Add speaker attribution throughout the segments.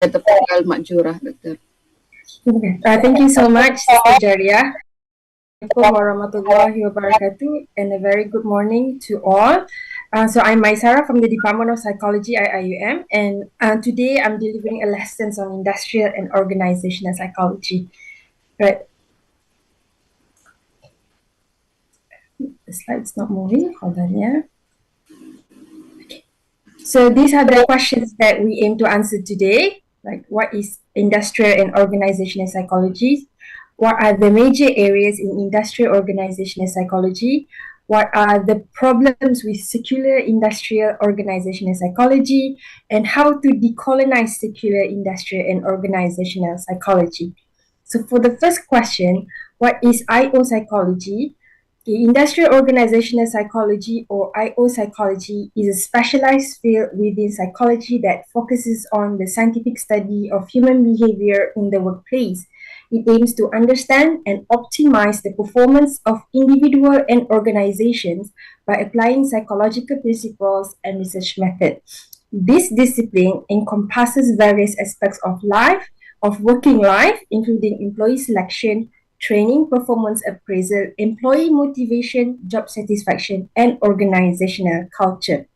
Speaker 1: tepat al-Majurah, Dr.
Speaker 2: Okay. Thank you so much, Sister Jaria. Assalamualaikum warahmatullahi wabarakatuh, and a very good morning to all. So I'm Maisarah from the Department of Psychology, IIUM, and today I'm delivering a lesson on industrial and organizational psychology. Right. The slide's not moving. Hold on, yeah. Okay. So these are the questions that we aim to answer today. Like, what is industrial and organizational psychology? What are the major areas in industrial organizational psychology? What are the problems with secular industrial organizational psychology? And how to decolonize secular industrial and organizational psychology? So for the first question, what is IO psychology? The industrial organizational psychology, or IO psychology, is a specialized field within psychology that focuses on the scientific study of human behavior in the workplace. It aims to understand and optimize the performance of individuals and organizations by applying psychological principles and research methods. This discipline encompasses various aspects of life, of working life, including employee selection, training, performance appraisal, employee motivation, job satisfaction, and organizational culture.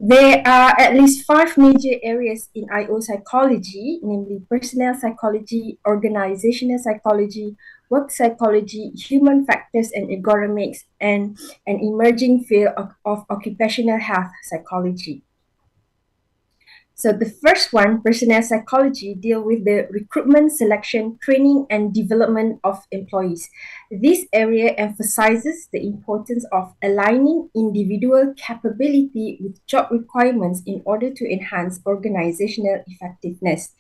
Speaker 2: There are at least 5 major areas in IO psychology, namely personnel psychology, organizational psychology, work psychology, human factors and ergonomics, and an emerging field of occupational health psychology. So the first one, personnel psychology, deal with the recruitment, selection, training, and development of employees. This area emphasizes the importance of aligning individual capability with job requirements in order to enhance organizational effectiveness.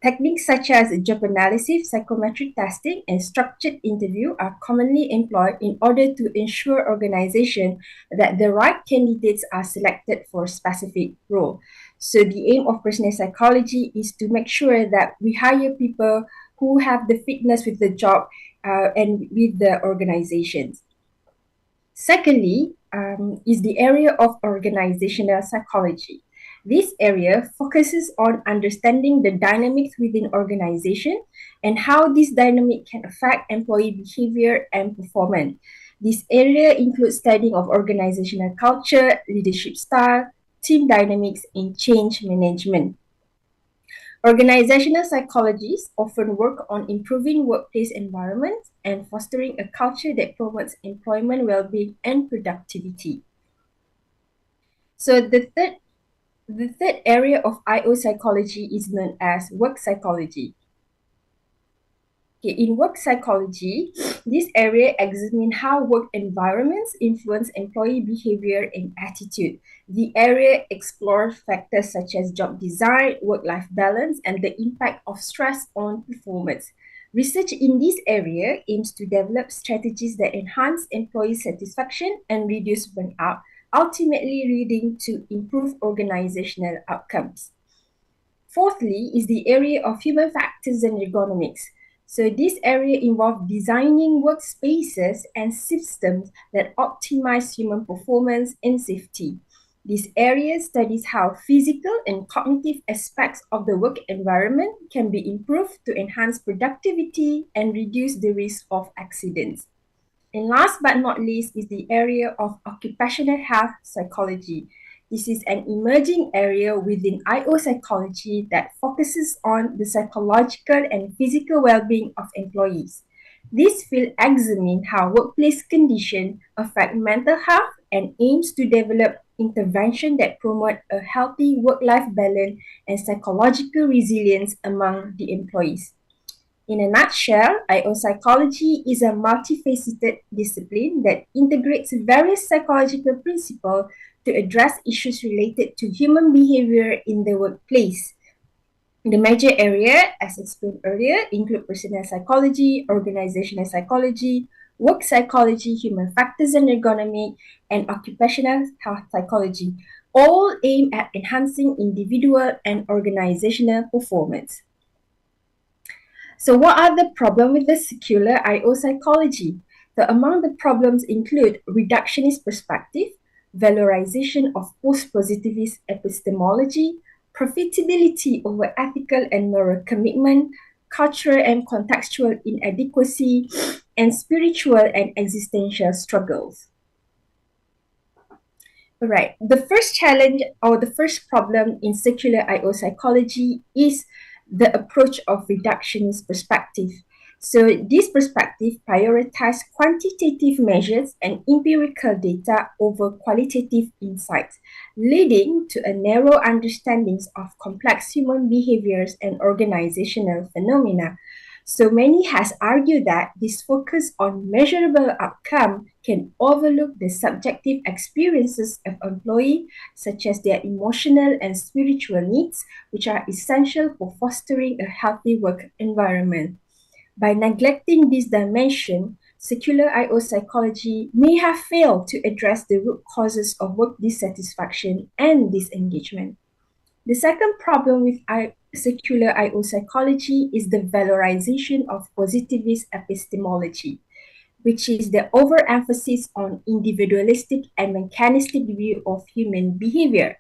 Speaker 2: Techniques such as job analysis, psychometric testing, and structured interview are commonly employed in order to ensure organization that the right candidates are selected for a specific role. So the aim of personnel psychology is to make sure that we hire people who have the fitness with the job and with the organizations. Secondly, is the area of organizational psychology. This area focuses on understanding the dynamics within organization and how this dynamic can affect employee behavior and performance. This area includes studying of organizational culture, leadership style, team dynamics, and change management. Organizational psychologists often work on improving workplace environments and fostering a culture that promotes employment well-being and productivity. So the third area of IO psychology is known as work psychology. Okay, in work psychology, this area examines how work environments influence employee behavior and attitude. The area explores factors such as job design, work-life balance, and the impact of stress on performance. Research in this area aims to develop strategies that enhance employee satisfaction and reduce burnout, ultimately leading to improved organizational outcomes. Fourthly is the area of human factors and ergonomics. So this area involves designing workspaces and systems that optimize human performance and safety. This area studies how physical and cognitive aspects of the work environment can be improved to enhance productivity and reduce the risk of accidents. And last but not least is the area of occupational health psychology. This is an emerging area within IO psychology that focuses on the psychological and physical well-being of employees. This field examines how workplace conditions affect mental health and aims to develop intervention that promote a healthy work-life balance and psychological resilience among the employees. In a nutshell, IO psychology is a multifaceted discipline that integrates various psychological principles to address issues related to human behavior in the workplace. The major areas, as explained earlier, include personnel psychology, organizational psychology, work psychology, human factors and ergonomy, and occupational health psychology, all aim at enhancing individual and organizational performance. So what are the problems with the secular IO psychology? So among the problems include reductionist perspective, valorization of post-positivist epistemology, profitability over ethical and moral commitment, cultural and contextual inadequacy, and spiritual and existential struggles. All right, the first challenge or the first problem in secular IO psychology is the approach of reductionist perspective. So this perspective prioritizes quantitative measures and empirical data over qualitative insights, leading to a narrow understanding of complex human behaviors and organizational phenomena. So many has argued that this focus on measurable outcome can overlook the subjective experiences of employees, such as their emotional and spiritual needs, which are essential for fostering a healthy work environment. By neglecting this dimension, secular IO psychology may have failed to address the root causes of work dissatisfaction and disengagement. The second problem with secular IO psychology is the valorization of positivist epistemology, which is the overemphasis on individualistic and mechanistic view of human behavior.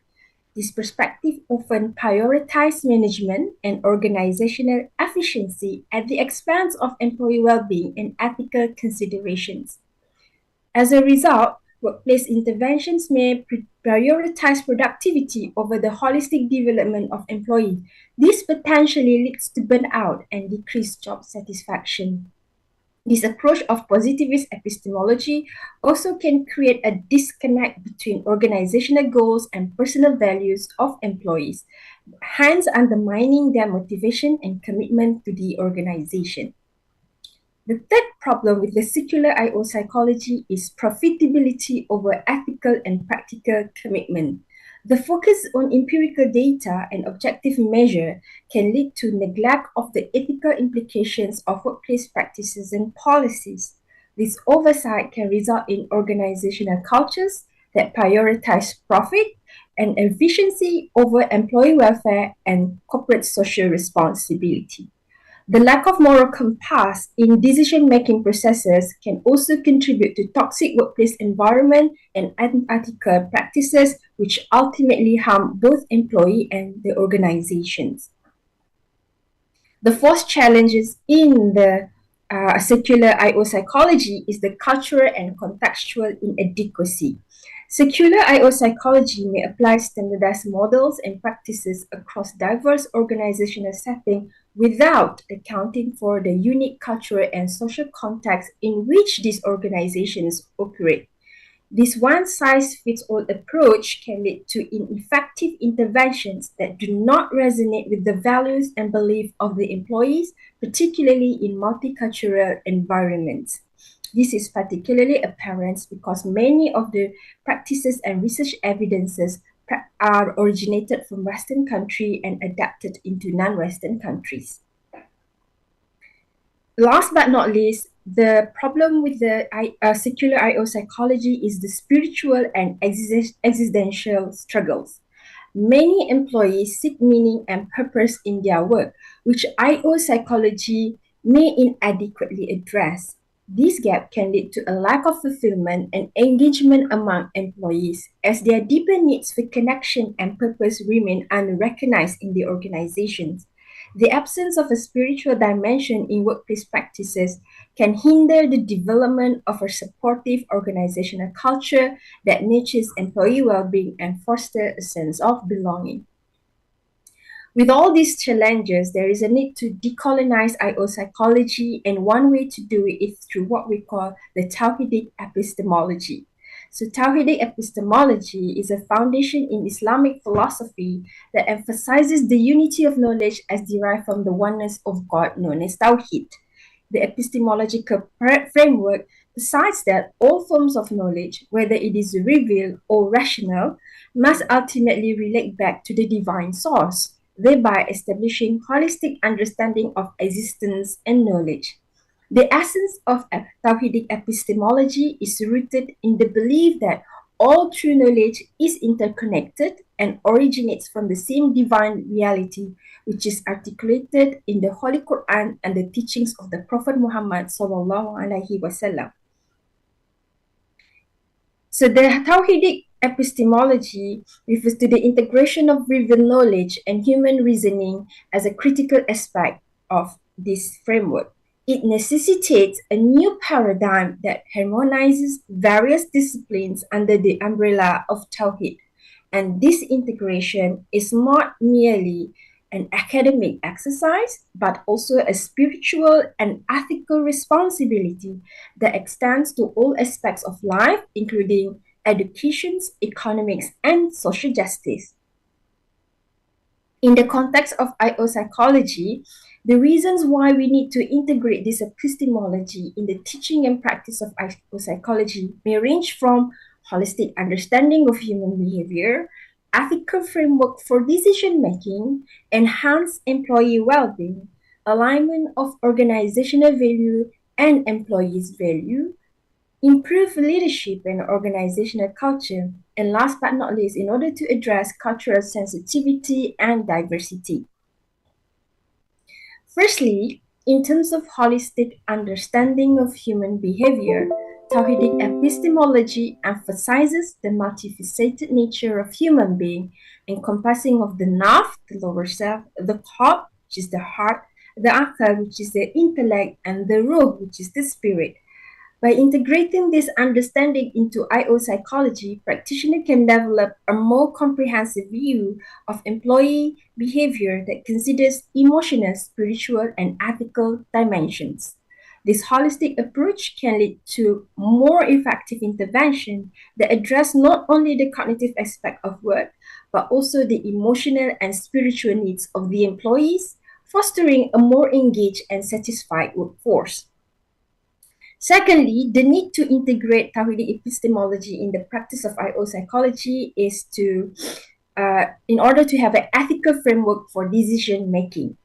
Speaker 2: This perspective often prioritizes management and organizational efficiency at the expense of employee well-being and ethical considerations. As a result, workplace interventions may prioritize productivity over the holistic development of employees. This potentially leads to burnout and decreased job satisfaction. This approach of positivist epistemology also can create a disconnect between organizational goals and personal values of employees, hence undermining their motivation and commitment to the organization. The third problem with the secular IO psychology is profitability over ethical and practical commitment. The focus on empirical data and objective measure can lead to neglect of the ethical implications of workplace practices and policies. This oversight can result in organizational cultures that prioritize profit and efficiency over employee welfare and corporate social responsibility. The lack of moral compass in decision-making processes can also contribute to toxic workplace environment and unethical practices, which ultimately harm both employee and the organizations. The fourth challenges in the secular IO psychology is the cultural and contextual inadequacy. Secular IO psychology may apply standardized models and practices across diverse organizational settings without accounting for the unique cultural and social context in which these organizations operate. This one-size-fits-all approach can lead to ineffective interventions that do not resonate with the values and beliefs of the employees, particularly in multicultural environments. This is particularly apparent because many of the practices and research evidences are originated from Western countries and adapted into non-Western countries. Last but not least, the problem with the secular IO psychology is the spiritual and existential struggles. Many employees seek meaning and purpose in their work, which IO psychology may inadequately address. This gap can lead to a lack of fulfillment and engagement among employees, as their deeper needs for connection and purpose remain unrecognized in the organizations. The absence of a spiritual dimension in workplace practices can hinder the development of a supportive organizational culture that nurtures employee well-being and fosters a sense of belonging. With all these challenges, there is a need to decolonize IO psychology, and one way to do it is through what we call the Tawhidic epistemology. So Tawhidic epistemology is a foundation in Islamic philosophy that emphasizes the unity of knowledge as derived from the oneness of God known as Tawhid. The epistemological framework decides that all forms of knowledge, whether it is revealed or rational, must ultimately relate back to the divine source, thereby establishing holistic understanding of existence and knowledge. The essence of Tawhidic epistemology is rooted in the belief that all true knowledge is interconnected and originates from the same divine reality, which is articulated in the Holy Quran and the teachings of the Prophet Mohamad sallallahu alaihi wasallam. So the Tawhidic epistemology refers to the integration of revealed knowledge and human reasoning as a critical aspect of this framework. It necessitates a new paradigm that harmonizes various disciplines under the umbrella of Tawhid. And this integration is not merely an academic exercise, but also a spiritual and ethical responsibility that extends to all aspects of life, including education, economics, and social justice. In the context of IO psychology, the reasons why we need to integrate this epistemology in the teaching and practice of IO psychology may range from holistic understanding of human behavior, ethical framework for decision making, enhanced employee well-being, alignment of organizational value and employees' value, improve leadership and organizational culture, and last but not least, in order to address cultural sensitivity and diversity. Firstly, in terms of holistic understanding of human behavior, Tawhidic epistemology emphasizes the multifaceted nature of human being, encompassing of the nafs, the lower self, the qalb, which is the heart, the akal, which is the intellect, and the ruh, which is the spirit. By integrating this understanding into IO psychology, practitioners can develop a more comprehensive view of employee behavior that considers emotional, spiritual, and ethical dimensions. This holistic approach can lead to more effective intervention that address not only the cognitive aspect of work, but also the emotional and spiritual needs of the employees, fostering a more engaged and satisfied workforce. Secondly, the need to integrate Tawhidic epistemology in the practice of IO psychology is in order to have an ethical framework for decision making.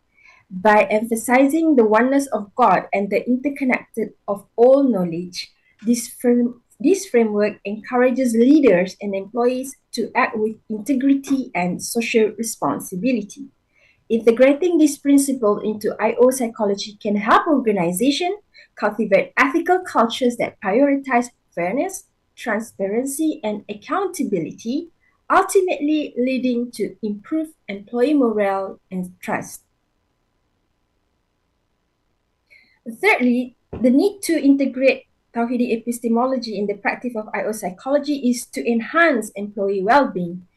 Speaker 2: By emphasizing the oneness of God and the interconnected of all knowledge, this framework encourages leaders and employees to act with integrity and social responsibility. Integrating this principle into IO psychology can help organizations cultivate ethical cultures that prioritize fairness, transparency, and accountability, ultimately leading to improved employee morale and trust. Thirdly, the need to integrate Tawhidic epistemology in the practice of IO psychology is to enhance employee well-being.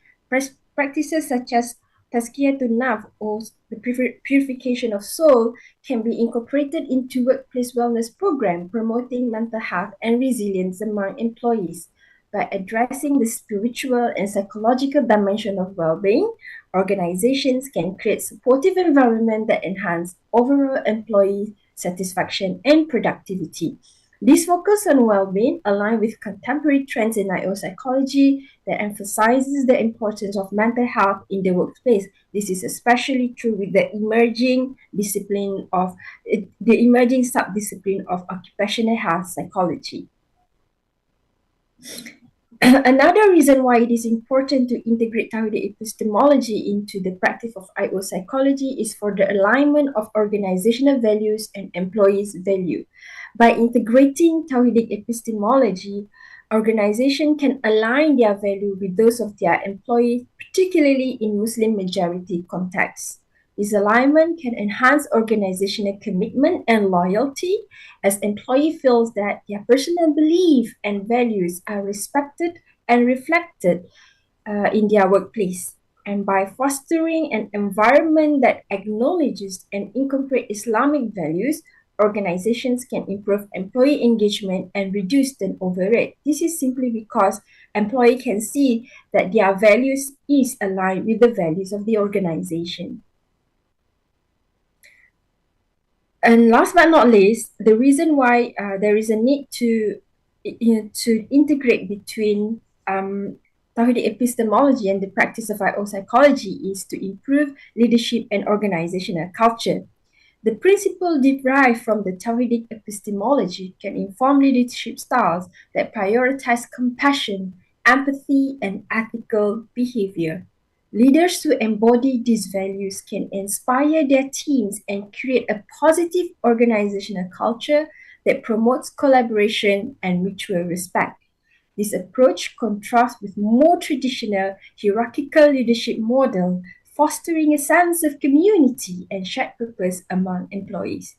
Speaker 2: Practices such as Tazkiyatun Nafs, or the purification of soul, can be incorporated into workplace wellness program promoting mental health and resilience among employees. By addressing the spiritual and psychological dimension of well-being, organizations can create supportive environment that enhance overall employee satisfaction and productivity. This focus on well-being aligns with contemporary trends in IO psychology that emphasizes the importance of mental health in the workplace. This is especially true with the emerging subdiscipline of occupational health psychology. Another reason why it is important to integrate Tawhidic epistemology into the practice of IO psychology is for the alignment of organizational values and employees' value. By integrating Tawhidic epistemology, organizations can align their value with those of their employees, particularly in Muslim majority contexts. This alignment can enhance organizational commitment and loyalty as employee feels that their personal beliefs and values are respected and reflected in their workplace. And by fostering an environment that acknowledges and incorporates Islamic values, organizations can improve employee engagement and reduce turnover rate. This is simply because employee can see that their values is aligned with the values of the organization. And last but not least, the reason why there is a need to integrate between Tawhidic epistemology and the practice of IO psychology is to improve leadership and organizational culture. The principle derived from the Tawhidic epistemology can inform leadership styles that prioritize compassion, empathy, and ethical behavior. Leaders who embody these values can inspire their teams and create a positive organizational culture that promotes collaboration and mutual respect. This approach contrasts with more traditional hierarchical leadership model, fostering a sense of community and shared purpose among employees.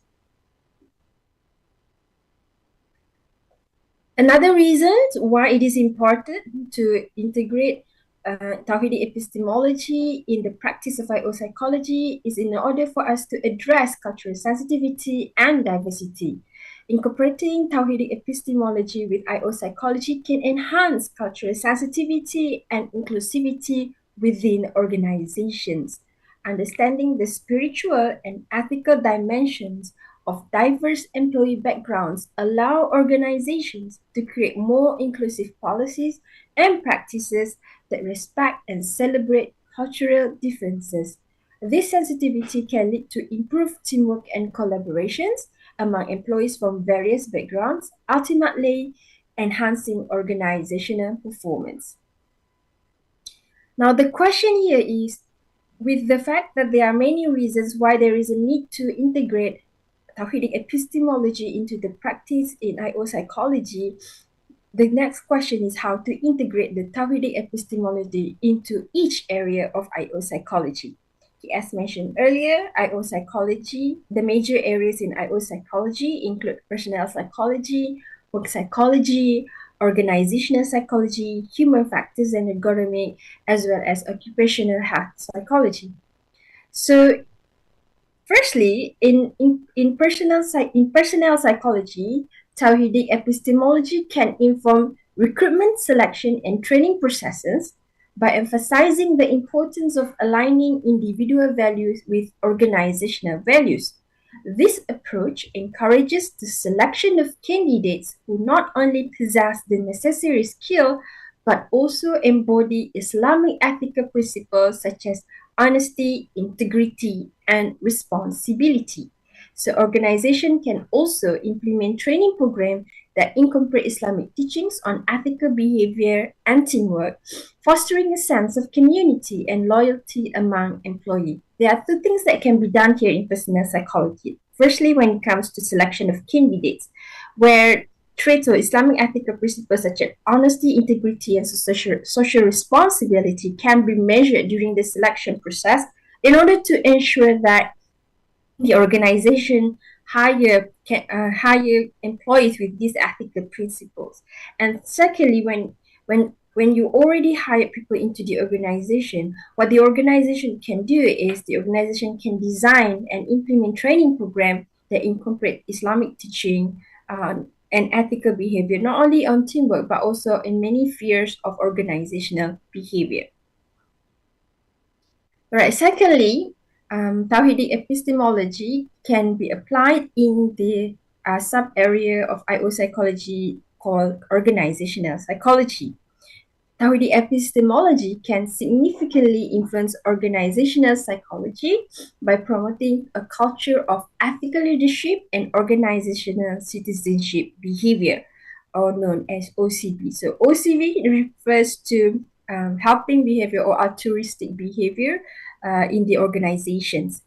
Speaker 2: Another reason why it is important to integrate Tawhidic epistemology in the practice of IO psychology is in order for us to address cultural sensitivity and diversity. Incorporating Tawhidic epistemology with IO psychology can enhance cultural sensitivity and inclusivity within organizations. Understanding the spiritual and ethical dimensions of diverse employee backgrounds allow organizations to create more inclusive policies and practices that respect and celebrate cultural differences. This sensitivity can lead to improved teamwork and collaborations among employees from various backgrounds, ultimately enhancing organizational performance. Now, the question here is, with the fact that there are many reasons why there is a need to integrate Tawhidic epistemology into the practice in IO psychology, the next question is how to integrate the Tawhidic epistemology into each area of IO psychology. As mentioned earlier, IO psychology, the major areas in IO psychology include personnel psychology, work psychology, organizational psychology, human factors and ergonomic, as well as occupational health psychology. So firstly, in personnel psychology, Tawhidic epistemology can inform recruitment, selection, and training processes by emphasizing the importance of aligning individual values with organizational values. This approach encourages the selection of candidates who not only possess the necessary skill, but also embody Islamic ethical principles such as honesty, integrity, and responsibility. So organization can also implement training programs that incorporate Islamic teachings on ethical behavior and teamwork, fostering a sense of community and loyalty among employees. There are two things that can be done here in personnel psychology. Firstly, when it comes to selection of candidates, where traits of Islamic ethical principles such as honesty, integrity, and social responsibility can be measured during the selection process in order to ensure that the organization hire employees with these ethical principles. And secondly, when you already hire people into the organization, what the organization can do is the organization can design and implement training program that incorporate Islamic teaching and ethical behavior, not only on teamwork, but also in many spheres of organizational behavior. Right. Secondly, Tawhidic epistemology can be applied in the sub-area of IO psychology called organizational psychology. Tawhidic epistemology can significantly influence organizational psychology by promoting a culture of ethical leadership and organizational citizenship behavior, or known as OCB. So OCB refers to helping behavior or altruistic behavior in the organizations.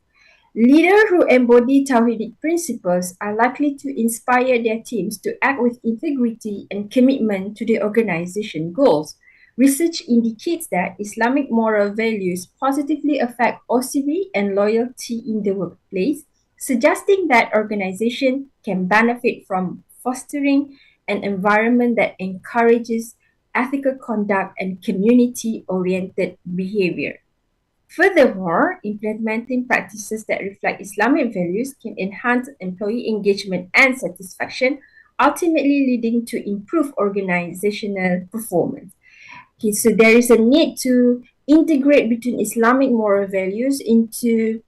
Speaker 2: Leaders who embody Tawhidic principles are likely to inspire their teams to act with integrity and commitment to the organization goals. Research indicates that Islamic moral values positively affect OCB and loyalty in the workplace, suggesting that organizations can benefit from fostering an environment that encourages ethical conduct and community-oriented behavior. Furthermore, implementing practices that reflect Islamic values can enhance employee engagement and satisfaction, ultimately leading to improved organizational performance. Okay, so there is a need to integrate between Islamic moral values into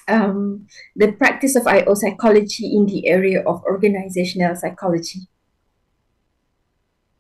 Speaker 2: the practice of IO psychology in the area of organizational psychology.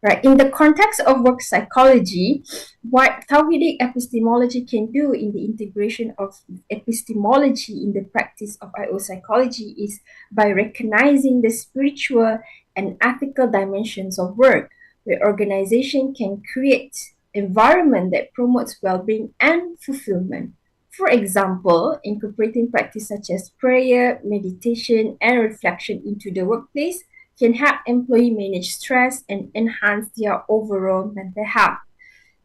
Speaker 2: Right. In the context of work psychology, what Tawhidic epistemology can do in the integration of epistemology in the practice of IO psychology is by recognizing the spiritual and ethical dimensions of work, where organization can create environment that promotes well-being and fulfillment. For example, incorporating practice such as prayer, meditation, and reflection into the workplace can help employees manage stress and enhance their overall mental health.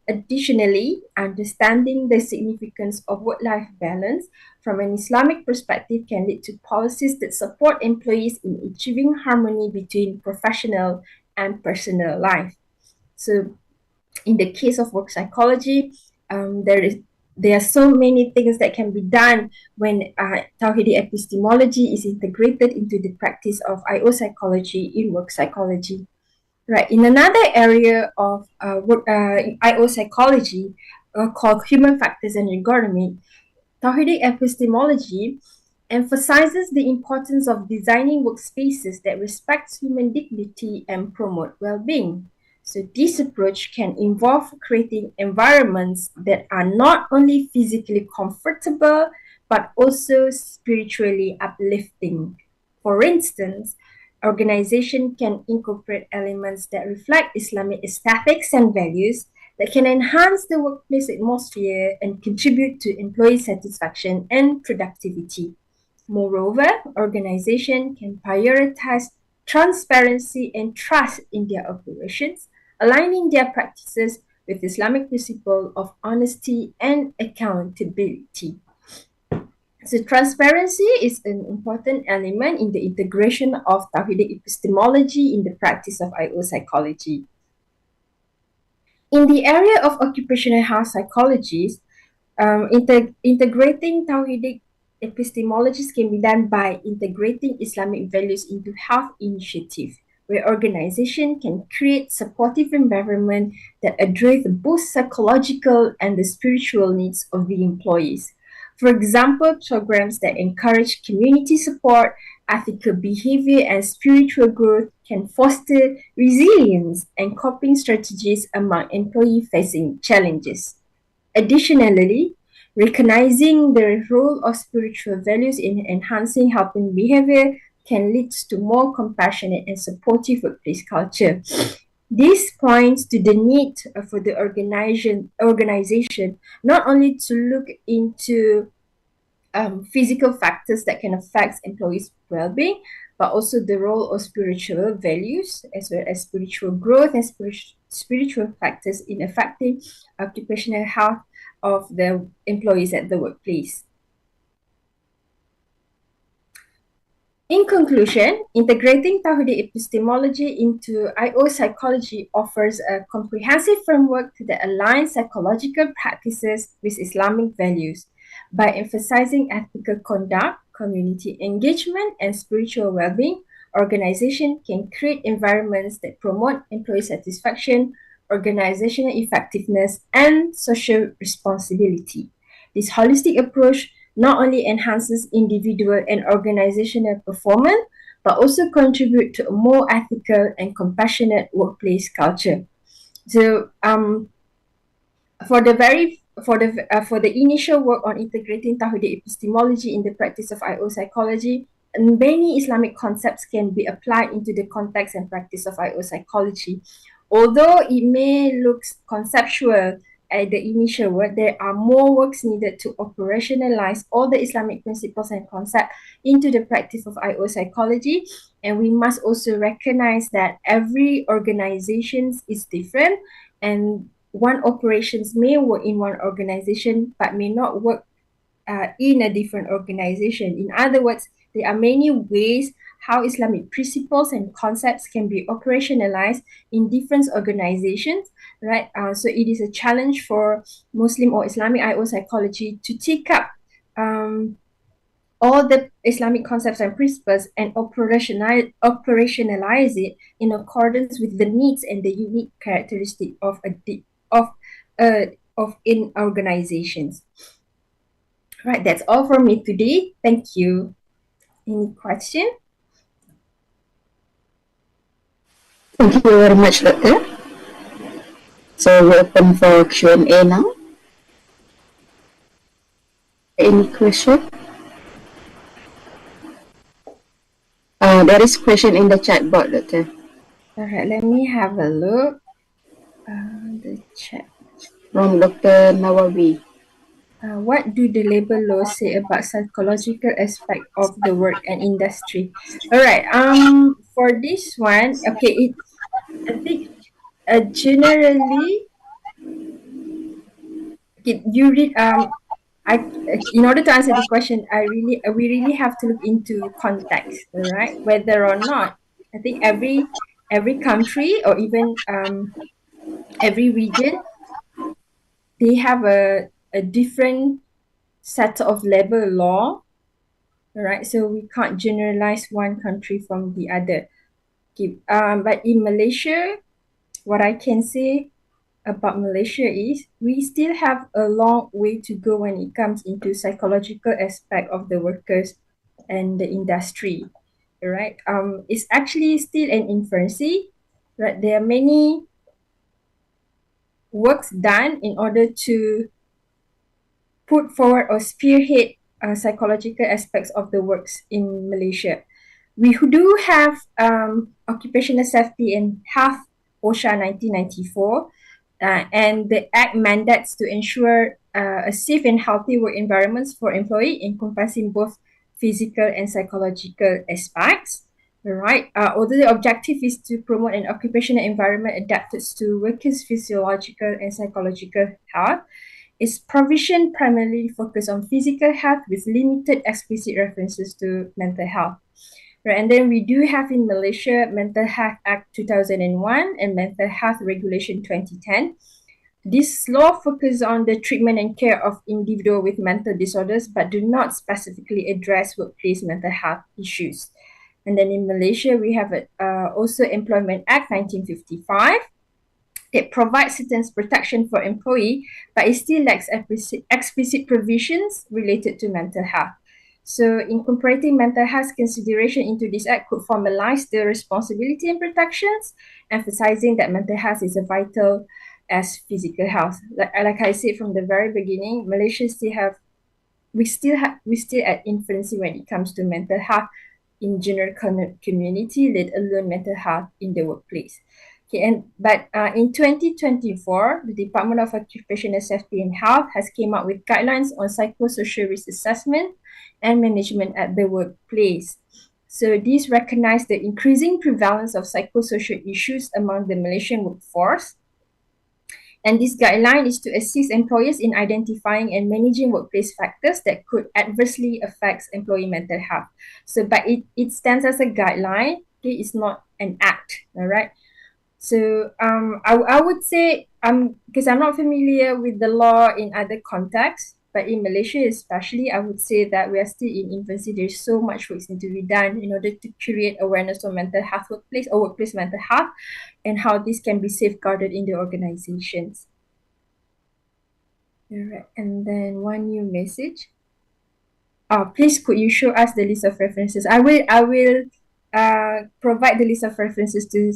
Speaker 2: Additionally, understanding the significance of work-life balance from an Islamic perspective can lead to policies that support employees in achieving harmony between professional and personal life. So, in the case of work psychology, there are so many things that can be done when Tawhidic epistemology is integrated into the practice of IO psychology in work psychology. Right. In another area of IO psychology called human factors and ergonomy, Tawhidic epistemology emphasizes the importance of designing workspaces that respect human dignity and promote well-being. So this approach can involve creating environments that are not only physically comfortable, but also spiritually uplifting. For instance, organization can incorporate elements that reflect Islamic aesthetics and values that can enhance the workplace atmosphere and contribute to employee satisfaction and productivity. Moreover, organizations can prioritize transparency and trust in their operations, aligning their practices with Islamic principle of honesty and accountability. So transparency is an important element in the integration of Tawhidic epistemology in the practice of IO psychology. In the area of occupational health psychologies, integrating Tawhidic epistemologies can be done by integrating Islamic values into health initiative, where organization can create supportive environment that address both psychological and the spiritual needs of the employees. For example, programs that encourage community support, ethical behavior, and spiritual growth can foster resilience and coping strategies among employee facing challenges. Additionally, recognizing the role of spiritual values in enhancing helping behavior can lead to more compassionate and supportive workplace culture. This points to the need for the organization not only to look into physical factors that can affect employees' well-being, but also the role of spiritual values as well as spiritual growth and spiritual factors in affecting occupational health of the employees at the workplace. In conclusion, integrating Tawhidic epistemology into IO psychology offers a comprehensive framework that aligns psychological practices with Islamic values. By emphasizing ethical conduct, community engagement, and spiritual well-being, organizations can create environments that promote employee satisfaction, organizational effectiveness, and social responsibility. This holistic approach not only enhances individual and organizational performance, but also contribute to a more ethical and compassionate workplace culture. So, for the initial work on integrating Tawhidic epistemology in the practice of IO psychology, many Islamic concepts can be applied into the context and practice of IO psychology. Although it may look conceptual at the initial work, there are more works needed to operationalize all the Islamic principles and concepts into the practice of IO psychology. And we must also recognize that every organization is different, and one operations may work in one organization but may not work in a different organization. In other words, there are many ways how Islamic principles and concepts can be operationalized in different organizations, right? So it is a challenge for Muslim or Islamic IO psychology to take up all the Islamic concepts and principles and operationalize it in accordance with the needs and the unique characteristic of in organizations. Right, that's all from me today. Thank you. Any question?
Speaker 1: Thank you very much, Doctor. So we're open for Q&A now. Any question? There is question in the chat box, Doctor.
Speaker 2: All right, let me have a look. The chat.
Speaker 1: From Dr. Nawawi.
Speaker 2: What do the labor laws say about psychological aspect of the work and industry? All right. For this one, okay, I think generally, okay, you read in order to answer the question, we really have to look into context, all right? Whether or not, I think every country or even every region, they have a different set of labor law, right? So we can't generalize one country from the other. Okay. But in Malaysia, what I can say about Malaysia is we still have a long way to go when it comes into psychological aspect of the workers and the industry, right? It's actually still an infancy, right? There are many works done in order to put forward or spearhead psychological aspects of the works in Malaysia. We do have Occupational Safety and Health OSHA 1994, and the Act mandates to ensure a safe and healthy work environments for employee, encompassing both physical and psychological aspects. Right. Although the objective is to promote an occupational environment adapted to workers' physiological and psychological health, its provision primarily focus on physical health with limited explicit references to mental health. Right, and then we do have in Malaysia Mental Health Act 2001 and Mental Health Regulation 2010. This law focuses on the treatment and care of individuals with mental disorders, but do not specifically address workplace mental health issues. And then in Malaysia, we have also Employment Act 1955. It provides certain protection for employee, but it still lacks explicit provisions related to mental health. So incorporating mental health consideration into this act could formalize the responsibility and protections, emphasizing that mental health is as vital as physical health. Like I said from the very beginning, Malaysia we still at infancy when it comes to mental health in general community, let alone mental health in the workplace. Okay, but in 2024, the Department of Occupational Safety and Health has came up with guidelines on psychosocial risk assessment and management at the workplace. So these recognize the increasing prevalence of psychosocial issues among the Malaysian workforce. And this guideline is to assist employers in identifying and managing workplace factors that could adversely affect employee mental health. So, but it stands as a guideline. Okay, it's not an act. All right. So I would say because I'm not familiar with the law in other contexts, but in Malaysia especially, I would say that we are still in infancy. There's so much work need to be done in order to create awareness of mental health workplace or workplace mental health and how this can be safeguarded in the organizations. All right, and then one new message. Please could you show us the list of references? I will provide the list of references to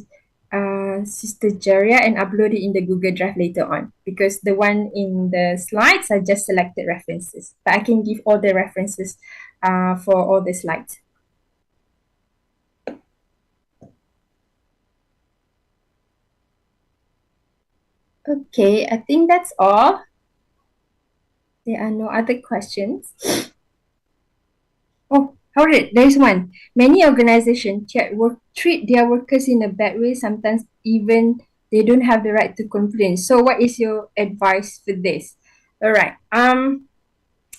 Speaker 2: Sister Jaria and upload it in the Google Drive later on, because the one in the slides are just selected references, but I can give all the references for all the slides. Okay, I think that's all. There are no other questions. Oh, hold it. There's one. Many organizations treat their workers in a bad way, sometimes even they don't have the right to complain. So what is your advice for this? All right.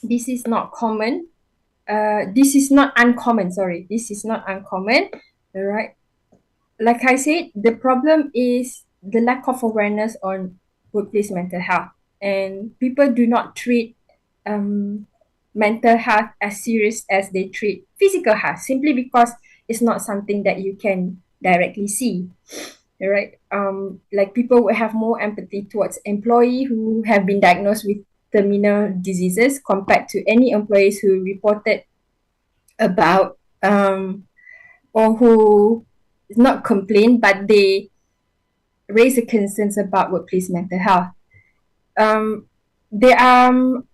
Speaker 2: This is not common. This is not uncommon. Sorry, this is not uncommon. All right. Like I said, the problem is the lack of awareness on workplace mental health, and people do not treat mental health as serious as they treat physical health, simply because it's not something that you can directly see. All right. Like people will have more empathy towards employees who have been diagnosed with terminal diseases compared to any employees who reported about or who not complain, but they raise the concerns about workplace mental health. There are,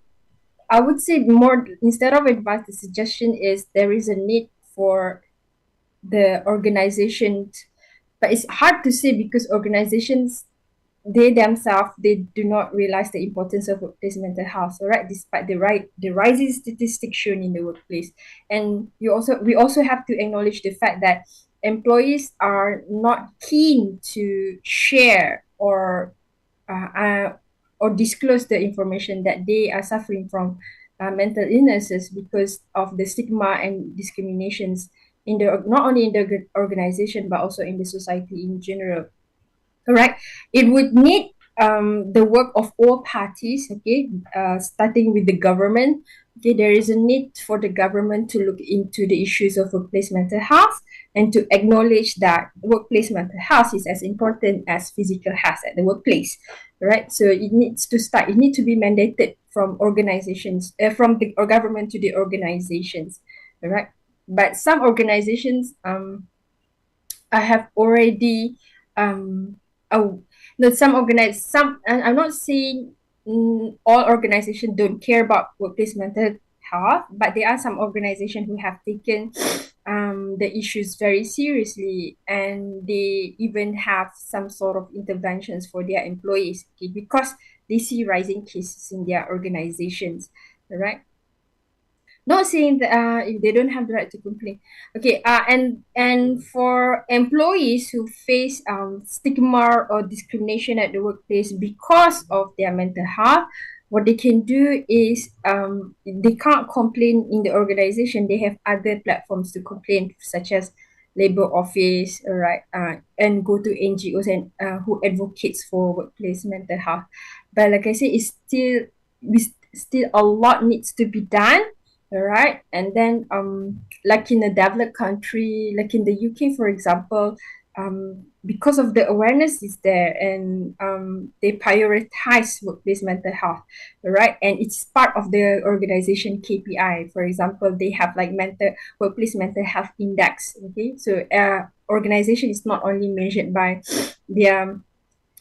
Speaker 2: I would say, more, instead of advice, the suggestion is there is a need for the organization, but it's hard to say because organizations they themselves, they do not realize the importance of workplace mental health, all right, despite the rising statistics shown in the workplace. And we also have to acknowledge the fact that employees are not keen to share uh, uh, or disclose the information that they are suffering from mental illnesses because of the stigma and discriminations in the not only in the organization but also in the society in general. Correct. It would need the work of all parties, okay, starting with the government. Okay, there is a need for the government to look into the issues of workplace mental health and to acknowledge that workplace mental health is as important as physical health at the workplace, right? So it needs to start, it needs to be mandated from organizations, from the government to the organizations, all right? But some organizations, I have already oh no, some, and I'm not saying all organizations don't care about workplace mental health, but there are some organizations who have taken the issues very seriously, and they even have some sort of interventions for their employees, okay, because they see rising cases in their organizations, right? Not saying that if they don't have the right to complain. Okay, and for employees who face stigma or discrimination at the workplace because of their mental health, what they can do is they can't complain in the organization. They have other platforms to complain, such as labor office, right, and go to NGOs and who advocates for workplace mental health. But like I said, it's still a lot needs to be done. All right. And then like in a developed country, like in the UK, for example, because of the awareness is there, and they prioritize workplace mental health, right? And it's part of the organization KPI. For example, they have like workplace mental health index. Okay. So organization is not only measured by their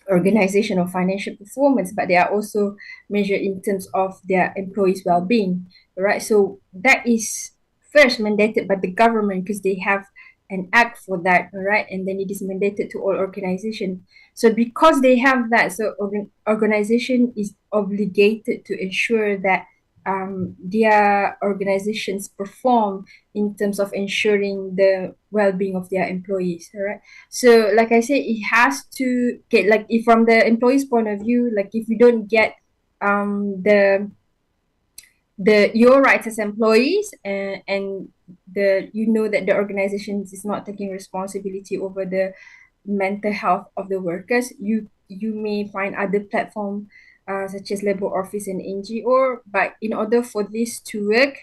Speaker 2: organization or financial performance, but they are also measured in terms of their employees' well-being, right? So that is first mandated by the government because they have an act for that, right? And then it is mandated to all organizations. So because they have that, so organization is obligated to ensure that their organizations perform in terms of ensuring the well-being of their employees, all right? So like I said, it has to get, like, if from the employee's point of view, like if you don't get the your rights as employees, and the you know that the organization is not taking responsibility over the mental health of the workers, you may find other platform such as labor office and NGO. But in order for this to work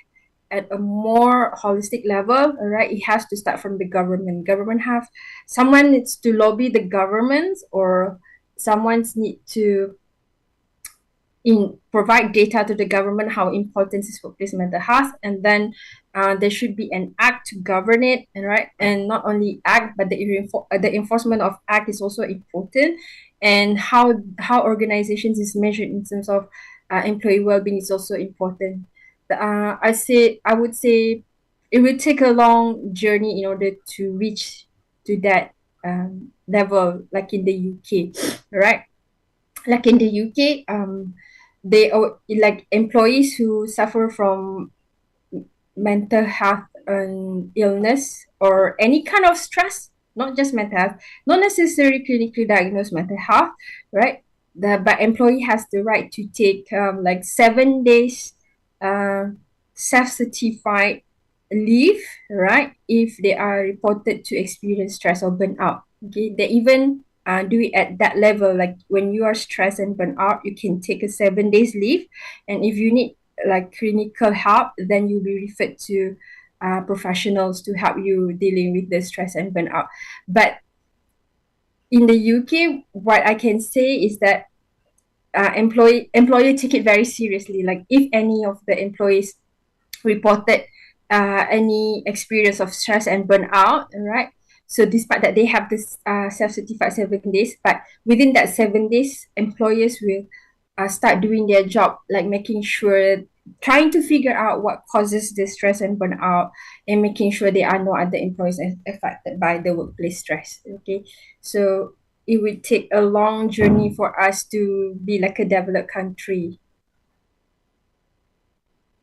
Speaker 2: at a more holistic level, all right, it has to start from the government. Have someone needs to lobby the government, or someone's need to provide data to the government how important is workplace mental health, and then there should be an act to govern it, and right, and not only act, but the enforcement of act is also important, and how organizations is measured in terms of employee well-being is also important. I would say it will take a long journey in order to reach to that level, like in the UK, right? Like in the UK, they are like employees who suffer from mental health illness or any kind of stress, not just mental health, not necessarily clinically diagnosed mental health, right? But employee has the right to take like 7 days uh, self-certified leave, right? If they are reported to experience stress or burnout. Okay, they even do it at that level. Like when you are stressed and burnt out, you can take a 7 days leave, and if you need like clinical help, then you'll be referred to professionals to help you dealing with the stress and burnout. But in the UK, what I can say is that employer take it very seriously. Like if any of the employees reported any experience of stress and burnout, right? So despite that they have this self-certified 7 days, but within that 7 days, employers will start doing their job, like making sure, trying to figure out what causes the stress and burnout, and making sure there are no other employees affected by the workplace stress. Okay, so it would take a long journey for us to be like a developed country.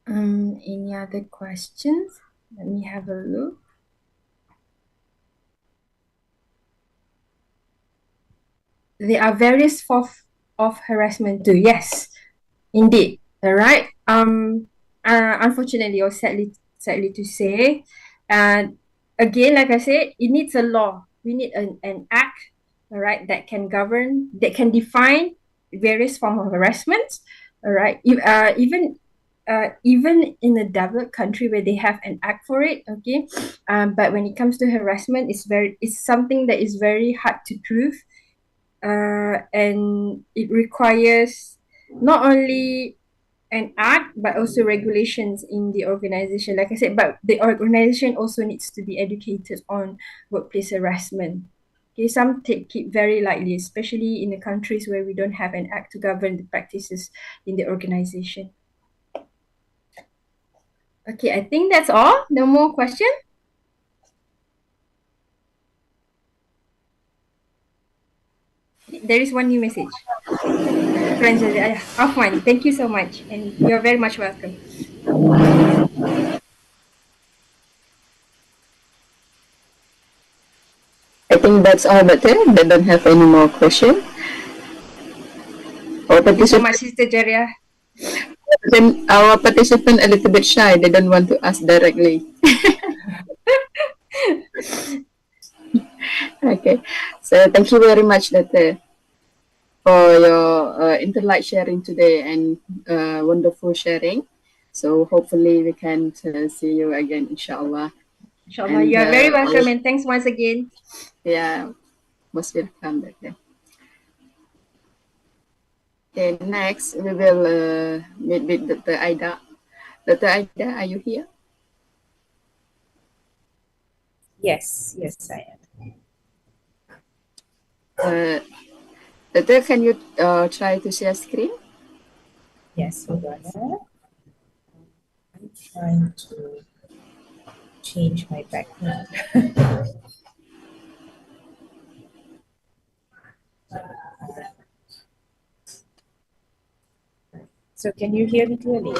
Speaker 2: Any other questions? Let me have a look. There are various forms of harassment too. Yes, indeed. All right. Unfortunately or sadly to say, and again, like I said, it needs a law. We need an act, all right, that can govern, that can define various forms of harassment. All right. Even in a developed country where they have an act for it, okay. But when it comes to harassment, it's something that is very hard to prove, and it requires not only an act but also regulations in the organization, like I said. But the organization also needs to be educated on workplace harassment. Okay, some take it very lightly, especially in the countries where we don't have an act to govern the practices in the organization. Okay, I think that's all. No more question. There is one new message. Afwan, thank you so much, and you're very much welcome.
Speaker 1: I think that's all, Doctor. They don't have any more question.
Speaker 2: Thank you so much, Sister Jaria.
Speaker 1: Then our participant a little bit shy. They don't want to ask directly. Okay. So thank you very much, Doctor, for your intellect sharing today and wonderful sharing. So hopefully we can see you again, inshallah.
Speaker 2: Inshallah, you are very welcome, and thanks once again.
Speaker 1: Yeah, most welcome, Doctor. Okay, next we will meet with Dr. Aida. Dr. Aida, are you here?
Speaker 3: Yes, I am.
Speaker 1: Doctor, can you try to share screen?
Speaker 3: Yes, hold on. I'm trying to change my background. So can you hear me clearly?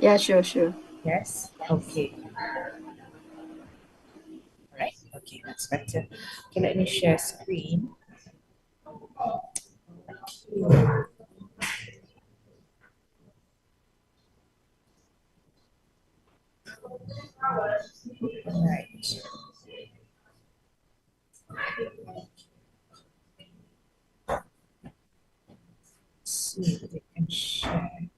Speaker 1: Yeah, sure.
Speaker 3: Yes? Okay. All right. Okay, that's better. Okay, let me share screen. Okay. All right. Let's see if we can share.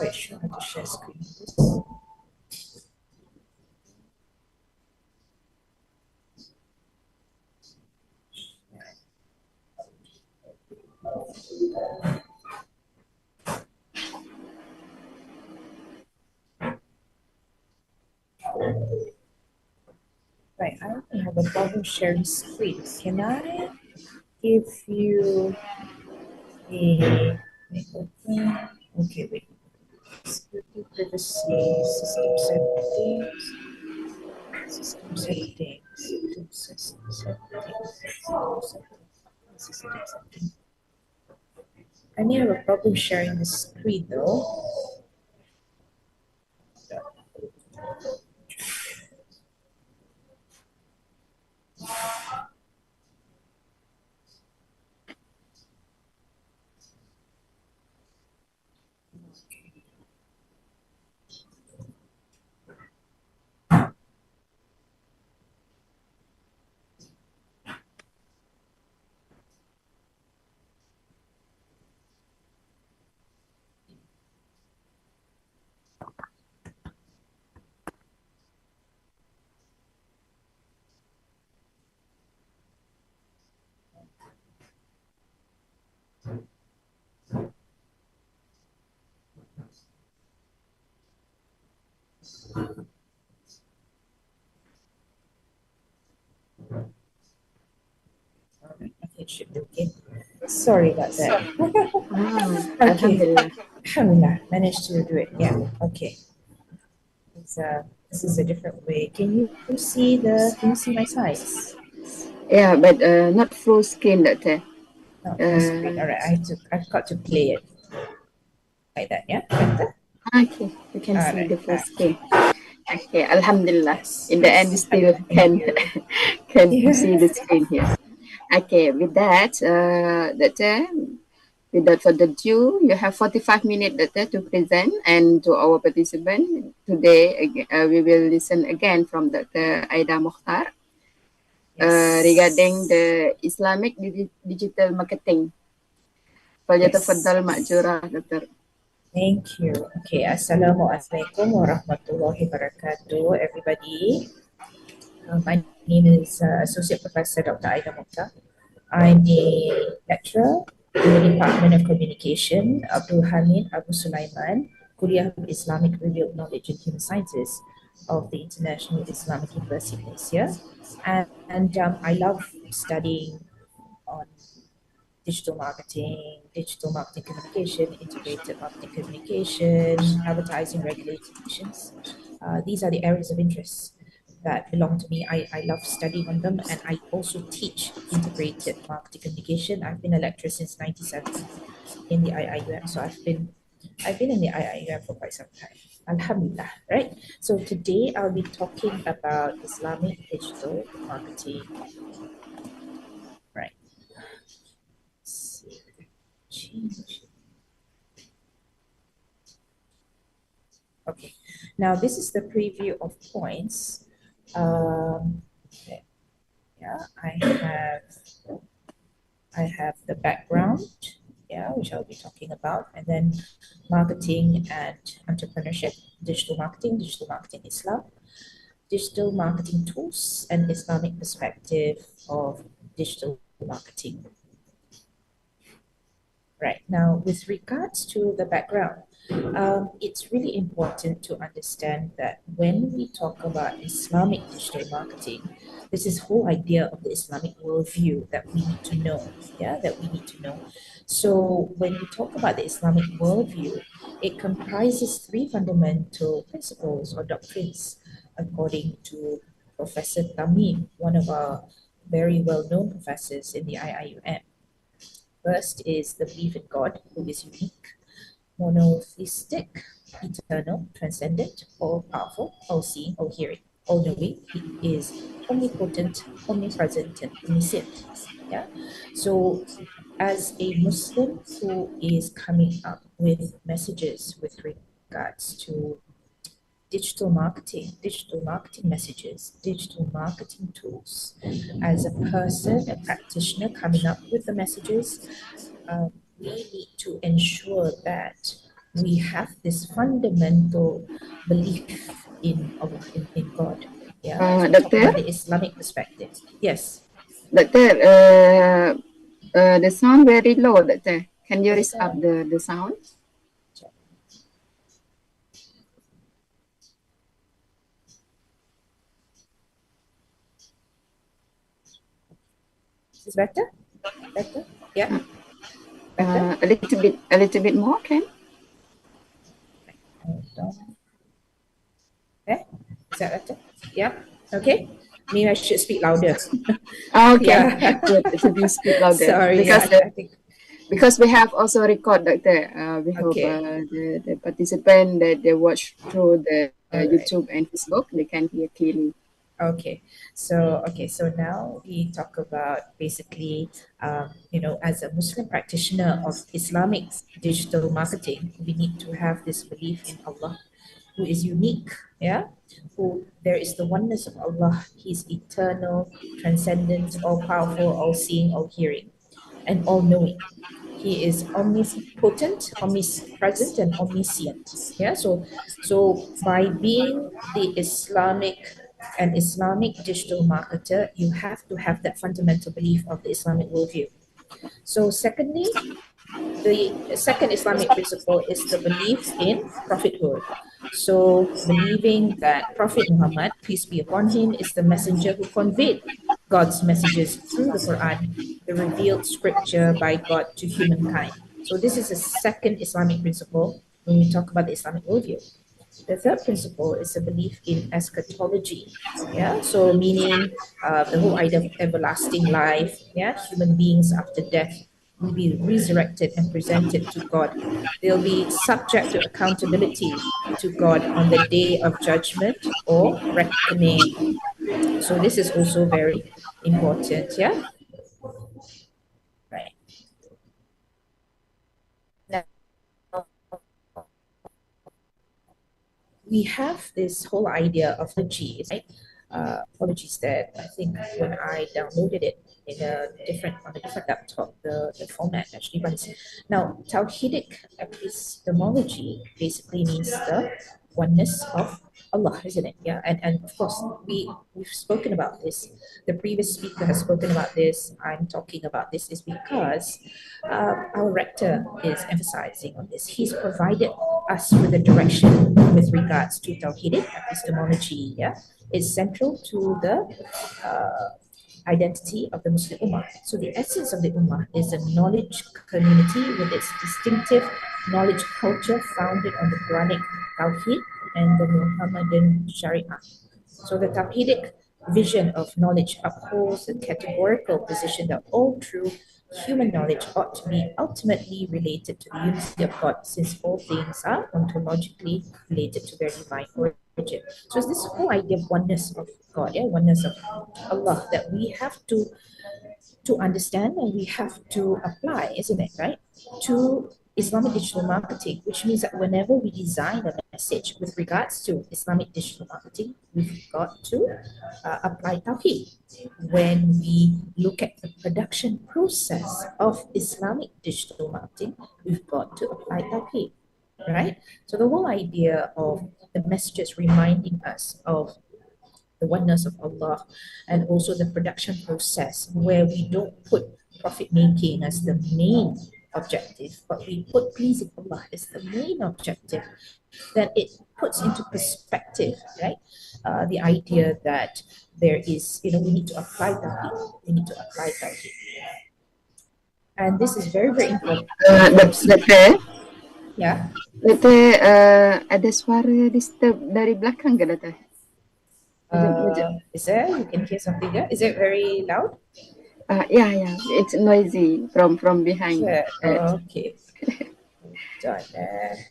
Speaker 3: Wait, sure how to share screen. Right, I don't have a problem sharing screen. Can I give you a okay, wait. Security, privacy, system settings. I may have a problem sharing the screen though. it should be okay. Sorry about that. Okay.
Speaker 1: Alhamdulillah.
Speaker 3: Alhamdulillah, managed to do it. Yeah. Okay. This is a different way. Can you see my size?
Speaker 1: Yeah, but not full screen, Doctor.
Speaker 3: Not full screen. All right. I've got to play it like that. Yeah. Better.
Speaker 1: Okay, you can see
Speaker 3: Alright,
Speaker 1: the full screen. Okay, Alhamdulillah.
Speaker 3: Yes.
Speaker 1: In the end, we still can
Speaker 3: Yeah.
Speaker 1: see the screen here. Okay, with that, Doctor, without further ado, you have 45 minutes, Doctor, to present, and to our participant today, we will listen again from Dr. Aida Mokhtar regarding the Islamic digital marketing. فليتفضل مأجورة, Doctor.
Speaker 3: Thank you. Okay, Assalamualaikum warahmatullahi wabarakatuh, everybody. My name is Associate Professor Dr. Aida Mokhtar. I'm a lecturer in the Department of Communication, Abdul Hamid Abu Sulaiman, Kuliah of Islamic Revealed Knowledge and Human Sciences of the International Islamic University of Malaysia. And I love studying on digital marketing communication, integrated marketing communication, advertising regulations. These are the areas of interest that belong to me. I love studying on them, and I also teach integrated marketing communication. I've been a lecturer since 1997 in the IIUM, so I've been in the IIUM for quite some time. Alhamdulillah, right? So today I'll be talking about Islamic digital marketing. Right. Change. Okay, now this is the preview of points. Yeah, I have the background, yeah, which I'll be talking about, and then marketing and entrepreneurship, digital marketing Islam, digital marketing tools, and Islamic perspective of digital marketing. Right, now with regards to the background, it's really important to understand that when we talk about Islamic digital marketing, there's this whole idea of the Islamic worldview that we need to know, So when we talk about the Islamic worldview, it comprises three fundamental principles or doctrines, according to Professor Tamim, one of our very well-known professors in the IIUM. First is the belief in God, who is unique, monotheistic, eternal, transcendent, all-powerful, all-seeing, all-hearing, all-knowing. He is omnipotent, omnipresent, and omniscient. Yeah. So, as a Muslim who is coming up with messages with regards to digital marketing messages, digital marketing tools, as a person, a practitioner coming up with the messages, we need to ensure that we have this fundamental belief in Allah, in God. Yeah, so
Speaker 1: Doctor?
Speaker 3: about the Islamic perspective. Yes.
Speaker 1: Doctor, the sound very low, Doctor. Can you raise up the sound?
Speaker 2: Is better? Better? Yeah.
Speaker 1: A little bit more, can?
Speaker 2: Okay. Is that better? Yeah. Okay. Maybe I should speak louder.
Speaker 1: Okay.
Speaker 2: Yeah.
Speaker 1: Should you speak louder?
Speaker 2: Sorry.
Speaker 1: Because,
Speaker 2: I think
Speaker 1: because we have also record, Doctor. We hope
Speaker 2: Okay.
Speaker 1: the participant that they watch through the
Speaker 2: All right.
Speaker 1: YouTube and Facebook, they can hear clearly.
Speaker 2: Okay, so now we talk about basically, as a Muslim practitioner of Islamic digital marketing, we need to have this belief in Allah, who is unique, yeah, who there is the oneness of Allah. He's eternal, transcendent, all-powerful, all-seeing, all-hearing, and all-knowing. He is omnipotent, omnipresent, and omniscient. Yeah, so by being the Islamic digital marketer, you have to have that fundamental belief of the Islamic worldview. So secondly, the second Islamic principle is the belief in prophethood. So believing that Prophet Muhammad, peace be upon him, is the messenger who conveyed
Speaker 3: God's messages through the Quran, the revealed scripture by God to humankind. So this is a second Islamic principle when we talk about the Islamic worldview. The third principle is a belief in eschatology. Yeah, so meaning the whole idea of everlasting life. Yeah, human beings after death will be resurrected and presented to God. They'll be subject to accountability to God on the day of judgment or reckoning. So this is also very important. Yeah, right. Now we have this whole idea of apologies, right? Apologies that I think when I downloaded it in a different on a different laptop, the format actually runs. Now, Tawhidic epistemology basically means the oneness of Allah, isn't it? Yeah, and of course we've spoken about this. The previous speaker has spoken about this. I'm talking about this is because our rector is emphasizing on this. He's provided us with a direction with regards to Tawhidic epistemology. Yeah, it's central to the identity of the Muslim Ummah. So the essence of the Ummah is a knowledge community with its distinctive knowledge culture founded on the Quranic Tawhid and the Muhammadan Sharia. So the Tawhidic vision of knowledge upholds the categorical position that all true human knowledge ought to be ultimately related to the unity of God, since all things are ontologically related to their divine origin. So it's this whole idea of oneness of God, yeah, oneness of Allah that we have to understand and we have to apply, isn't it, right? To Islamic digital marketing, which means that whenever we design a message with regards to Islamic digital marketing, we've got to apply Tawheed. When we look at the production process of Islamic digital marketing, we've got to apply Tawheed, right? So the whole idea of the messages reminding us of the oneness of Allah, and also the production process where we don't put profit making as the main objective, but we put pleasing Allah as the main objective, then it puts into perspective, right? The idea that there is, we need to apply Tawheed. We need to apply Tawheed. And this is very, very important.
Speaker 1: Doktor,
Speaker 3: Yeah.
Speaker 1: Doktor, ada suara disturb dari belakang ke, Doktor?
Speaker 3: Is there? You can hear something there? Is it very loud?
Speaker 1: Yeah, it's noisy from behind.
Speaker 3: Sure. Okay. Done there.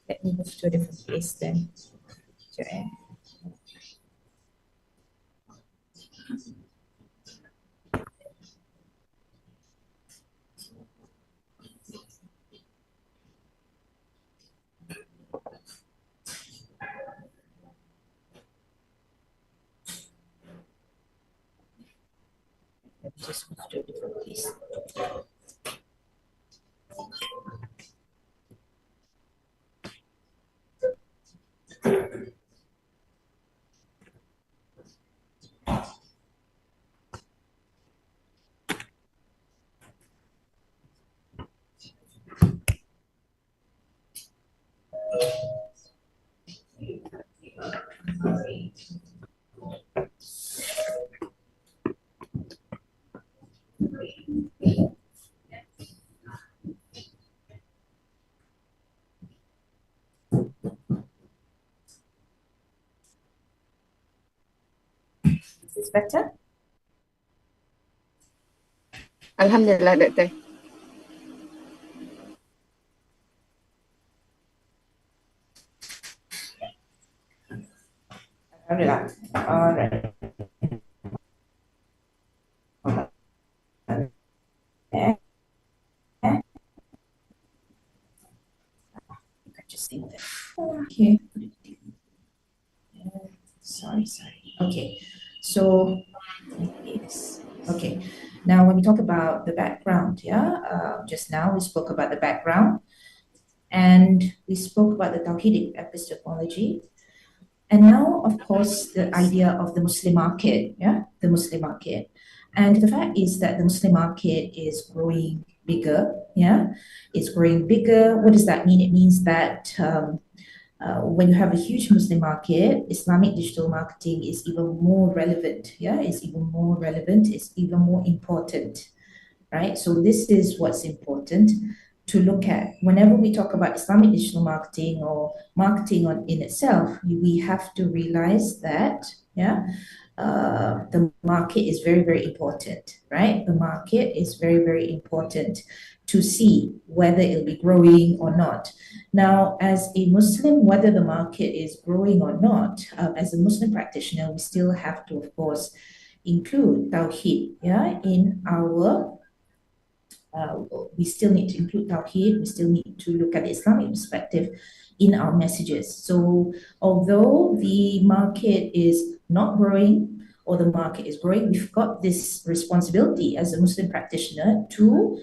Speaker 3: Let me move to a different place then. Sure. Let me just move to a different place. Is this better?
Speaker 1: Alhamdulillah, Doktor.
Speaker 3: Alhamdulillah. All right. Just leave that. Okay. Sorry. Okay. So, yes. Okay. Now, when we talk about the background, just now we spoke about the background, and we spoke about the Tawhidic epistemology, and now, of course, the idea of the Muslim market, the Muslim market, and the fact is that the Muslim market is growing bigger, it's growing bigger. What does that mean? It means that when you have a huge Muslim market, Islamic digital marketing is even more relevant. Yeah, it's even more relevant, it's even more important, right? So this is what's important to look at. Whenever we talk about Islamic digital marketing or marketing in itself, we have to realize that, yeah, the market is very, very important, right? The market is very, very important to see whether it'll be growing or not. Now, as a Muslim, whether the market is growing or not, as a Muslim practitioner, we still have to, of course, include Tawhid, yeah, in our we still need to include Tawheed, we still need to look at the Islamic perspective in our messages. So although the market is not growing or the market is growing, we've got this responsibility as a Muslim practitioner to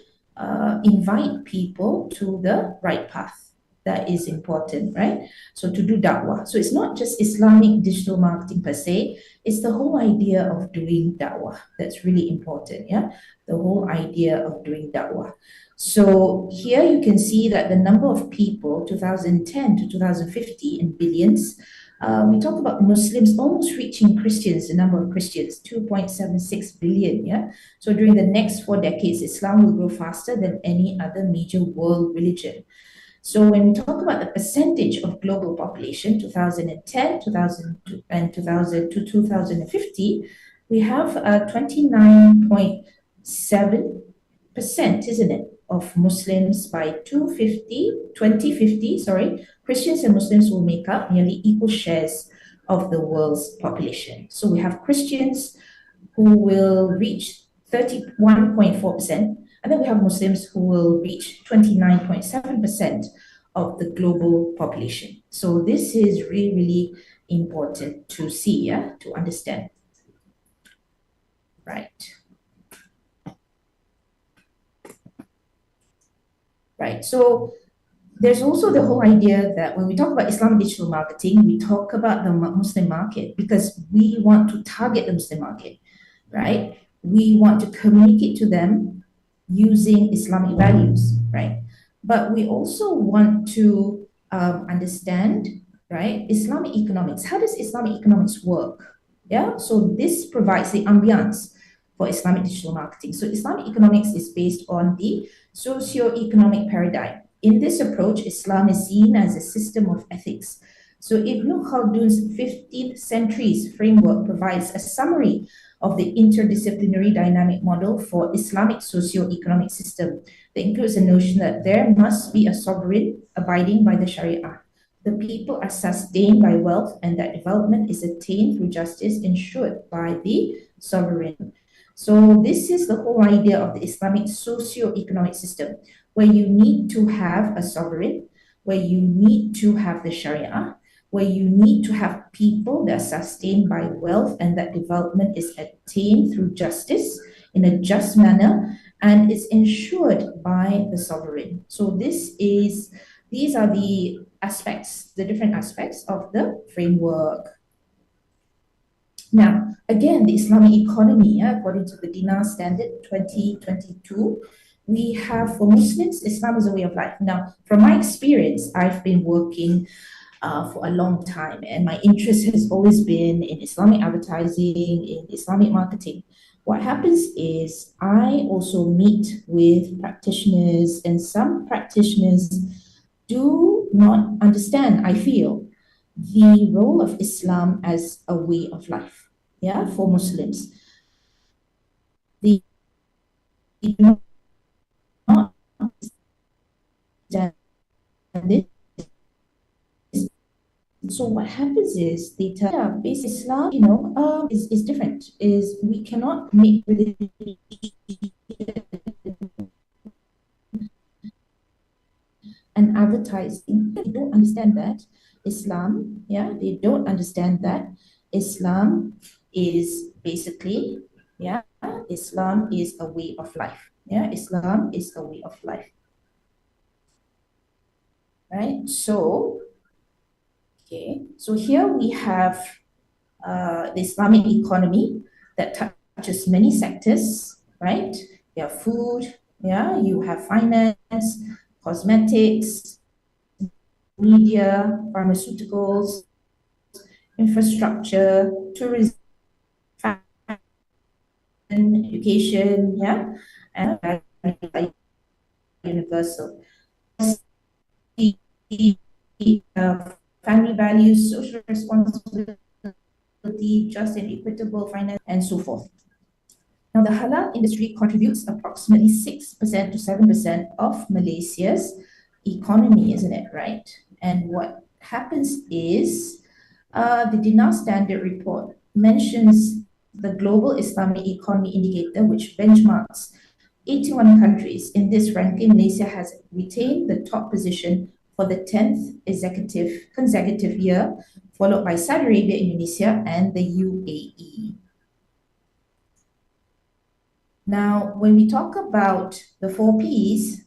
Speaker 3: invite people to the right path. That is important, right? So to do da'wah. So it's not just Islamic digital marketing per se, it's the whole idea of doing da'wah. That's really important, yeah? The whole idea of doing da'wah. So here you can see that the number of people, 2010 to 2050 in billions, we talk about Muslims almost reaching Christians, the number of Christians, 2.76 billion, yeah? So during the next 4 decades, Islam will grow faster than any other major world religion. So when we talk about the percentage of global population, 2010, 2000 and 2000 to 2050, we have 29.7%, isn't it, of Muslims by 2050, sorry, Christians and Muslims will make up nearly equal shares of the world's population. So we have Christians who will reach 31.4%, and then we have Muslims who will reach 29.7% of the global population. So this is really, really important to see, yeah, to understand. Right. Right. So there's also the whole idea that when we talk about Islamic digital marketing, we talk about the Muslim market because we want to target the Muslim market, right? We want to communicate to them using Islamic values, right? But we also want to understand, right, Islamic economics. How does Islamic economics work? Yeah, so this provides the ambiance for Islamic digital marketing. So Islamic economics is based on the socio-economic paradigm. In this approach, Islam is seen as a system of ethics. So Ibn Khaldun's 15th century's framework provides a summary of the interdisciplinary dynamic model for Islamic socio-economic system that includes the notion that there must be a sovereign abiding by the Sharia. The people are sustained by wealth and that development is attained through justice ensured by the sovereign. So this is the whole idea of the Islamic socio-economic system, where you need to have a sovereign, where you need to have the Sharia, where you need to have people that are sustained by wealth and that development is attained through justice in a just manner and is ensured by the sovereign. So these are the aspects, the different aspects of the framework. Now, again, the Islamic economy, according to the Dinar Standard 2022, we have for Muslims, Islam is a way of life. Now, from my experience, I've been working for a long time, and my interest has always been in Islamic advertising, in Islamic marketing. What happens is I also meet with practitioners, and some practitioners do not understand, I feel, the role of Islam as a way of life, yeah, for Muslims. They do not understand this. So what happens is they tell, yeah, basic Islam, is different. Is we cannot make religion and advertising. They don't understand that Islam, yeah, they don't understand that Islam is basically, yeah, Islam is a way of life. Yeah, Islam is a way of life. Right? So, okay, so here we have the Islamic economy that touches many sectors, right? You have food, yeah, you have finance, cosmetics, media, pharmaceuticals, infrastructure, tourism, education, yeah, and universal. Family values, social responsibility, just and equitable finance, and so forth. Now, the halal industry contributes approximately 6% to 7% of Malaysia's economy, isn't it, right? And what happens is the Dinar Standard Report mentions the Global Islamic Economy Indicator, which benchmarks 81 countries. In this ranking, Malaysia has retained the top position for the 10th consecutive year, followed by Saudi Arabia, Indonesia, and the UAE. Now, when we talk about the 4Ps,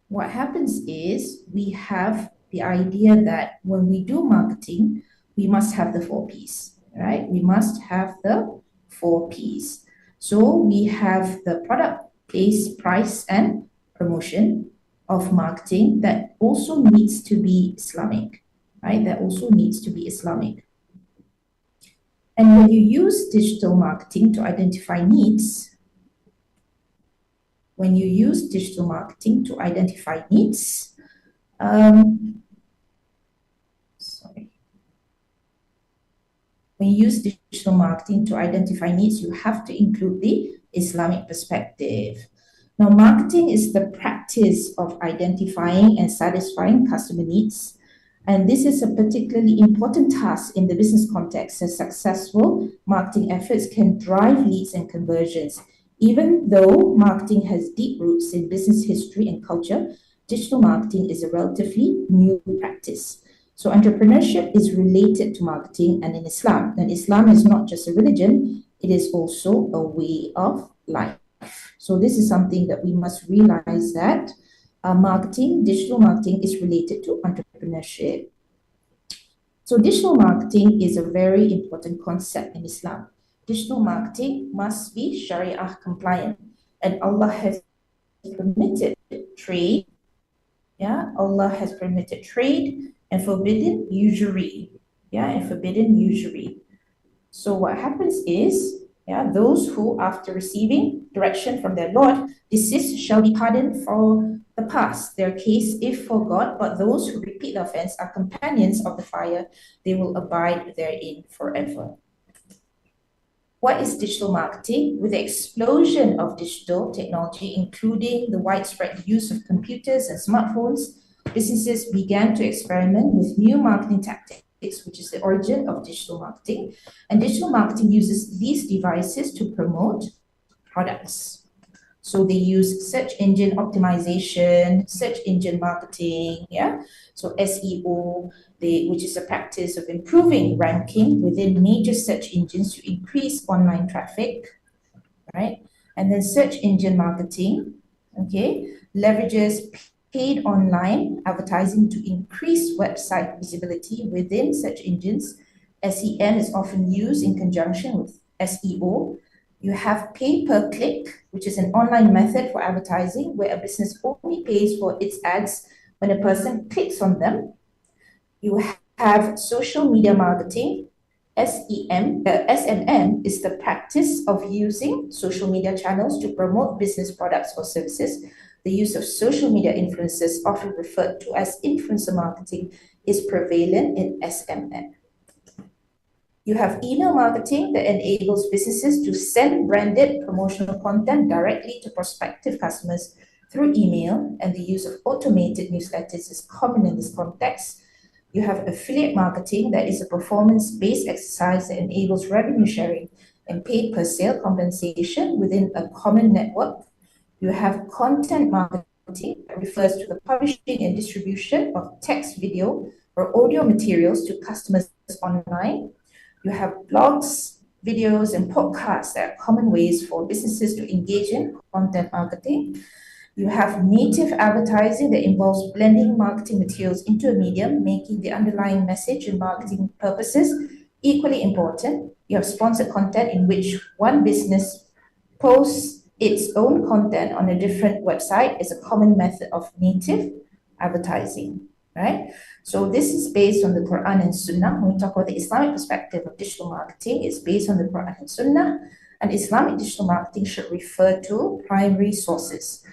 Speaker 3: what happens is we have the idea that when we do marketing, we must have the 4Ps, right? We must have the 4Ps. So we have the product, place, price, and promotion of marketing that also needs to be Islamic, right? That also needs to be Islamic. And when you use digital marketing to identify needs, When you use digital marketing to identify needs, you have to include the Islamic perspective. Now, marketing is the practice of identifying and satisfying customer needs. And this is a particularly important task in the business context, as successful marketing efforts can drive leads and conversions. Even though marketing has deep roots in business history and culture, digital marketing is a relatively new practice. So entrepreneurship is related to marketing and in Islam. And Islam is not just a religion, it is also a way of life. So this is something that we must realize, that digital marketing is related to entrepreneurship. So digital marketing is a very important concept in Islam. Digital marketing must be Sharia compliant, and Allah has permitted trade. Yeah, Allah has permitted trade and forbidden usury. Yeah, and forbidden usury. So what happens is, those who, after receiving direction from their Lord, desist shall be pardoned for the past, their case if for God, but those who repeat the offense are companions of the fire, they will abide therein forever. What is digital marketing? With the explosion of digital technology, including the widespread use of computers and smartphones, businesses began to experiment with new marketing tactics, which is the origin of digital marketing. And digital marketing uses these devices to promote products. So they use search engine optimization, search engine marketing, so SEO, which is a practice of improving ranking within major search engines to increase online traffic, right? And then search engine marketing, leverages paid online advertising to increase website visibility within search engines. SEM is often used in conjunction with SEO. You have pay-per-click, which is an online method for advertising where a business only pays for its ads when a person clicks on them. You have social media marketing. SMM is the practice of using social media channels to promote business products or services. The use of social media influencers, often referred to as influencer marketing, is prevalent in SMM. You have email marketing that enables businesses to send branded promotional content directly to prospective customers through email, and the use of automated newsletters is common in this context. You have affiliate marketing that is a performance-based exercise that enables revenue sharing and paid per sale compensation within a common network. You have content marketing that refers to the publishing and distribution of text, video, or audio materials to customers online. You have blogs, videos, and podcasts that are common ways for businesses to engage in content marketing. You have native advertising that involves blending marketing materials into a medium, making the underlying message and marketing purposes equally important. You have sponsored content in which one business posts its own content on a different website is a common method of native advertising, right? So this is based on the Quran and Sunnah. When we talk about the Islamic perspective of digital marketing, it's based on the Quran and Sunnah, and Islamic digital marketing should refer to primary sources.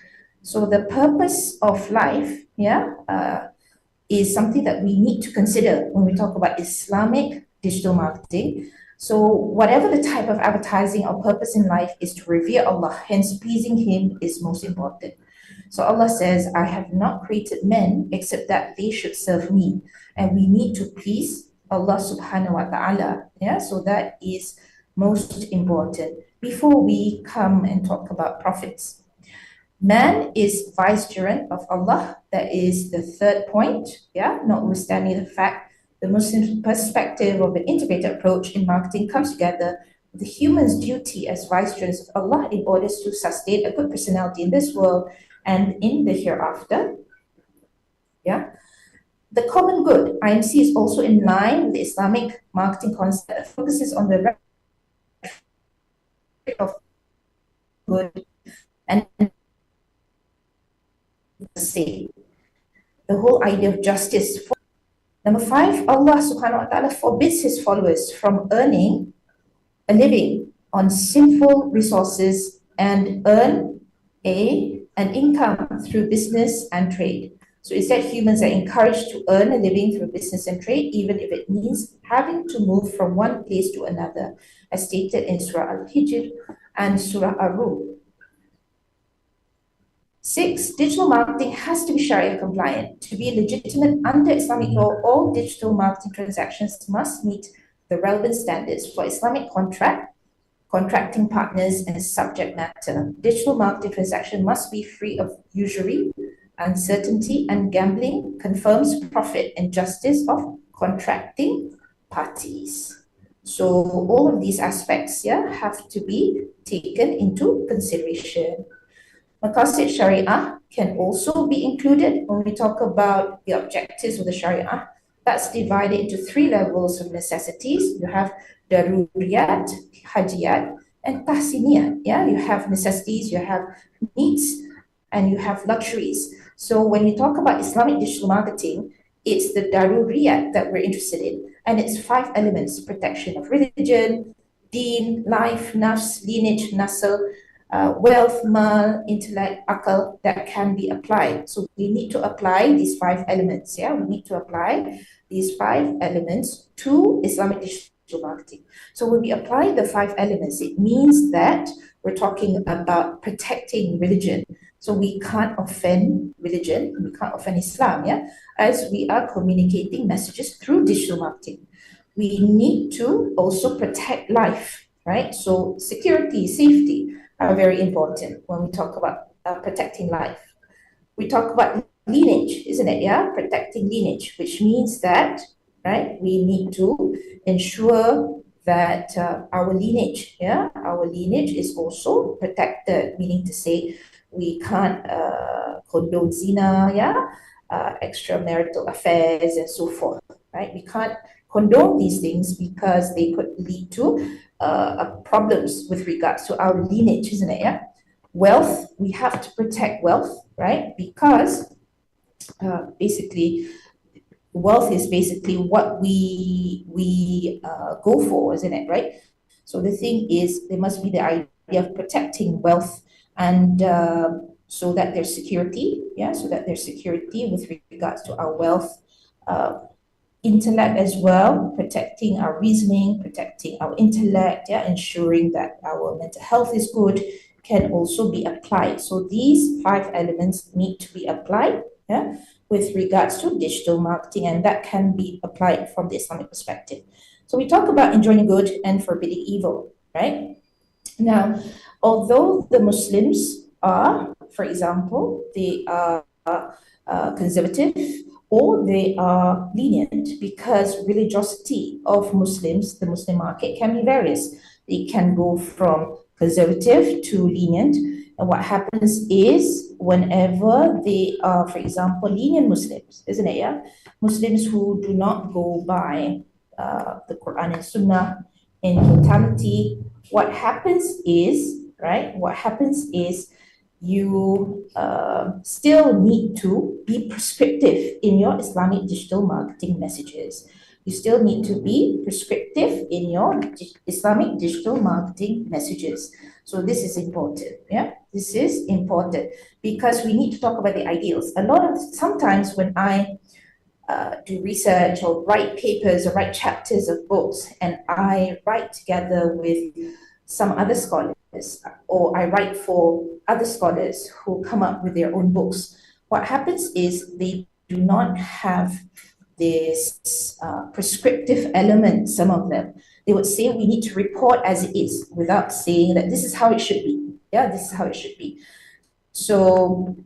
Speaker 3: So the purpose of life, is something that we need to consider when we talk about Islamic digital marketing. So whatever the type of advertising or purpose in life is to revere Allah, hence pleasing Him is most important. So Allah says, I have not created men except that they should serve me. And we need to please Allah subhanahu wa ta'ala. So that is most important before we come and talk about prophets. Man is vicegerent of Allah. That is the third point, notwithstanding the fact the Muslim perspective of an integrated approach in marketing comes together with the human's duty as vicegerents of Allah in order to sustain a good personality in this world and in the hereafter. The common good, IMC, is also in line with the Islamic marketing concept that focuses on the of good and say the whole idea of justice. Number 5, Allah subhanahu wa ta'ala forbids His followers from earning a living on sinful resources and earn an income through business and trade. So instead, humans are encouraged to earn a living through business and trade, even if it means having to move from one place to another, as stated in Surah Al-Hijr and Surah Ar-Rum. 6, digital marketing has to be Sharia compliant. To be legitimate under Islamic law, all digital marketing transactions must meet the relevant standards for Islamic contracting partners, and subject matter. Digital marketing transaction must be free of usury, uncertainty, and gambling, confirms profit and justice of contracting parties. So all of these aspects have to be taken into consideration. Maqasid Sharia can also be included when we talk about the objectives of the Sharia. That's divided into 3 levels of necessities. You have daruriyat, hajiyat, and tahsiniyat. You have necessities, you have needs, and you have luxuries. So when we talk about Islamic digital marketing, it's the daruriyat that we're interested in. And it's 5 elements: protection of religion, deen, life, nafs, lineage, nasl, wealth, mal, intellect, akal, that can be applied. So we need to apply these 5 elements. We need to apply these 5 elements to Islamic digital marketing. So when we apply the 5 elements, it means that we're talking about protecting religion. So we can't offend religion, we can't offend Islam, as we are communicating messages through digital marketing. We need to also protect life, right? So security, safety are very important when we talk about protecting life. We talk about lineage, isn't it? Protecting lineage, which means that, right, we need to ensure that our lineage is also protected, meaning to say we can't condone zina, extramarital affairs and so forth, right? We can't condone these things because they could lead to problems with regards to our lineage, isn't it? Wealth, we have to protect wealth, right? Because basically, wealth is basically what we go for, isn't it, right? So the thing is, there must be the idea of protecting wealth, and so that there's security, so that there's security with regards to our wealth. Intellect as well, protecting our reasoning, protecting our intellect, ensuring that our mental health is good, can also be applied. So these 5 elements need to be applied with regards to digital marketing, and that can be applied from the Islamic perspective. So we talk about enjoining good and forbidding evil, right? Now, although the Muslims are, for example, they are conservative, or they are lenient, because religiosity of Muslims, the Muslim market, can be various. They can go from conservative to lenient. And what happens is, whenever they are, for example, lenient Muslims, isn't it? Muslims who do not go by the Quran and Sunnah in totality, what happens is, right? What happens is you still need to be prescriptive in your Islamic digital marketing messages. You still need to be prescriptive in your Islamic digital marketing messages. So this is important, yeah? This is important because we need to talk about the ideals. Sometimes when I do research or write papers or write chapters of books, and I write together with some other scholars, or I write for other scholars who come up with their own books, what happens is they do not have this prescriptive element, some of them. They would say we need to report as it is without saying that this is how it should be. Yeah, this is how it should be. So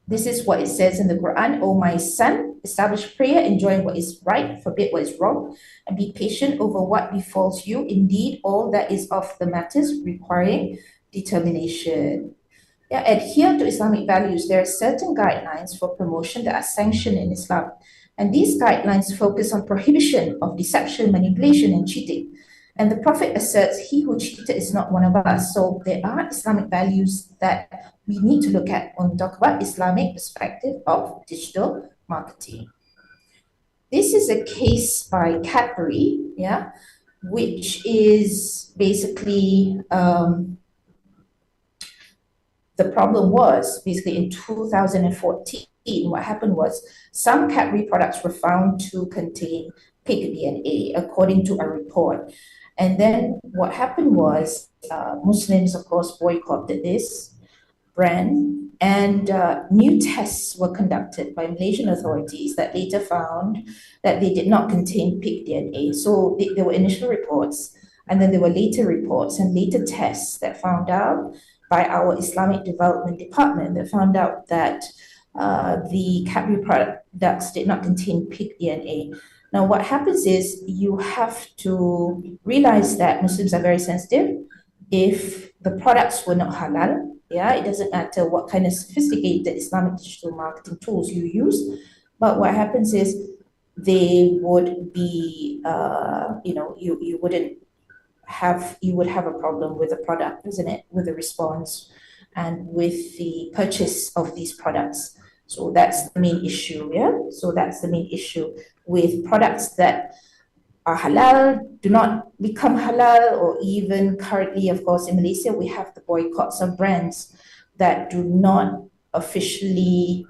Speaker 3: this is what it says in the Quran: "O my son, establish prayer, enjoin what is right, forbid what is wrong, and be patient over what befalls you. Indeed, all that is of the matters requiring determination." Yeah, adhere to Islamic values. There are certain guidelines for promotion that are sanctioned in Islam. And these guidelines focus on prohibition of deception, manipulation, and cheating. And the Prophet asserts, "He who cheated is not one of us." So there are Islamic values that we need to look at when we talk about Islamic perspective of digital marketing. This is a case by Cadbury, yeah, which is basically the problem was basically in 2014. What happened was some Cadbury products were found to contain pig DNA, according to a report. And then what happened was Muslims, of course, boycotted this brand, and new tests were conducted by Malaysian authorities that later found that they did not contain pig DNA. So there were initial reports, and then there were later reports and later tests that found out by our Islamic Development Department that found out that the Cadbury products did not contain pig DNA. Now, what happens is you have to realize that Muslims are very sensitive. If the products were not halal, yeah, it doesn't matter what kind of sophisticated Islamic digital marketing tools you use, but what happens is they would be, you would have a problem with the product, isn't it? With the response and with the purchase of these products. So that's the main issue, yeah? So that's the main issue with products that are halal, do not become halal, or even currently, of course, in Malaysia, we have the boycotts of brands that do not officially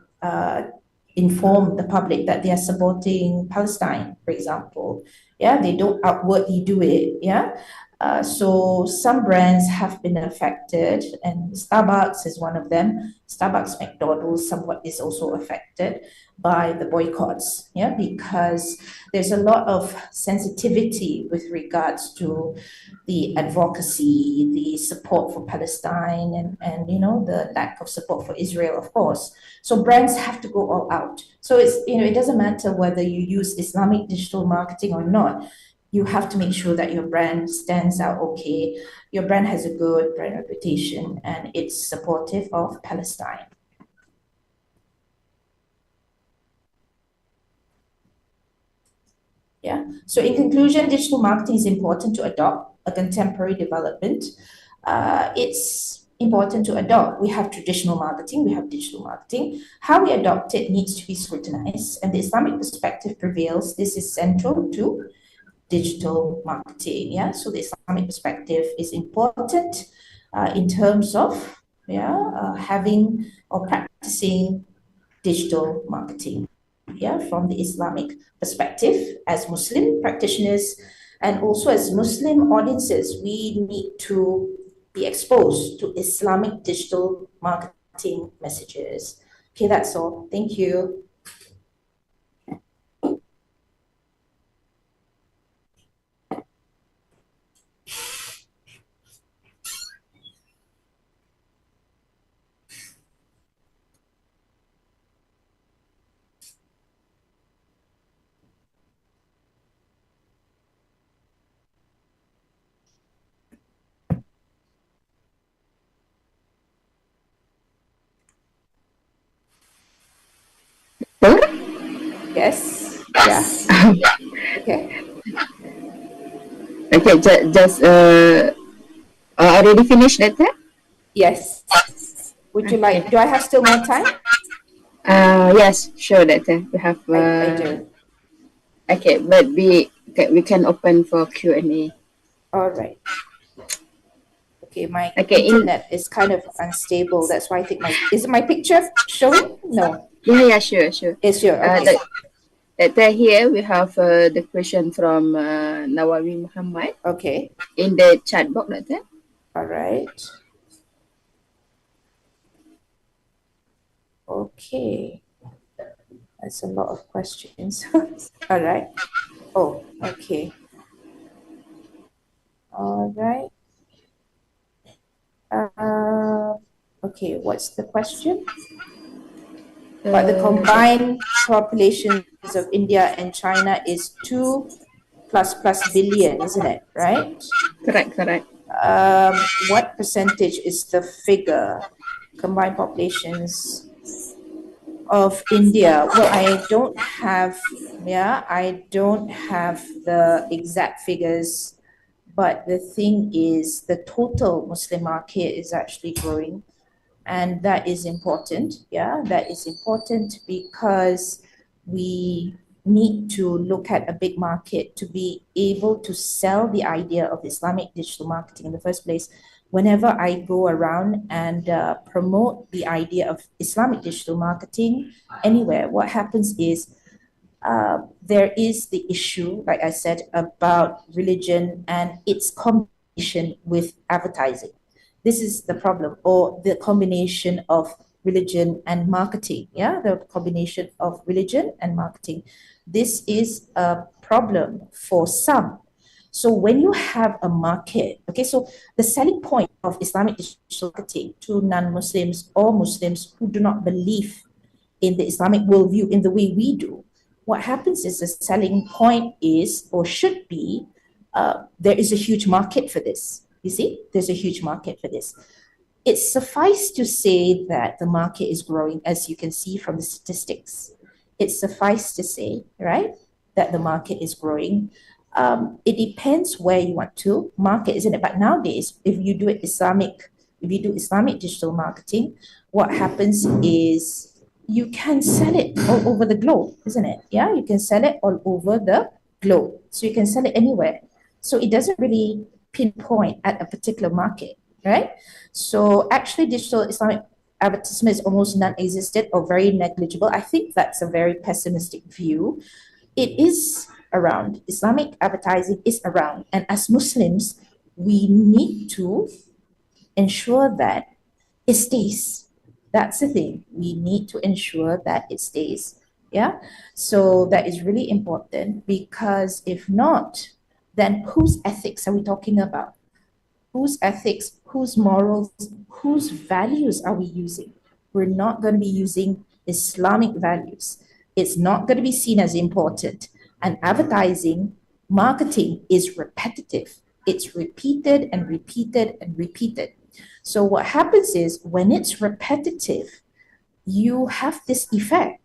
Speaker 3: inform the public that they are supporting Palestine, for example. Yeah, they don't outwardly do it, yeah? So some brands have been affected, and Starbucks is one of them. Starbucks, McDonald's somewhat is also affected by the boycotts, yeah, because there's a lot of sensitivity with regards to the advocacy, the support for Palestine, and the lack of support for Israel, of course. So brands have to go all out. So it's it doesn't matter whether you use Islamic digital marketing or not. You have to make sure that your brand stands out okay, your brand has a good brand reputation, and it's supportive of Palestine. Yeah. So in conclusion, digital marketing is important to adopt a contemporary development. It's important to adopt. We have traditional marketing, we have digital marketing. How we adopt it needs to be scrutinized, and the Islamic perspective prevails. This is central to digital marketing. Yeah, so the Islamic perspective is important in terms of having or practicing digital marketing. Yeah, from the Islamic perspective, as Muslim practitioners and also as Muslim audiences, we need to be exposed to Islamic digital marketing messages. Okay, that's all. Thank you. Yes. Yeah. Okay.
Speaker 1: Okay, just already finished that?
Speaker 3: Yes. Would you like, do I have still more time?
Speaker 1: Yes, sure, Doctor. We have.
Speaker 3: I do.
Speaker 1: Okay, but we can open for Q&A.
Speaker 3: All right. Okay, my
Speaker 1: Okay,
Speaker 3: internet is kind of unstable. That's why I think is my picture showing? No.
Speaker 1: Yeah, sure.
Speaker 3: It's sure. Okay.
Speaker 1: Doctor, here we have the question from Nawawi Mohamad
Speaker 3: Okay.
Speaker 1: in the chat box, Doctor.
Speaker 3: All right. Okay. That's a lot of questions. All right. Oh, okay. All right. Okay, what's the question? But the combined populations of India and China is 2 plus billion, isn't it? Right?
Speaker 1: Correct.
Speaker 3: What percentage is the figure? Combined populations of India. Well, I don't have the exact figures, but the thing is the total Muslim market is actually growing, and that is important. That is important because we need to look at a big market to be able to sell the idea of Islamic digital marketing in the first place. Whenever I go around and promote the idea of Islamic digital marketing anywhere, what happens is there is the issue, like I said, about religion and its combination with advertising. This is the problem, or the combination of religion and marketing. The combination of religion and marketing. This is a problem for some. So when you have a market, okay, so the selling point of Islamic digital marketing to non-Muslims or Muslims who do not believe in the Islamic worldview in the way we do, what happens is the selling point is, or should be, there is a huge market for this. You see, there's a huge market for this. It's suffice to say that the market is growing, as you can see from the statistics. It's suffice to say, right, that the market is growing. It depends where you want to market, isn't it? But nowadays, if you do Islamic digital marketing, what happens is you can sell it all over the globe, isn't it? You can sell it all over the globe. So you can sell it anywhere. So it doesn't really pinpoint at a particular market, right? So actually digital Islamic advertisement is almost non-existent or very negligible. I think that's a very pessimistic view. It is around. Islamic advertising is around. And as Muslims, we need to ensure that it stays. That's the thing. We need to ensure that it stays. So that is really important, because if not, then whose ethics are we talking about? Whose ethics, whose morals, whose values are we using? We're not going to be using Islamic values. It's not going to be seen as important. And advertising, marketing is repetitive. It's repeated and repeated and repeated. So what happens is when it's repetitive, you have this effect.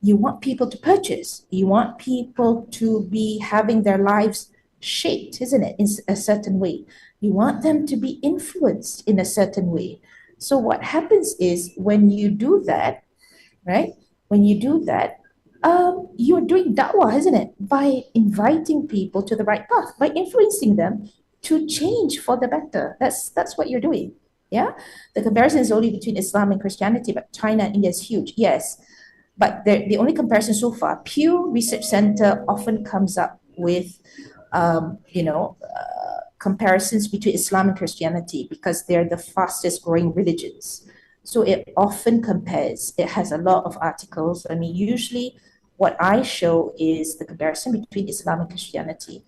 Speaker 3: You want people to purchase. You want people to be having their lives shaped, isn't it, in a certain way. You want them to be influenced in a certain way. So what happens is when you do that, right? When you do that, you're doing da'wah, isn't it? By inviting people to the right path, by influencing them to change for the better. That's what you're doing. The comparison is only between Islam and Christianity, but China and India is huge. Yes, but the only comparison so far, Pew Research Center often comes up with, comparisons between Islam and Christianity because they're the fastest growing religions. So it often compares. It has a lot of articles. I mean, usually what I show is the comparison between Islam and Christianity,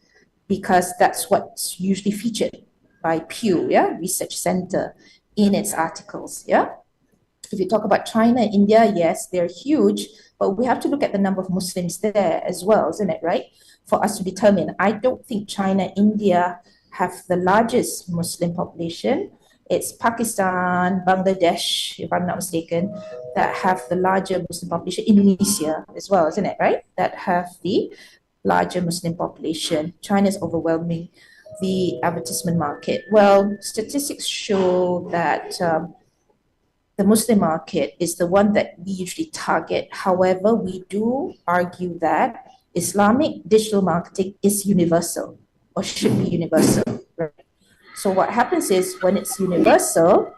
Speaker 3: because that's what's usually featured by Pew Research Center in its articles. If you talk about China, India, yes, they're huge, but we have to look at the number of Muslims there as well, isn't it, right? For us to determine. I don't think China, India have the largest Muslim population. It's Pakistan, Bangladesh, if I'm not mistaken, that have the larger Muslim population. Indonesia as well, isn't it, right? That have the larger Muslim population. China is overwhelming the advertisement market. Well, statistics show that the Muslim market is the one that we usually target. However, we do argue that Islamic digital marketing is universal or should be universal. Right? So what happens is when it's universal,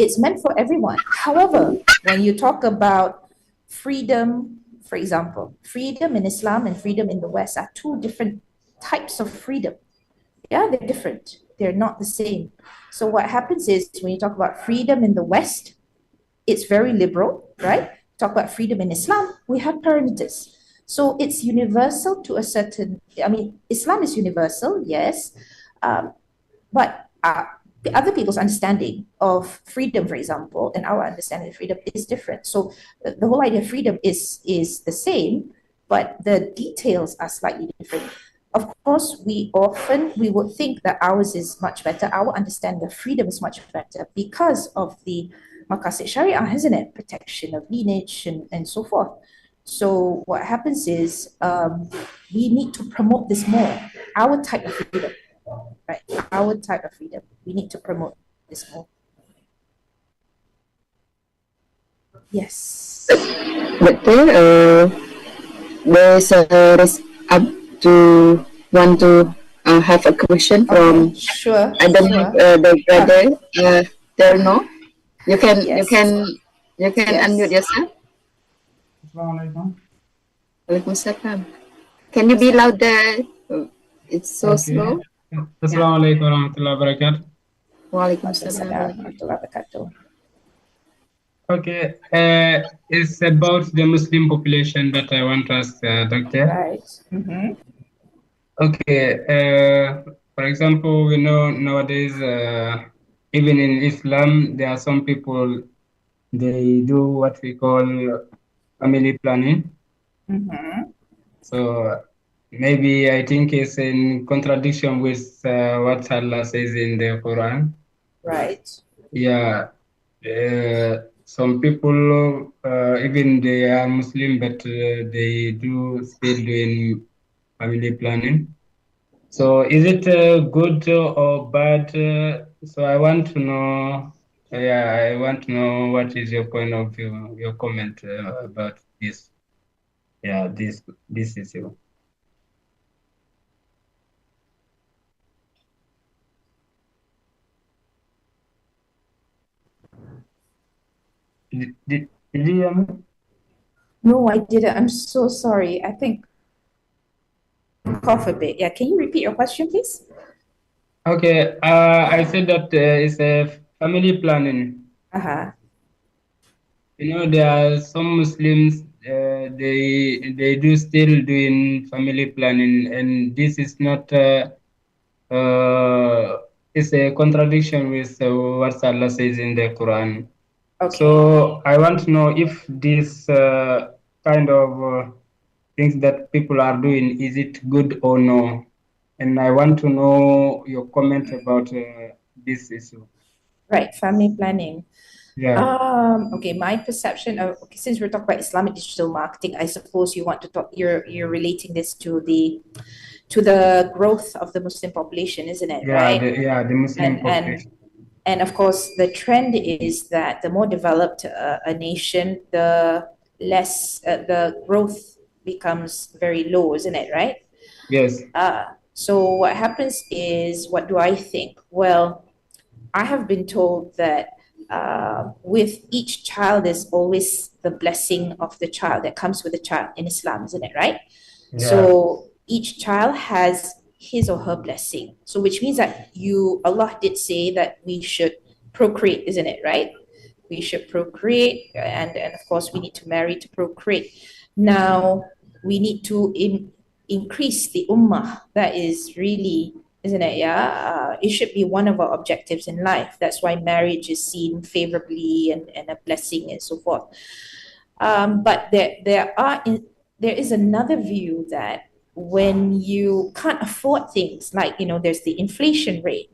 Speaker 3: it's meant for everyone. However, when you talk about freedom, for example, freedom in Islam and freedom in the West are two different types of freedom. Yeah, they're different. They're not the same. So what happens is when you talk about freedom in the West, it's very liberal, right? Talk about freedom in Islam, we have parameters. So it's universal to a certain, Islam is universal, yes, but other people's understanding of freedom, for example, and our understanding of freedom is different. So the whole idea of freedom is the same, but the details are slightly different. Of course, we would think that ours is much better. Our understanding of freedom is much better because of the maqasid Sharia, isn't it? Protection of lineage and so forth. So what happens is we need to promote this more. Our type of freedom, right? Our type of freedom. We need to promote this more. Yes.
Speaker 1: Betul. There's a risk up to want to have a question from
Speaker 3: sure.
Speaker 1: The brother there. No, you can unmute yourself.
Speaker 4: Assalamualaikum.
Speaker 1: Waalaikumsalam. Can you be louder? It's so slow.
Speaker 4: Assalamualaikum warahmatullahi wabarakatuh.
Speaker 1: Waalaikumsalam.
Speaker 4: Okay, it's about the Muslim population that I want to ask, Doctor.
Speaker 3: Right. Mm-hmm.
Speaker 4: Okay, for example, we know nowadays, even in Islam, there are some people, they do what we call family planning.
Speaker 3: Mm-hmm.
Speaker 4: So maybe I think it's in contradiction with what Allah says in the Quran.
Speaker 3: Right.
Speaker 4: Yeah. Some people, even they are Muslim, but they do still doing family planning. So is it good or bad? So I want to know. I want to know what is your point of view, your comment about this. Yeah, this issue. Did you hear me?
Speaker 3: No, I didn't. I'm so sorry. I think cough a bit. Yeah, can you repeat your question, please?
Speaker 4: Okay, I said that it's a family planning.
Speaker 3: Uh-huh.
Speaker 4: You know, there are some Muslims, they do still doing family planning, and this is not, it's a contradiction with what Allah says in the Quran.
Speaker 3: Okay.
Speaker 4: So I want to know if this kind of things that people are doing, is it good or no? And I want to know your comment about this issue.
Speaker 3: Right, family planning.
Speaker 4: Yeah.
Speaker 3: Okay, my perception of, since we're talking about Islamic digital marketing, I suppose you want to talk, you're relating this to the growth of the Muslim population, isn't it?
Speaker 4: Yeah,
Speaker 3: right?
Speaker 4: The Muslim population.
Speaker 3: And of course, the trend is that the more developed a nation, the less the growth becomes very low, isn't it? Right?
Speaker 4: Yes.
Speaker 3: So what happens is, what do I think? Well, I have been told that with each child, there's always the blessing of the child that comes with the child in Islam, isn't it? Right? Yeah. So each child has his or her blessing. So which means that Allah did say that we should procreate, isn't it? Right? We should procreate, and of course we need to marry to procreate. Now we need to increase the ummah. That is really, isn't it? Yeah, it should be one of our objectives in life. That's why marriage is seen favorably and a blessing and so forth. But there is another view that when you can't afford things, like, there's the inflation rate,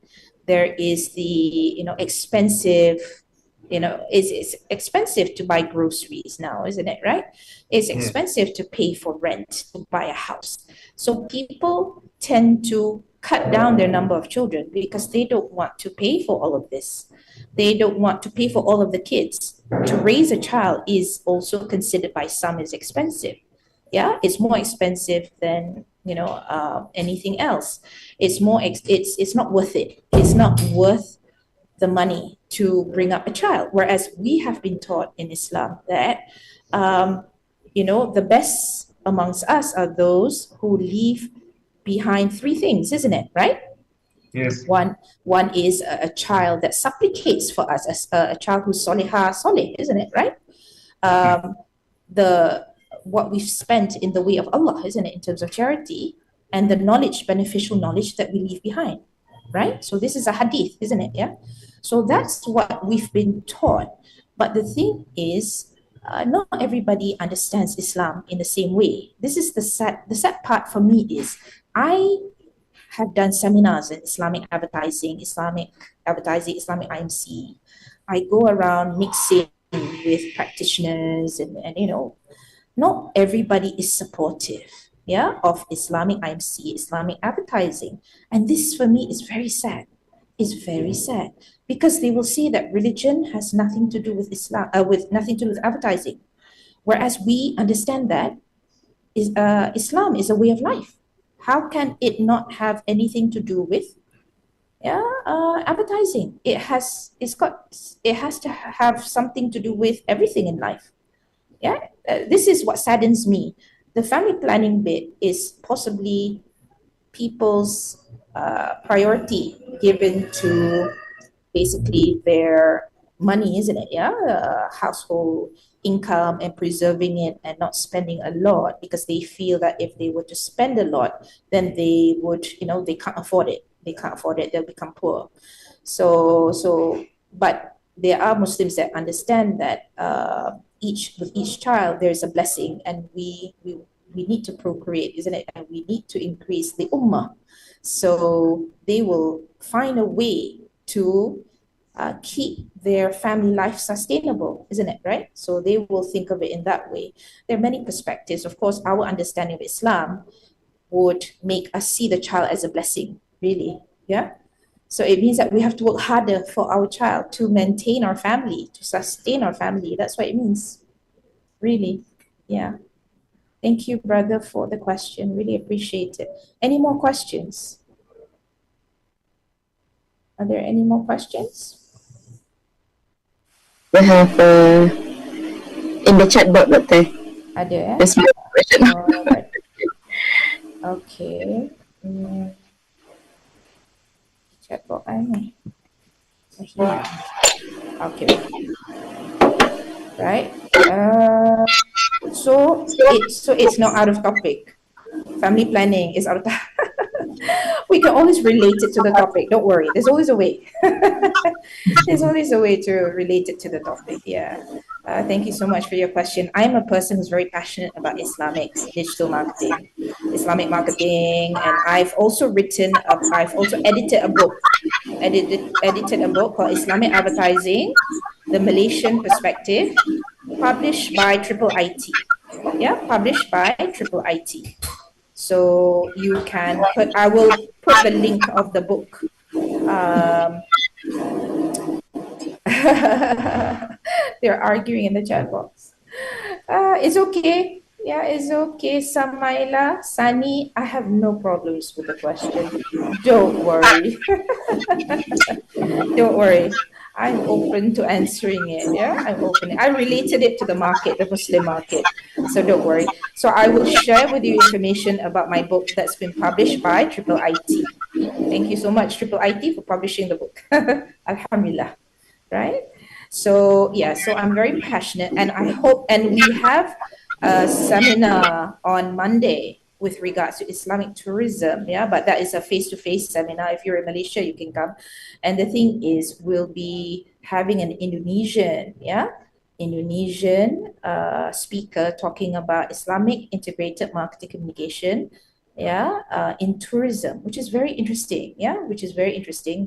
Speaker 3: there is the, expensive, it's expensive to buy groceries now, isn't it? Right? It's expensive to pay for rent, to buy a house. So people tend to cut down their number of children because they don't want to pay for all of this. They don't want to pay for all of the kids. To raise a child is also considered by some as expensive. Yeah, it's more expensive than anything else. It's not worth it. It's not worth the money to bring up a child. Whereas we have been taught in Islam that the best amongst us are those who leave behind three things, isn't it? Right?
Speaker 4: Yes.
Speaker 3: One is a child that supplicates for us, as a child who's soleh, isn't it? Right? What we've spent in the way of Allah, isn't it, in terms of charity, and the beneficial knowledge that we leave behind, right? So this is a hadith, isn't it? Yeah. So that's what we've been taught. But the thing is, not everybody understands Islam in the same way. This is the sad part for me is I have done seminars in Islamic advertising, Islamic IMC. I go around mixing with practitioners and not everybody is supportive, of Islamic IMC, Islamic advertising. And this for me is very sad. It's very sad because they will say that religion has nothing to do with Islam, with nothing to do with advertising. Whereas we understand that Islam is a way of life. How can it not have anything to do with advertising? It has to have something to do with everything in life. This is what saddens me. The family planning bit is possibly people's priority given to basically their money, isn't it? Household income and preserving it and not spending a lot because they feel that if they were to spend a lot, then they would, they can't afford it. They'll become poor. But there are Muslims that understand that with each child there's a blessing, and we need to procreate, isn't it? And we need to increase the ummah. So they will find a way to keep their family life sustainable, isn't it? Right? So they will think of it in that way. There are many perspectives. Of course, our understanding of Islam would make us see the child as a blessing, really. Yeah. So it means that we have to work harder for our child to maintain our family, to sustain our family. That's what it means, really. Yeah. Thank you, brother, for the question. Really appreciate it. Any more questions? Are there any more questions?
Speaker 1: We have in the chat box, Doctor.
Speaker 3: Are there?
Speaker 1: There's one question.
Speaker 3: Right. Okay. Chat box. Here. Okay. Right. So it's not out of topic. Family planning is out of topic. We can always relate it to the topic. Don't worry. There's always a way. There's always a way to relate it to the topic. Yeah. Thank you so much for your question. I'm a person who's very passionate about Islamic digital marketing, Islamic marketing, and I've also edited a book. Edited a book called Islamic Advertising, The Malaysian Perspective, published by IIIT. Yeah, published by IIIT. So you can I will put the link of the book. They're arguing in the chat box. It's okay. Yeah, it's okay. Samaila, Sani, I have no problems with the question. Don't worry. Don't worry. I'm open to answering it. Yeah, I'm open. I related it to the market, the Muslim market. So don't worry. So I will share with you information about my book that's been published by IIIT. Thank you so much, IIIT, for publishing the book. Alhamdulillah. Right? So yeah, so I'm very passionate, and I hope, and we have a seminar on Monday with regards to Islamic tourism, but that is a face-to-face seminar. If you're in Malaysia, you can come. And the thing is, we'll be having an Indonesian speaker talking about Islamic integrated marketing communication, in tourism, which is very interesting,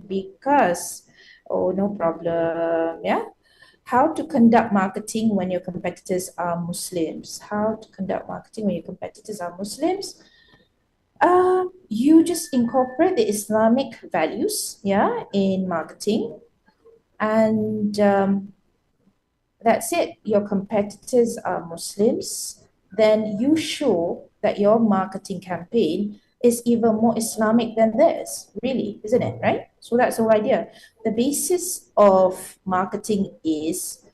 Speaker 3: because, oh, no problem, how to conduct marketing when your competitors are Muslims. You just incorporate the Islamic values, yeah, in marketing, and that's it. Your competitors are Muslims, then you show that your marketing campaign is even more Islamic than theirs, really, isn't it? Right? So that's the whole idea. The basis of marketing is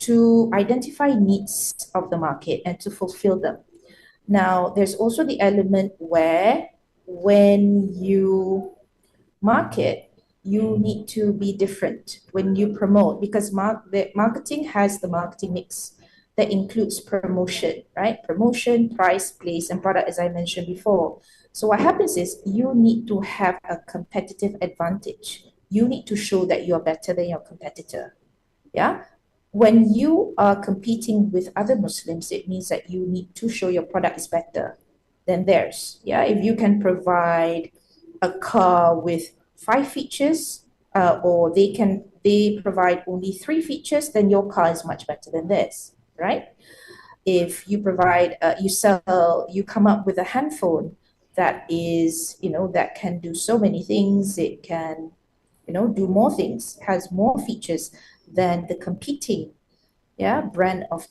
Speaker 3: to identify needs of the market and to fulfill them. Now, there's also the element where when you market, you need to be different when you promote, because the marketing has the marketing mix that includes promotion, right? Promotion, price, place, and product, as I mentioned before. So what happens is you need to have a competitive advantage. You need to show that you're better than your competitor. Yeah. When you are competing with other Muslims, it means that you need to show your product is better than theirs. Yeah. If you can provide a car with 5 features, or they provide only 3 features, then your car is much better than theirs, right? If you provide, you come up with a handphone that is, that can do so many things, it can, do more things, has more features than the competing, brand of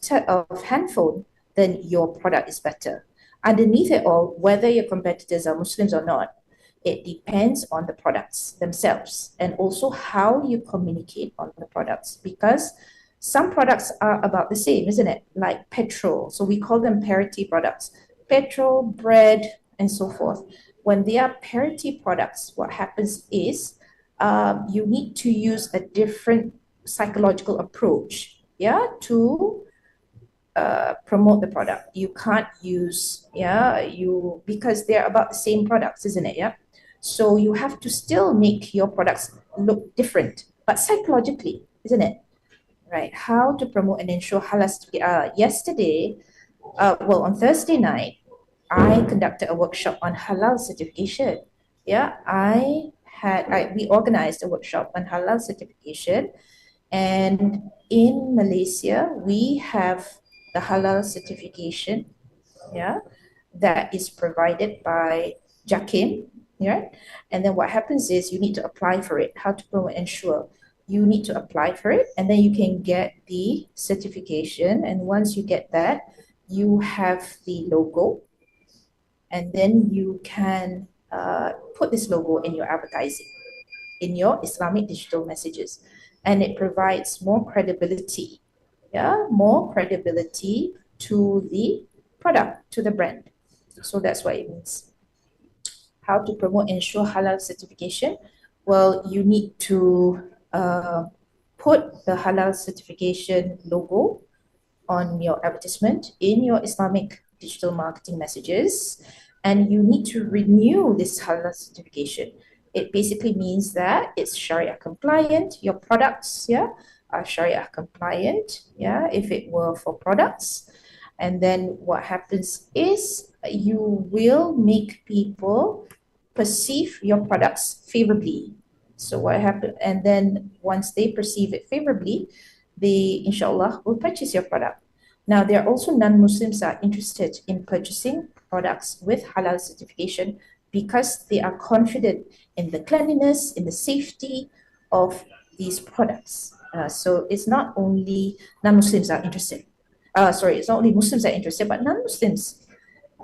Speaker 3: handphone, then your product is better. Underneath it all, whether your competitors are Muslims or not, it depends on the products themselves and also how you communicate on the products, because some products are about the same, isn't it? Like petrol. So we call them parity products. Petrol, bread, and so forth. When they are parity products, what happens is you need to use a different psychological approach, to promote the product. You can't use, because they're about the same products, isn't it? Yeah. So you have to still make your products look different, but psychologically, isn't it? Right. How to promote and ensure halal. Yesterday, on Thursday night, I conducted a workshop on halal certification. Yeah, we organized a workshop on halal certification, and in Malaysia, we have the halal certification, that is provided by JAKIM, and then what happens is you need to apply for it. How to promote and ensure? You need to apply for it, and then you can get the certification, and once you get that, you have the logo, and then you can put this logo in your advertising, in your Islamic digital messages, and it provides more credibility, more credibility to the product, to the brand. So that's what it means. How to promote and ensure halal certification? Well, you need to put the halal certification logo on your advertisement in your Islamic digital marketing messages, and you need to renew this halal certification. It basically means that it's Sharia compliant. Your products, are Sharia compliant, if it were for products. And then what happens is you will make people perceive your products favorably. So what happened? And then once they perceive it favorably, they, inshallah, will purchase your product. Now, there are also non-Muslims that are interested in purchasing products with halal certification because they are confident in the cleanliness, in the safety of these products. So it's not only non-Muslims are interested. It's not only Muslims that are interested, but non-Muslims.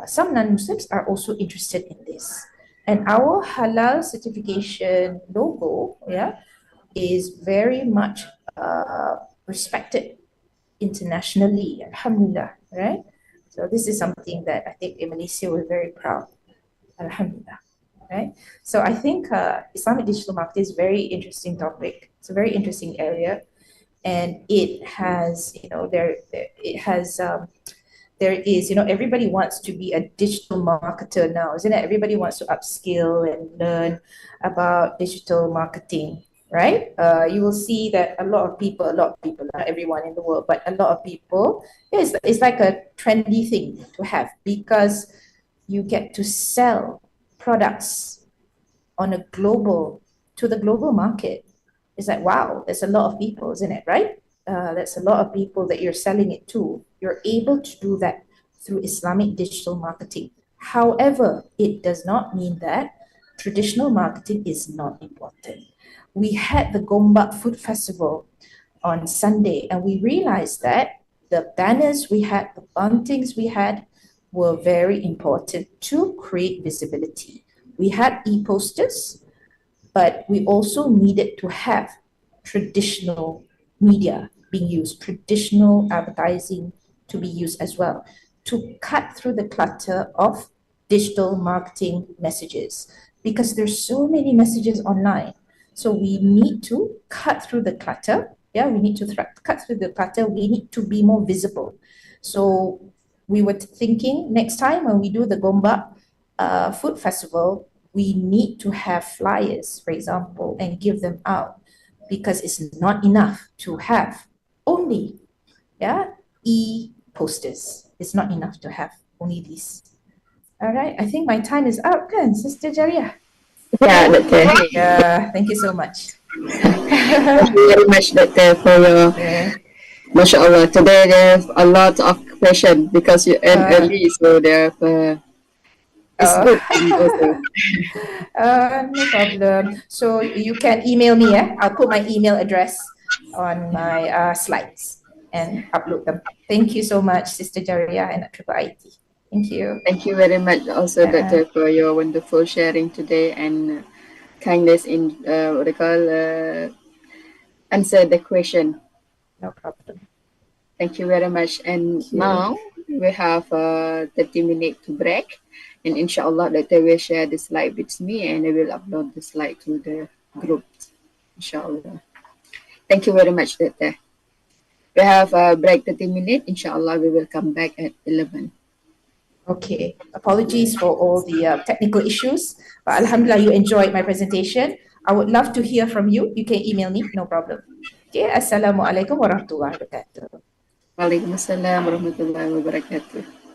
Speaker 3: Some non-Muslims are also interested in this. And our halal certification logo, is very much respected internationally, alhamdulillah, right? So this is something that I think in Malaysia we're very proud, alhamdulillah, right? So I think Islamic digital marketing is a very interesting topic. It's a very interesting area, and it has, there is, everybody wants to be a digital marketer now, isn't it? Everybody wants to upskill and learn about digital marketing, right? You will see that a lot of people, not everyone in the world, but a lot of people, it's like a trendy thing to have, because you get to sell products on a to the global market. It's like, wow, there's a lot of people, isn't it, right? That's a lot of people that you're selling it to. You're able to do that through Islamic digital marketing. However, it does not mean that traditional marketing is not important. We had the Gombak Food Festival on Sunday, and we realized that the banners we had, the buntings we had, were very important to create visibility. We had e-posters, but we also needed to have traditional media being used, traditional advertising to be used as well, to cut through the clutter of digital marketing messages, because there's so many messages online. So we need to cut through the clutter. Yeah, we need to cut through the clutter. We need to be more visible. So we were thinking next time when we do the Gombak Food Festival, we need to have flyers, for example, and give them out, because it's not enough to have only e-posters. It's not enough to have only these. All right, I think my time is up, kan, Sister Jariah?
Speaker 1: Yeah, Doctor.
Speaker 3: Yeah, thank you so much.
Speaker 1: Thank you very much, Doctor, for your MashaAllah. Today there's a lot of questions because you end early, so there it's good also.
Speaker 3: No problem. So you can email me. I'll put my email address on my slides and upload them. Thank you so much, Sister Jaria and IIIT. Thank you.
Speaker 1: Thank you very much also, Doctor, for your wonderful sharing today and kindness in what they call answer the question.
Speaker 3: No problem.
Speaker 1: Thank you very much. And now we have 30 minutes to break. And inshallah, Doctor will share the slide with me and I will upload the slide to the group. Inshallah. Thank you very much, Doctor. We have a break 30 minutes. Inshallah, we will come back at 11.
Speaker 3: Okay. Apologies for all the technical issues. But Alhamdulillah, you enjoyed my presentation. I would love to hear from you. You can email me, no problem. Okay. Assalamualaikum warahmatullahi wabarakatuh.
Speaker 1: Waalaikumsalam warahmatullahi wabarakatuh.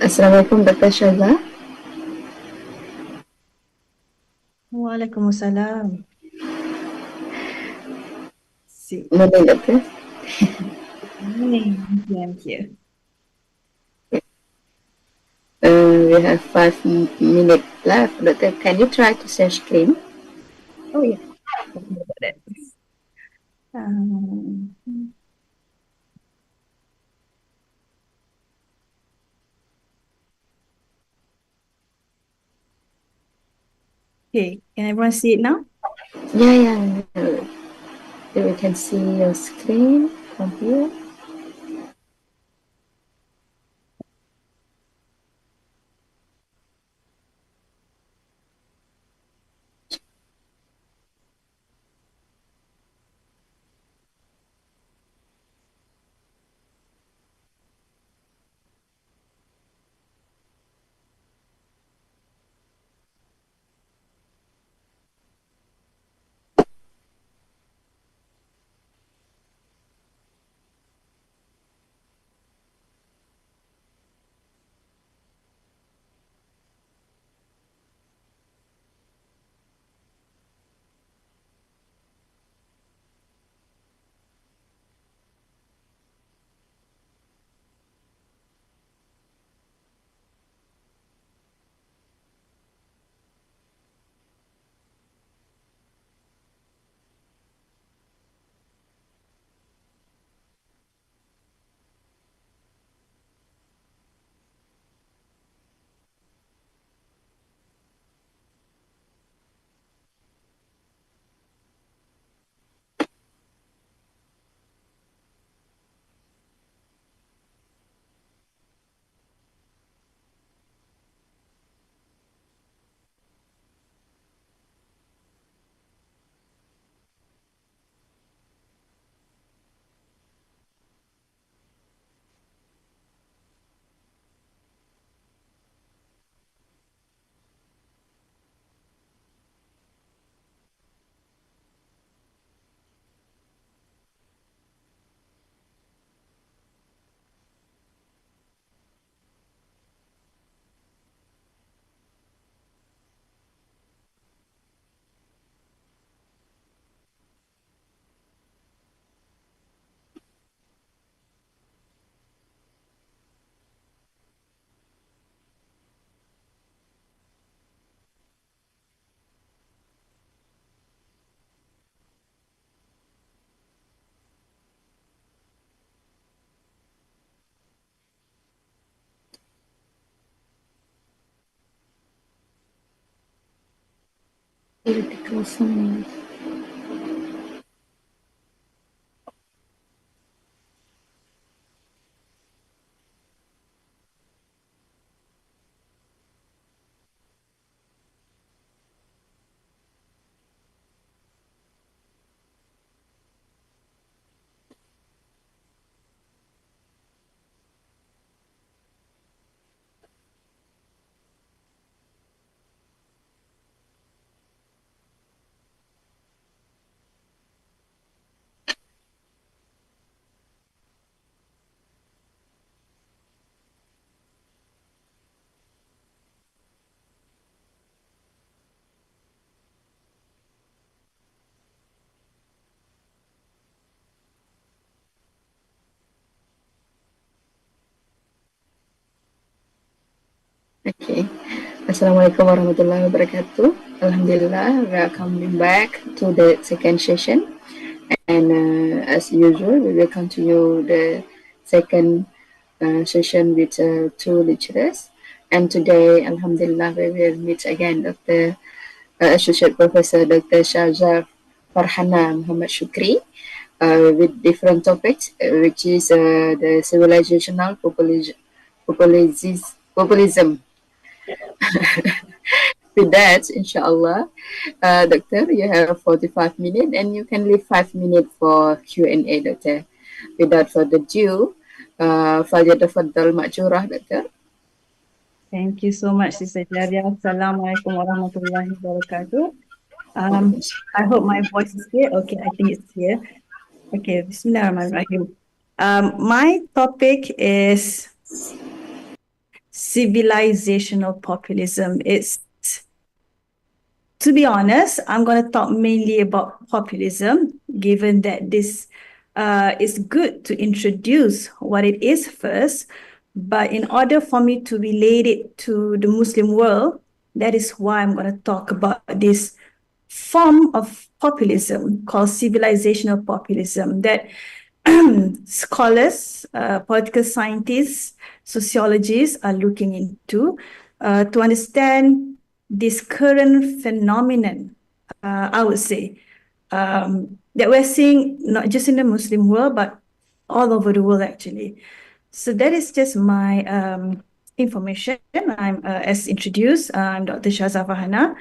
Speaker 1: Assalamualaikum Dr. Syaza.
Speaker 5: Waalaikumsalam. See,
Speaker 1: Morning, Doctor.
Speaker 5: morning. I'm here.
Speaker 1: We have 5 minutes left. Doctor, can you try to share screen?
Speaker 5: Oh yeah, talking about that. Um, okay, can everyone see it now?
Speaker 1: Yeah. We can see your screen from here. Political summary. Okay. Assalamualaikum warahmatullahi wabarakatuh. Alhamdulillah, we are coming back to the second session. And as usual, we will continue the second session with two lecturers. And today, Alhamdulillah, we will meet again Dr. Associate Professor Dr. Syaza Farhana Muhammad Shukri with different topics, which is the civilizational populism. With that, inshallah, Doctor, you have 45 minutes and you can leave 5 minutes for Q&A, Doctor. Without further ado, فليتفضل مأجورة, Doctor.
Speaker 5: Thank you so much, Sister Jaria. Assalamualaikum warahmatullahi wabarakatuh. I hope my voice is clear. Okay, I think it's clear. Okay, Bismillahirrahmanirrahim. My topic is civilizational populism. To be honest, I'm going to talk mainly about populism, given that this is good to introduce what it is first. But in order for me to relate it to the Muslim world, that is why I'm going to talk about this form of populism called civilizational populism that scholars, political scientists, sociologists are looking into to understand this current phenomenon, I would say, that we're seeing not just in the Muslim world, but all over the world actually. So that is just my information. I'm, as introduced, I'm Dr. Syaza Farhana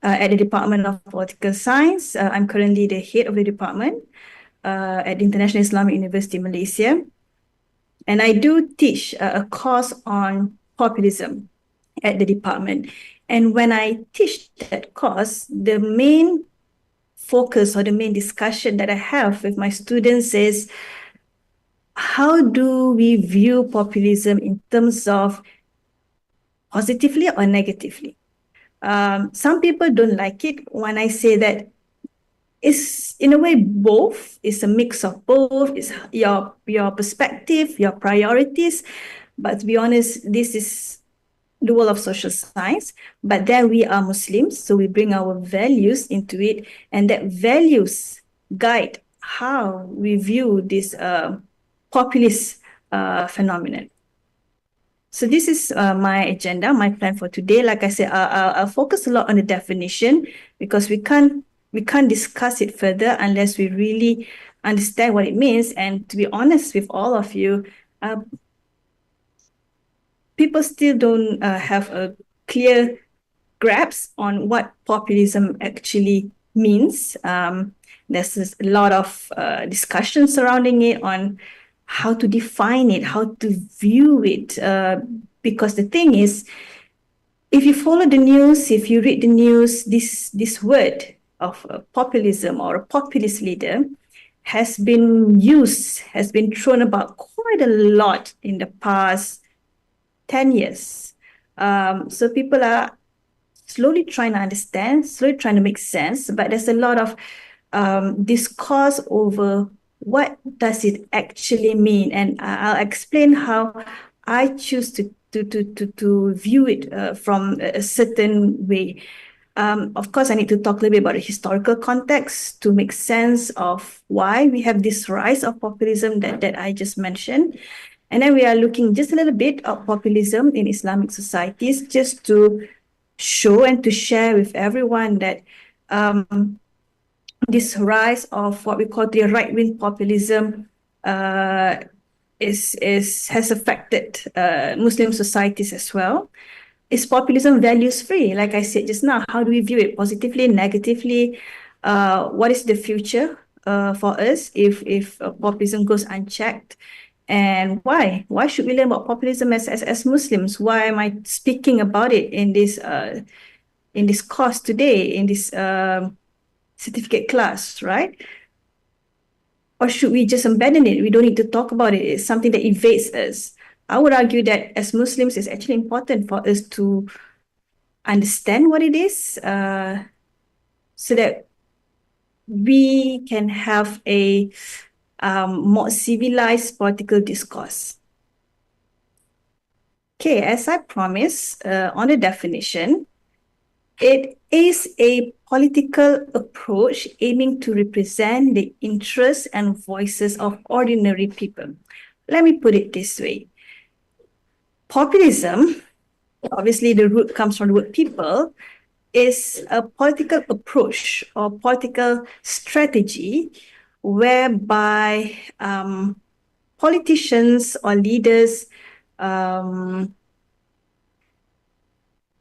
Speaker 5: at the Department of Political Science. I'm currently the head of the department at the International Islamic University, Malaysia. And I do teach a course on populism at the department. And when I teach that course, the main focus or the main discussion that I have with my students is, how do we view populism in terms of positively or negatively? Some people don't like it when I say that it's in a way both. It's a mix of both. It's your perspective, your priorities. But to be honest, this is the world of social science. But then we are Muslims, so we bring our values into it, and that values guide how we view this populist phenomenon. So this is my agenda, my plan for today. Like I said, I'll focus a lot on the definition because we can't discuss it further unless we really understand what it means. And to be honest with all of you, people still don't have a clear grasp on what populism actually means. There's a lot of discussion surrounding it on how to define it, how to view it. Because the thing is, if you follow the news, if you read the news, this word of populism or a populist leader has been thrown about quite a lot in the past 10 years. So people are slowly trying to understand, slowly trying to make sense, but there's a lot of discourse over what does it actually mean. And I'll explain how I choose to view it from a certain way. Of course, I need to talk a little bit about the historical context to make sense of why we have this rise of populism that I just mentioned. And then we are looking just a little bit at populism in Islamic societies, just to show and to share with everyone that this rise of what we call the right-wing populism has affected Muslim societies as well. Is populism values-free? Like I said just now, how do we view it? Positively, negatively? What is the future for us if populism goes unchecked? And why? Why should we learn about populism as Muslims? Why am I speaking about it in this course today, in this certificate class, right? Or should we just abandon it? We don't need to talk about it. It's something that evades us. I would argue that as Muslims, it's actually important for us to understand what it is so that we can have a more civilized political discourse. Okay, as I promised on the definition, it is a political approach aiming to represent the interests and voices of ordinary people. Let me put it this way. Populism, obviously the root comes from the word people, is a political approach or political strategy whereby politicians or leaders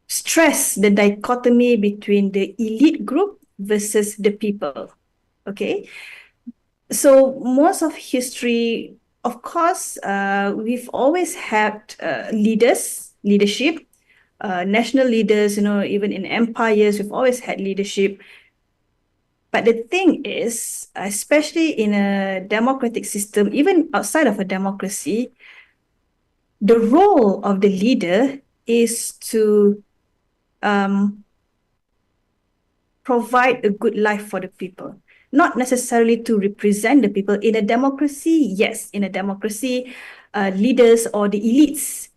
Speaker 5: stress the dichotomy between the elite group versus the people. Okay, so most of history, of course, we've always had leadership, national leaders, even in empires, we've always had leadership. But the thing is, especially in a democratic system, even outside of a democracy, the role of the leader is to provide a good life for the people, not necessarily to represent the people. In a democracy, yes, in a democracy, leaders or the elites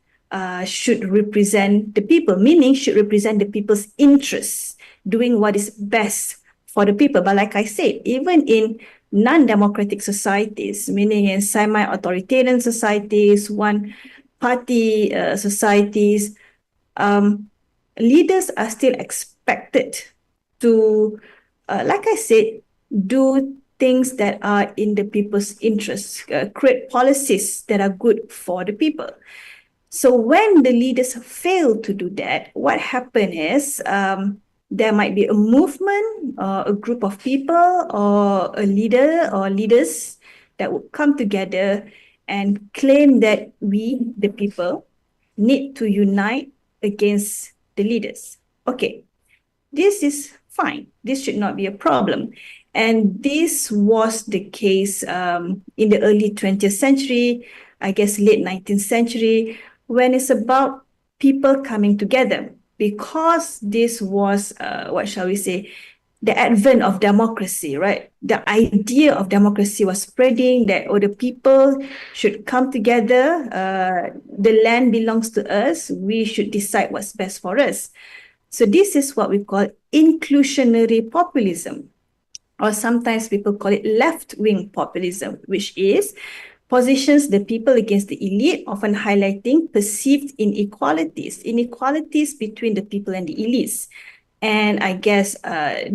Speaker 5: should represent the people, meaning should represent the people's interests, doing what is best for the people. But like I said, even in non-democratic societies, meaning in semi-authoritarian societies, one-party societies, leaders are still expected to, like I said, do things that are in the people's interests, create policies that are good for the people. So when the leaders fail to do that, what happens is there might be a movement, a group of people, or a leader or leaders that would come together and claim that we, the people, need to unite against the leaders. Okay, this is fine. This should not be a problem. And this was the case in the early 20th century, I guess late 19th century, when it's about people coming together. Because this was, what shall we say, the advent of democracy, right? The idea of democracy was spreading that the people should come together. The land belongs to us. We should decide what's best for us. So this is what we call inclusionary populism, or sometimes people call it left-wing populism, which is positions the people against the elite, often highlighting perceived inequalities between the people and the elites. And I guess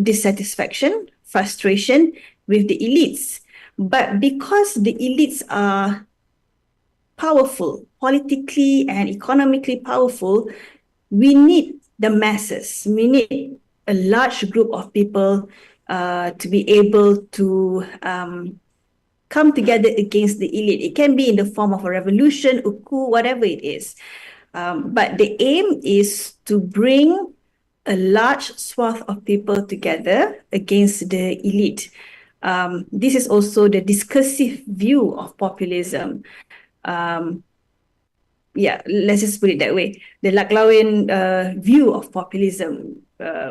Speaker 5: dissatisfaction, frustration with the elites. But because the elites are powerful, politically and economically powerful, we need the masses. We need a large group of people to be able to come together against the elite. It can be in the form of a revolution, a coup, whatever it is. But the aim is to bring a large swath of people together against the elite. This is also the discursive view of populism. Yeah, let's just put it that way. The Laklauan view of populism,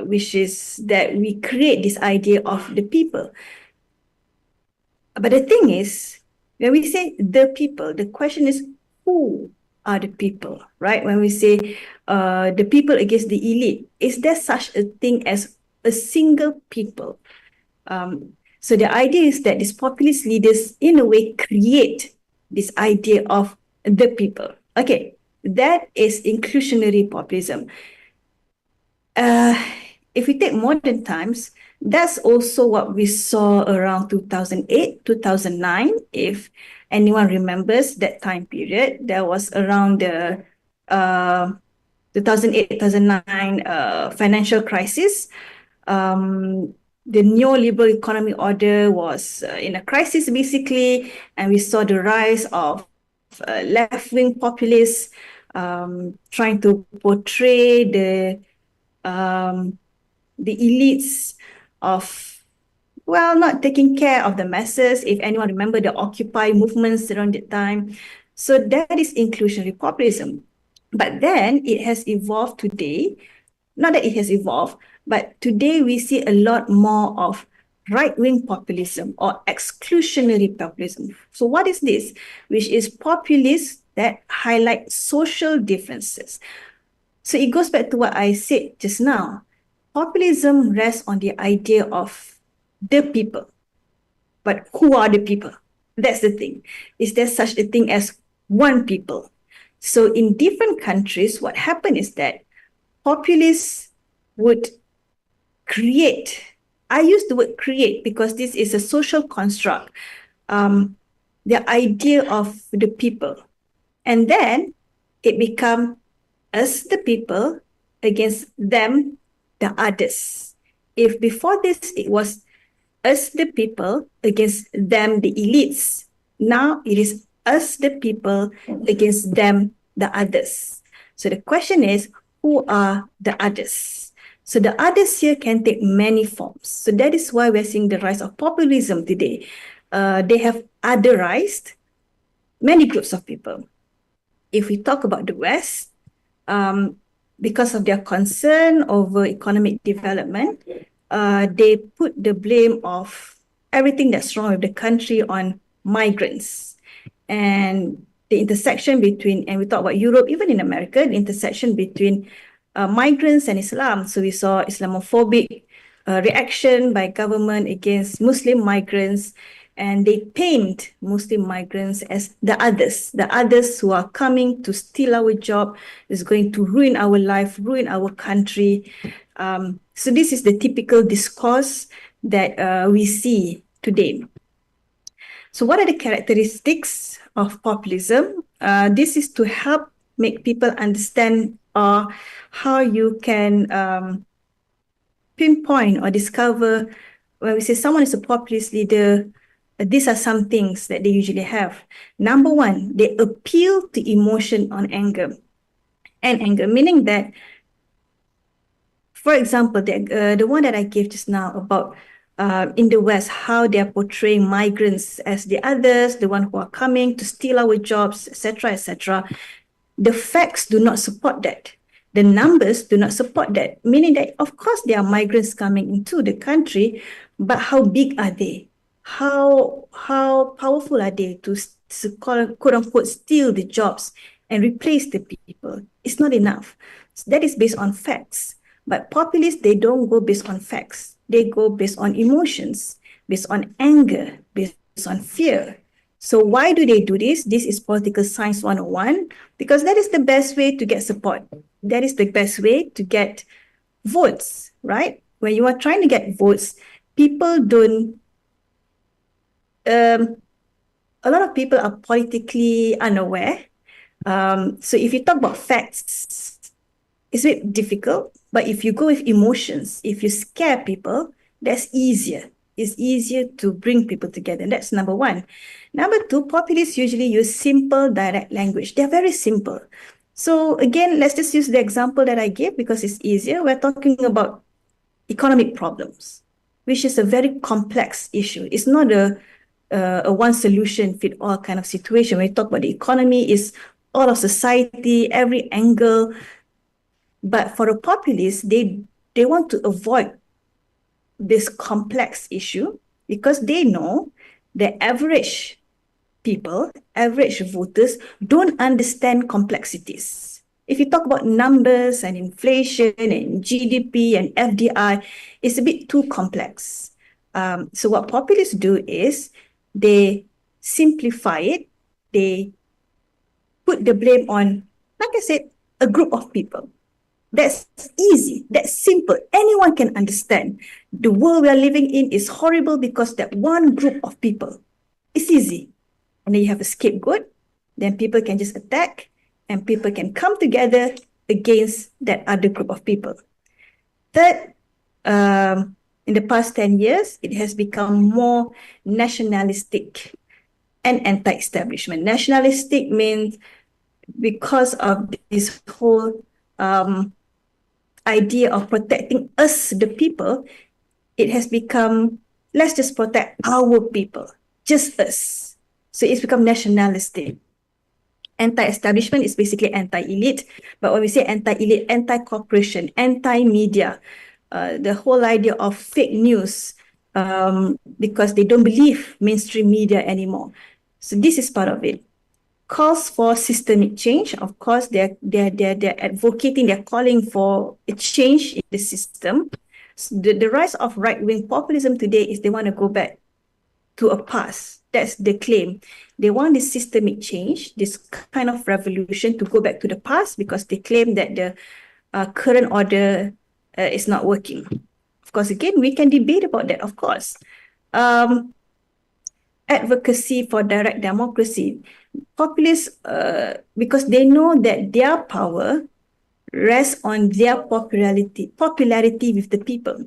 Speaker 5: which is that we create this idea of the people. But the thing is, when we say the people, the question is who are the people, right? When we say the people against the elite, is there such a thing as a single people? So the idea is that these populist leaders, in a way, create this idea of the people. Okay, that is inclusionary populism. If we take modern times, that's also what we saw around 2008, 2009. If anyone remembers that time period, there was around the 2008, 2009 financial crisis. The neoliberal economic order was in a crisis, basically, and we saw the rise of left-wing populists trying to portray the elites of, well, not taking care of the masses. If anyone remember the Occupy movements around that time. So that is inclusionary populism. But then it has evolved today. Not that it has evolved, but today we see a lot more of right-wing populism or exclusionary populism. So what is this? Which is populists that highlight social differences. So it goes back to what I said just now. Populism rests on the idea of the people. But who are the people? That's the thing. Is there such a thing as one people? So in different countries, what happened is that populists would create. I use the word create because this is a social construct. The idea of the people. And then it becomes us, the people, against them, the others. If before this, it was us, the people, against them, the elites. Now it is us, the people, against them, the others. So the question is, who are the others? So the others here can take many forms. So that is why we're seeing the rise of populism today. They have otherized many groups of people. if we talk about the West, because of their concern over economic development, they put the blame of everything that's wrong with the country on migrants. And the intersection between, and we talk about Europe, even in America, the intersection between migrants and Islam. So we saw Islamophobic reaction by government against Muslim migrants, and they paint Muslim migrants as the others who are coming to steal our job, is going to ruin our life, ruin our country. So this is the typical discourse that we see today. So what are the characteristics of populism? This is to help make people understand how you can pinpoint or discover when we say someone is a populist leader. These are some things that they usually have. Number one, they appeal to emotion on anger. And anger, meaning that, for example, the one that I gave just now about in the West, how they are portraying migrants as the others, the one who are coming to steal our jobs, etc., etc. The facts do not support that. The numbers do not support that, meaning that, of course, there are migrants coming into the country, but how big are they? How powerful are they to quote unquote steal the jobs and replace the people? It's not enough. So that is based on facts. But populists, they don't go based on facts. They go based on emotions, based on anger, based on fear. So why do they do this? This is political science 101, because that is the best way to get support. That is the best way to get votes, right? When you are trying to get votes, people don't a lot of people are politically unaware. So if you talk about facts, it's a bit difficult. But if you go with emotions, if you scare people, that's easier. It's easier to bring people together. And that's number one. Number two, populists usually use simple, direct language. They're very simple. So again, let's just use the example that I gave because it's easier. We're talking about economic problems, which is a very complex issue. It's not a one solution fit all kind of situation. When you talk about the economy, is all of society, every angle. But for a populist, they want to avoid this complex issue because they know the average people, average voters don't understand complexities. If you talk about numbers and inflation and GDP and FDI, it's a bit too complex. So what populists do is they simplify it. They put the blame on, like I said, a group of people. That's easy. That's simple. Anyone can understand. The world we are living in is horrible because that one group of people. It's easy. And then you have a scapegoat. Then people can just attack and people can come together against that other group of people. Third, in the past 10 years, it has become more nationalistic and anti-establishment. Nationalistic means because of this whole idea of protecting us, the people, it has become, let's just protect our people, just us. So it's become nationalistic. Anti-establishment is basically anti-elite. But when we say anti-elite, anti-corporation, anti-media, the whole idea of fake news, because they don't believe mainstream media anymore. So this is part of it. Calls for systemic change. Of course, they're advocating, they're calling for a change in the system. So the rise of right-wing populism today is they want to go back to a past. That's the claim. They want this systemic change, this kind of revolution to go back to the past because they claim that the current order is not working. Of course, again, we can debate about that, of course. Advocacy for direct democracy. Populists, because they know that their power rests on their popularity with the people.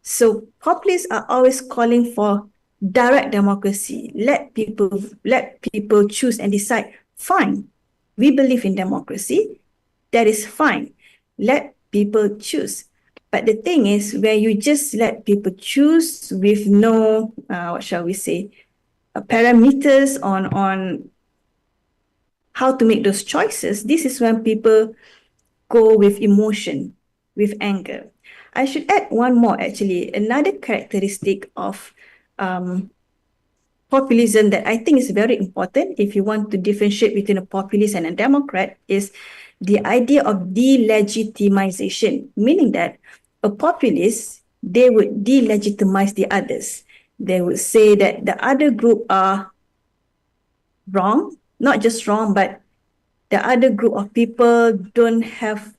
Speaker 5: So populists are always calling for direct democracy. Let people choose and decide. Fine, we believe in democracy. That is fine. Let people choose. But the thing is, where you just let people choose with no, what shall we say, parameters on how to make those choices, this is when people go with emotion, with anger. I should add one more actually. Another characteristic of populism that I think is very important if you want to differentiate between a populist and a democrat is the idea of delegitimization, meaning that a populist, they would delegitimize the others. They would say that the other group are wrong, not just wrong, but the other group of people don't have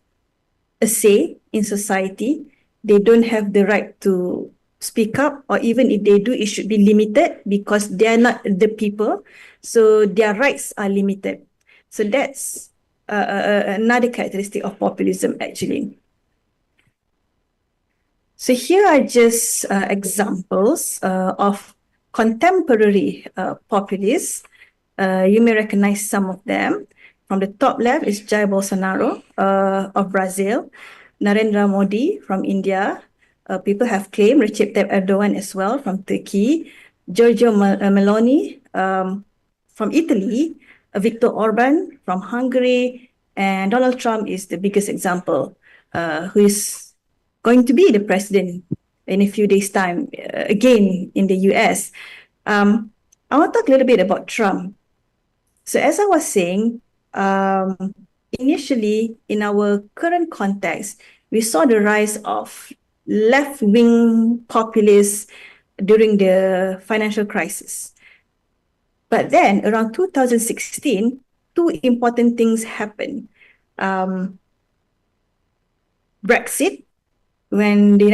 Speaker 5: a say in society. They don't have the right to speak up, or even if they do, it should be limited because they are not the people. So their rights are limited. So that's another characteristic of populism actually. So here are just examples of contemporary populists. You may recognize some of them. From the top left is Jair Bolsonaro of Brazil, Narendra Modi from India. People have claimed Recep Tayyip Erdogan as well from Turkey, Giorgio Meloni from Italy, Viktor Orban from Hungary, and Donald Trump is the biggest example, who is going to be the president in a few days' time, again in the US. I want to talk a little bit about Trump. So as I was saying, initially in our current context, we saw the rise of left-wing populists during the financial crisis. But then around 2016, two important things happened. Brexit, when the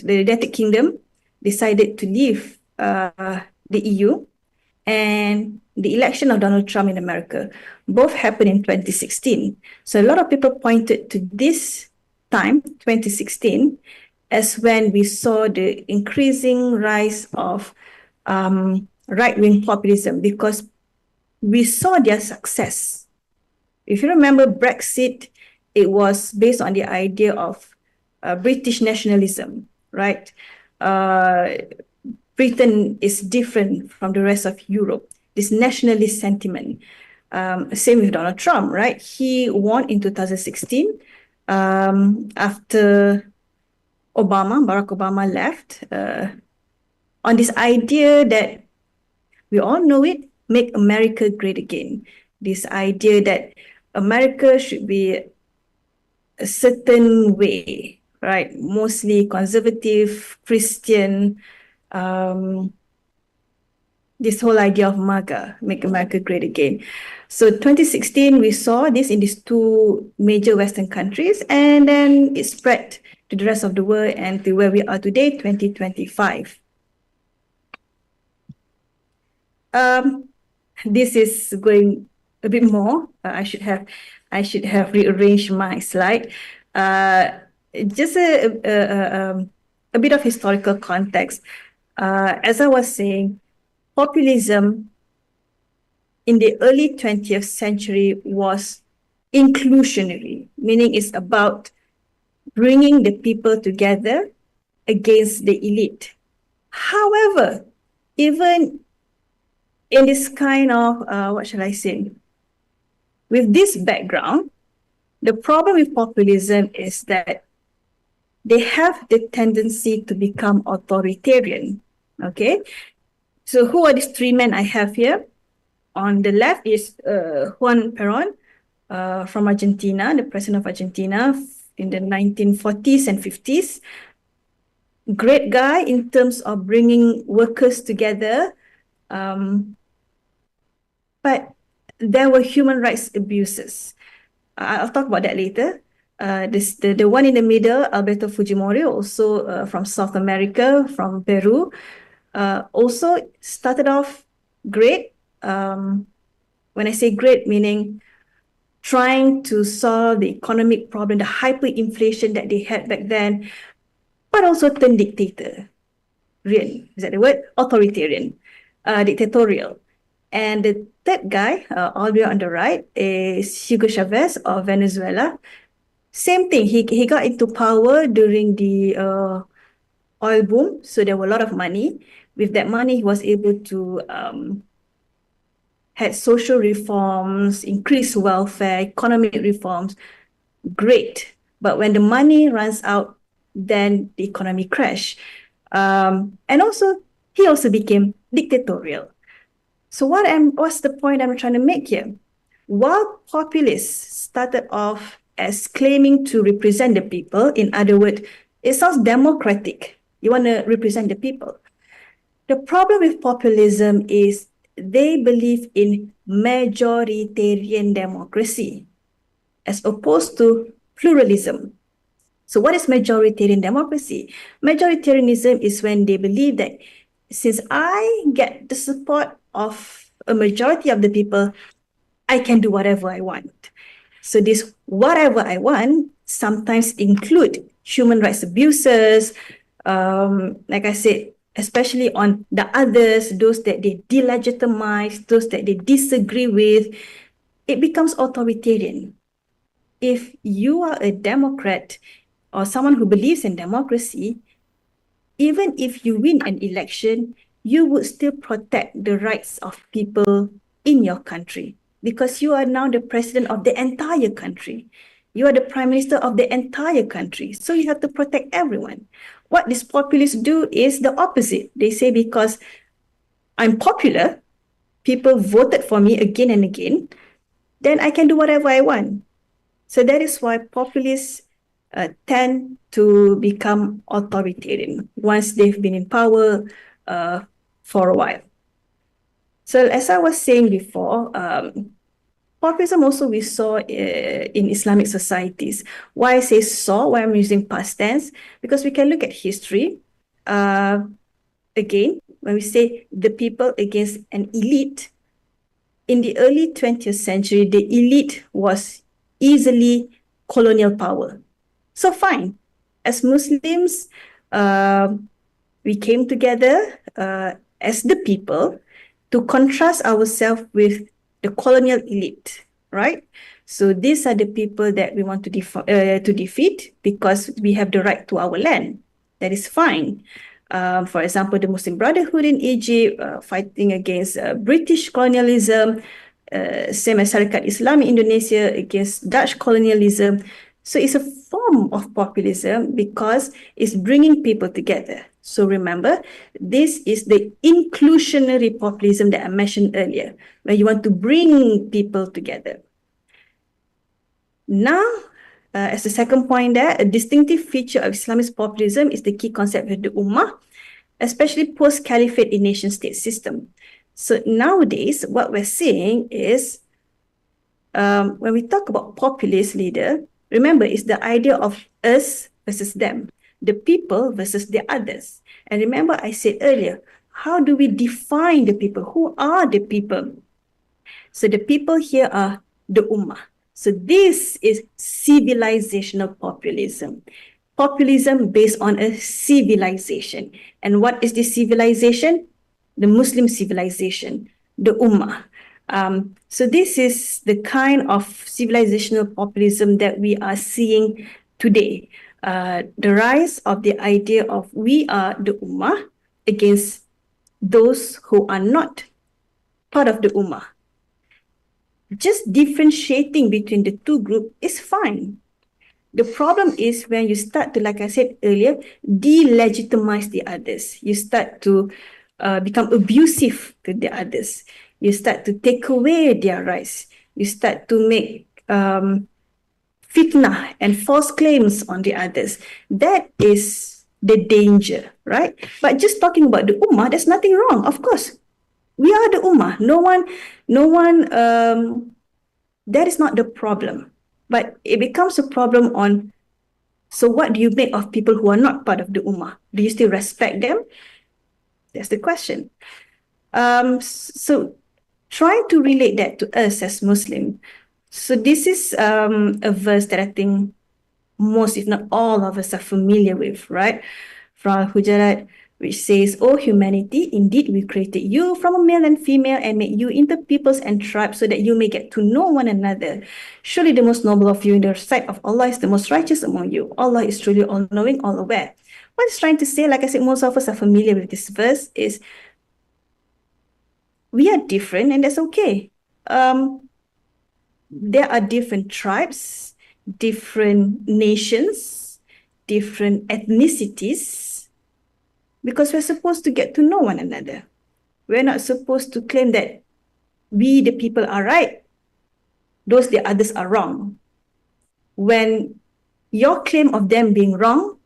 Speaker 5: United Kingdom decided to leave the EU, and the election of Donald Trump in America. Both happened in 2016. So a lot of people pointed to this time, 2016, as when we saw the increasing rise of right-wing populism, because we saw their success. If you remember Brexit, it was based on the idea of British nationalism, right? Britain is different from the rest of Europe, this nationalist sentiment. Same with Donald Trump, right? He won in 2016 after Barack Obama left, on this idea that we all know it, make America great again. This idea that America should be a certain way, right? Mostly conservative, Christian, this whole idea of MAGA, make America great again. So 2016, we saw this in these two major Western countries, and then it spread to the rest of the world and to where we are today, 2025. This is going a bit more. I should have rearranged my slide. Just a bit of historical context. As I was saying, populism in the early 20th century was inclusionary, meaning it's about bringing the people together against the elite. However, even in this kind of, what shall I say, with this background, the problem with populism is that they have the tendency to become authoritarian, okay? So who are these three men I have here? On the left is Juan Perón from Argentina, the president of Argentina in the 1940s and 50s. Great guy in terms of bringing workers together, but there were human rights abuses. I'll talk about that later. The one in the middle, Alberto Fujimori, also from South America, from Peru, also started off great. When I say great, meaning trying to solve the economic problem, the hyperinflation that they had back then, but also turned dictator. Really, is that the word? Authoritarian, dictatorial. And the third guy, all the way on the right, is Hugo Chavez of Venezuela. Same thing, he got into power during the oil boom, so there were a lot of money. With that money, he was able to had social reforms, increased welfare, economic reforms, great. But when the money runs out, then the economy crashed. And also, he also became dictatorial. So what's the point I'm trying to make here? While populists started off as claiming to represent the people, in other words, it sounds democratic. You want to represent the people. The problem with populism is they believe in majoritarian democracy as opposed to pluralism. So what is majoritarian democracy? Majoritarianism is when they believe that since I get the support of a majority of the people, I can do whatever I want. So this whatever I want sometimes include human rights abuses, like I said, especially on the others, those that they delegitimize, those that they disagree with. It becomes authoritarian. If you are a Democrat or someone who believes in democracy, even if you win an election, you would still protect the rights of people in your country because you are now the president of the entire country. You are the prime minister of the entire country. So you have to protect everyone. What these populists do is the opposite. They say because I'm popular, people voted for me again and again, then I can do whatever I want. So that is why populists tend to become authoritarian once they've been in power for a while. So as I was saying before, populism also we saw in Islamic societies. Why I say saw, why I'm using past tense, because we can look at history. Again, when we say the people against an elite, in the early 20th century, the elite was easily colonial power. So fine, as Muslims, we came together as the people to contrast ourselves with the colonial elite, right? So these are the people that we want to defeat because we have the right to our land. That is fine. For example, the Muslim Brotherhood in Egypt fighting against British colonialism, same as Syarikat Islam in Indonesia against Dutch colonialism. So it's a form of populism because it's bringing people together. So remember, this is the inclusionary populism that I mentioned earlier, where you want to bring people together. Now, as the second point there, a distinctive feature of Islamist populism is the key concept of the Ummah, especially post-caliphate in nation-state system. So nowadays, what we're seeing is, when we talk about populist leader, remember, it's the idea of us versus them, the people versus the others. And remember, I said earlier, how do we define the people? Who are the people? So the people here are the Ummah. So this is civilizational populism. Populism based on a civilization. And what is this civilization? The Muslim civilization, the Ummah. So this is the kind of civilizational populism that we are seeing today. The rise of the idea of we are the Ummah against those who are not part of the Ummah. Just differentiating between the two groups is fine. The problem is when you start to, like I said earlier, delegitimize the others. You start to become abusive to the others. You start to take away their rights. You start to make fitnah and false claims on the others. That is the danger, right? But just talking about the Ummah, there's nothing wrong, of course. We are the Ummah. No one, that is not the problem. But it becomes a problem on, so what do you make of people who are not part of the Ummah? Do you still respect them? That's the question. So trying to relate that to us as Muslim. So this is a verse that I think most, if not all of us are familiar with, right? From Hujarat, which says, "O humanity, indeed we created you from a male and female and made you into peoples and tribes so that you may get to know one another. Surely the most noble of you in the sight of Allah is the most righteous among you. Allah is truly all-knowing, all-aware." What it's trying to say, like I said, most of us are familiar with this verse, is we are different and that's okay. There are different tribes, different nations, different ethnicities, because we're supposed to get to know one another. We're not supposed to claim that we, the people, are right, those the others are wrong. When your claim of them being wrong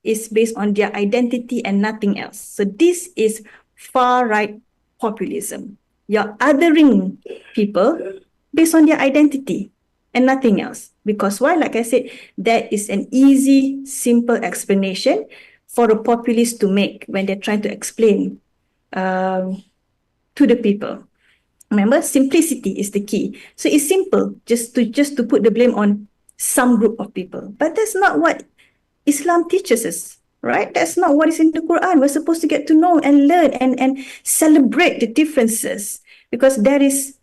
Speaker 5: is based on their identity and nothing else. So this is far-right populism. You're othering people based on their identity and nothing else. Because why? Like I said, that is an easy, simple explanation for a populist to make when they're trying to explain to the people. Remember, simplicity is the key. So it's simple just to put the blame on some group of people. But that's not what Islam teaches us, right? That's not what is in the Quran. We're supposed to get to know and learn and celebrate the differences, because there is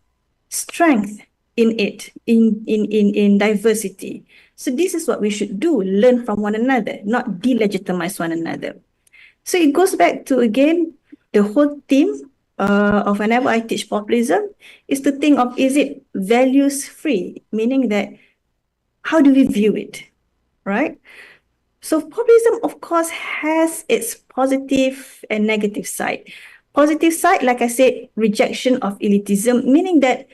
Speaker 5: strength in it, in diversity. So this is what we should do, learn from one another, not delegitimize one another. So it goes back to, again, the whole theme of whenever I teach populism is to think of, is it values free? Meaning that, how do we view it, right? So populism, of course, has its positive and negative side. Positive side, like I said, rejection of elitism, meaning that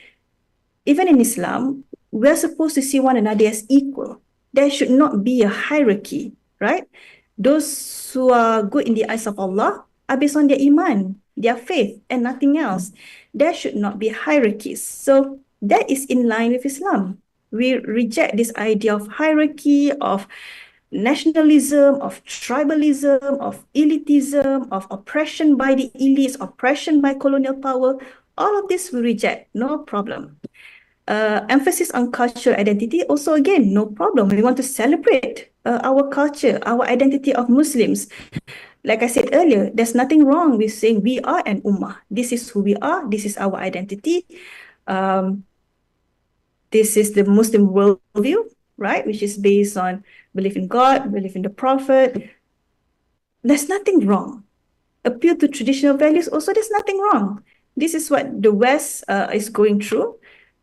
Speaker 5: even in Islam, we're supposed to see one another as equal. There should not be a hierarchy, right? Those who are good in the eyes of Allah are based on their iman, their faith, and nothing else. There should not be hierarchies. So that is in line with Islam. We reject this idea of hierarchy, of nationalism, of tribalism, of elitism, of oppression by the elites, oppression by colonial power. All of this we reject, no problem. Emphasis on cultural identity, also again, no problem. We want to celebrate our culture, our identity of Muslims. Like I said earlier, there's nothing wrong with saying we are an ummah. This is who we are. This is our identity. This is the Muslim worldview, right? Which is based on belief in God, belief in the Prophet. There's nothing wrong. Appeal to traditional values, also there's nothing wrong. This is what the West is going through.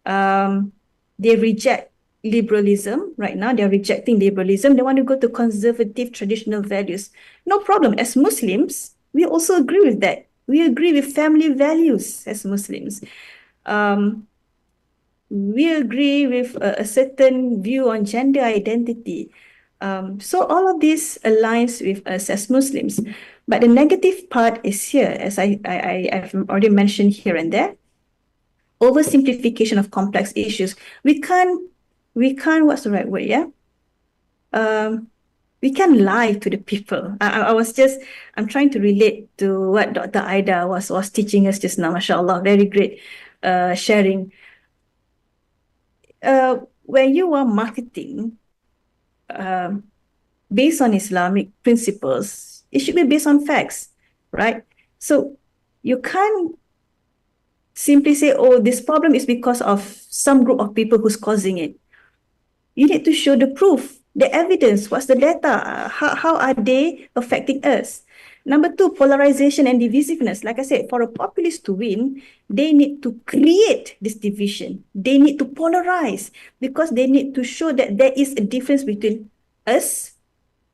Speaker 5: They reject liberalism right now. They're rejecting liberalism. They want to go to conservative traditional values. No problem. As Muslims, we also agree with that. We agree with family values as Muslims. We agree with a certain view on gender identity. So all of this aligns with us as Muslims. But the negative part is here, as I've already mentioned here and there. Oversimplification of complex issues. We can't, what's the right word, yeah? We can't lie to the people. I'm trying to relate to what Dr. Aida was teaching us just now, mashallah, very great sharing. When you are marketing based on Islamic principles, it should be based on facts, right? So you can't simply say, oh, this problem is because of some group of people who's causing it. You need to show the proof, the evidence, what's the data, how are they affecting us? Number two, polarization and divisiveness. Like I said, for a populist to win, they need to create this division. They need to polarize because they need to show that there is a difference between us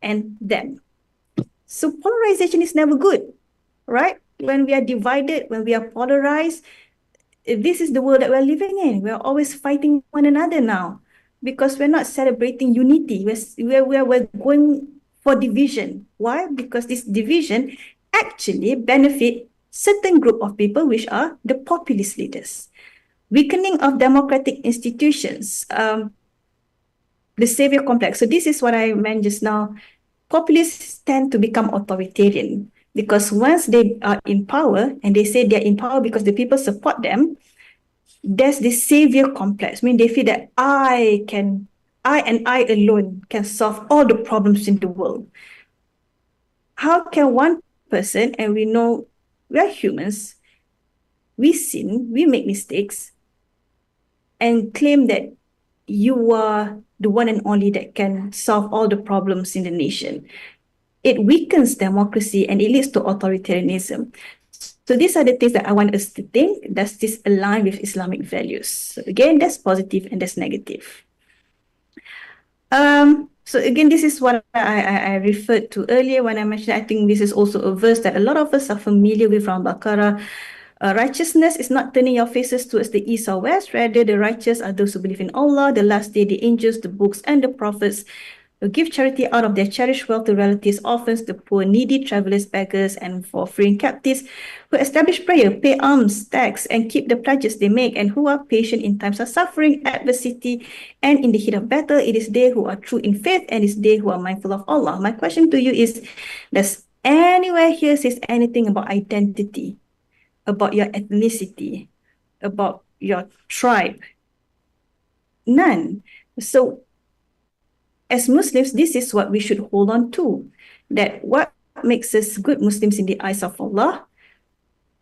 Speaker 5: and them. So polarization is never good, right? When we are divided, when we are polarized, this is the world that we're living in. We're always fighting one another now because we're not celebrating unity. We're going for division. Why? Because this division actually benefit certain group of people, which are the populist leaders. Weakening of democratic institutions, the savior complex. So this is what I meant just now. Populists tend to become authoritarian because once they are in power and they say they're in power because the people support them, there's this savior complex. I mean, they feel that I and I alone can solve all the problems in the world. How can one person, and we know we're humans, we sin, we make mistakes, and claim that you are the one and only that can solve all the problems in the nation? It weakens democracy and it leads to authoritarianism. So these are the things that I want us to think. Does this align with Islamic values? So again, that's positive and that's negative. So again, this is what I referred to earlier when I mentioned, I think this is also a verse that a lot of us are familiar with from Baqarah. Righteousness is not turning your faces towards the east or west. Rather, the righteous are those who believe in Allah, the last day, the angels, the books, and the prophets, who give charity out of their cherished wealth to relatives, orphans, the poor, needy, travelers, beggars, and for freeing captives, who establish prayer, pay alms, tax, and keep the pledges they make, and who are patient in times of suffering, adversity, and in the heat of battle. It is they who are true in faith, and it is they who are mindful of Allah. My question to you is, does anywhere here says anything about identity, about your ethnicity, about your tribe? None. So as Muslims, this is what we should hold on to, that what makes us good Muslims in the eyes of Allah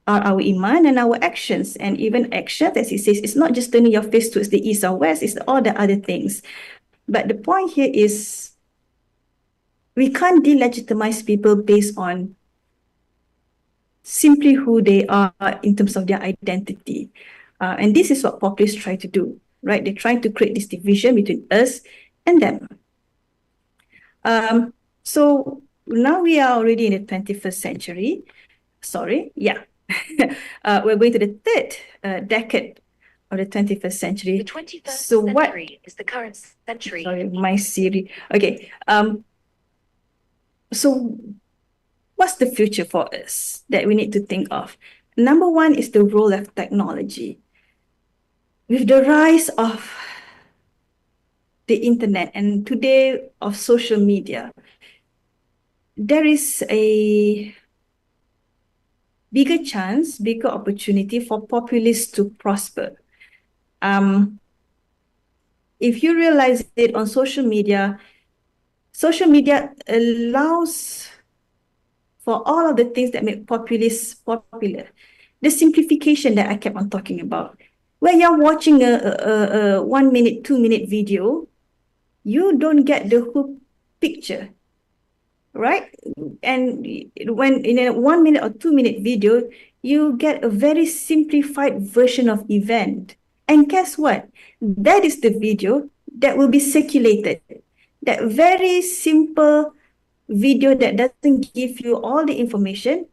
Speaker 5: are our iman and our actions. And even actions, as he says, it's not just turning your face towards the east or west, it's all the other things. But the point here is, we can't delegitimize people based on simply who they are in terms of their identity. And this is what populists try to do, right? They're trying to create this division between us and them. So now we are already in the 21st century. We're going to the third decade of the 21st century.
Speaker 6: The 21st century is the current century.
Speaker 5: Sorry, my Siri. Okay. So what's the future for us that we need to think of? Number one is the role of technology. With the rise of the internet and today of social media, there is a bigger chance, bigger opportunity for populists to prosper. If you realize it on social media allows for all of the things that make populists popular. The simplification that I kept on talking about. When you're watching a 1 minute, 2 minute video, you don't get the whole picture, right? And when in a 1 minute or 2 minute video, you get a very simplified version of event. And guess what? That is the video that will be circulated. That very simple video that doesn't give you all the information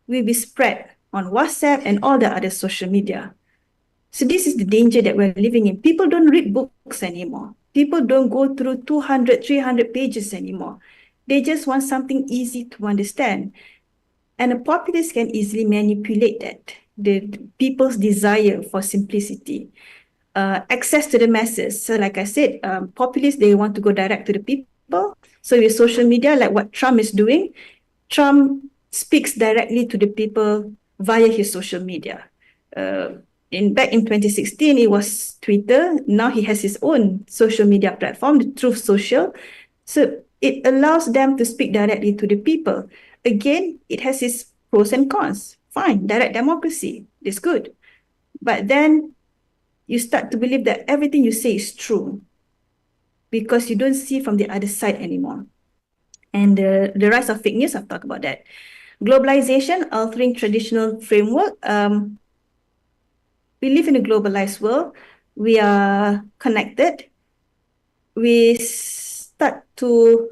Speaker 5: will be spread on WhatsApp and all the other social media. So this is the danger that we're living in. People don't read books anymore. People don't go through 200, 300 pages anymore. They just want something easy to understand. And a populist can easily manipulate that, the people's desire for simplicity, access to the masses. So like I said, populists, they want to go direct to the people. So with social media, like what Trump is doing, Trump speaks directly to the people via his social media. Back in 2016, it was Twitter. Now he has his own social media platform, the Truth Social. So it allows them to speak directly to the people. Again, it has its pros and cons. Fine, direct democracy is good. But then you start to believe that everything you say is true because you don't see from the other side anymore. And the rise of fake news, I've talked about that. Globalization, altering traditional framework. We live in a globalized world. We are connected. We start to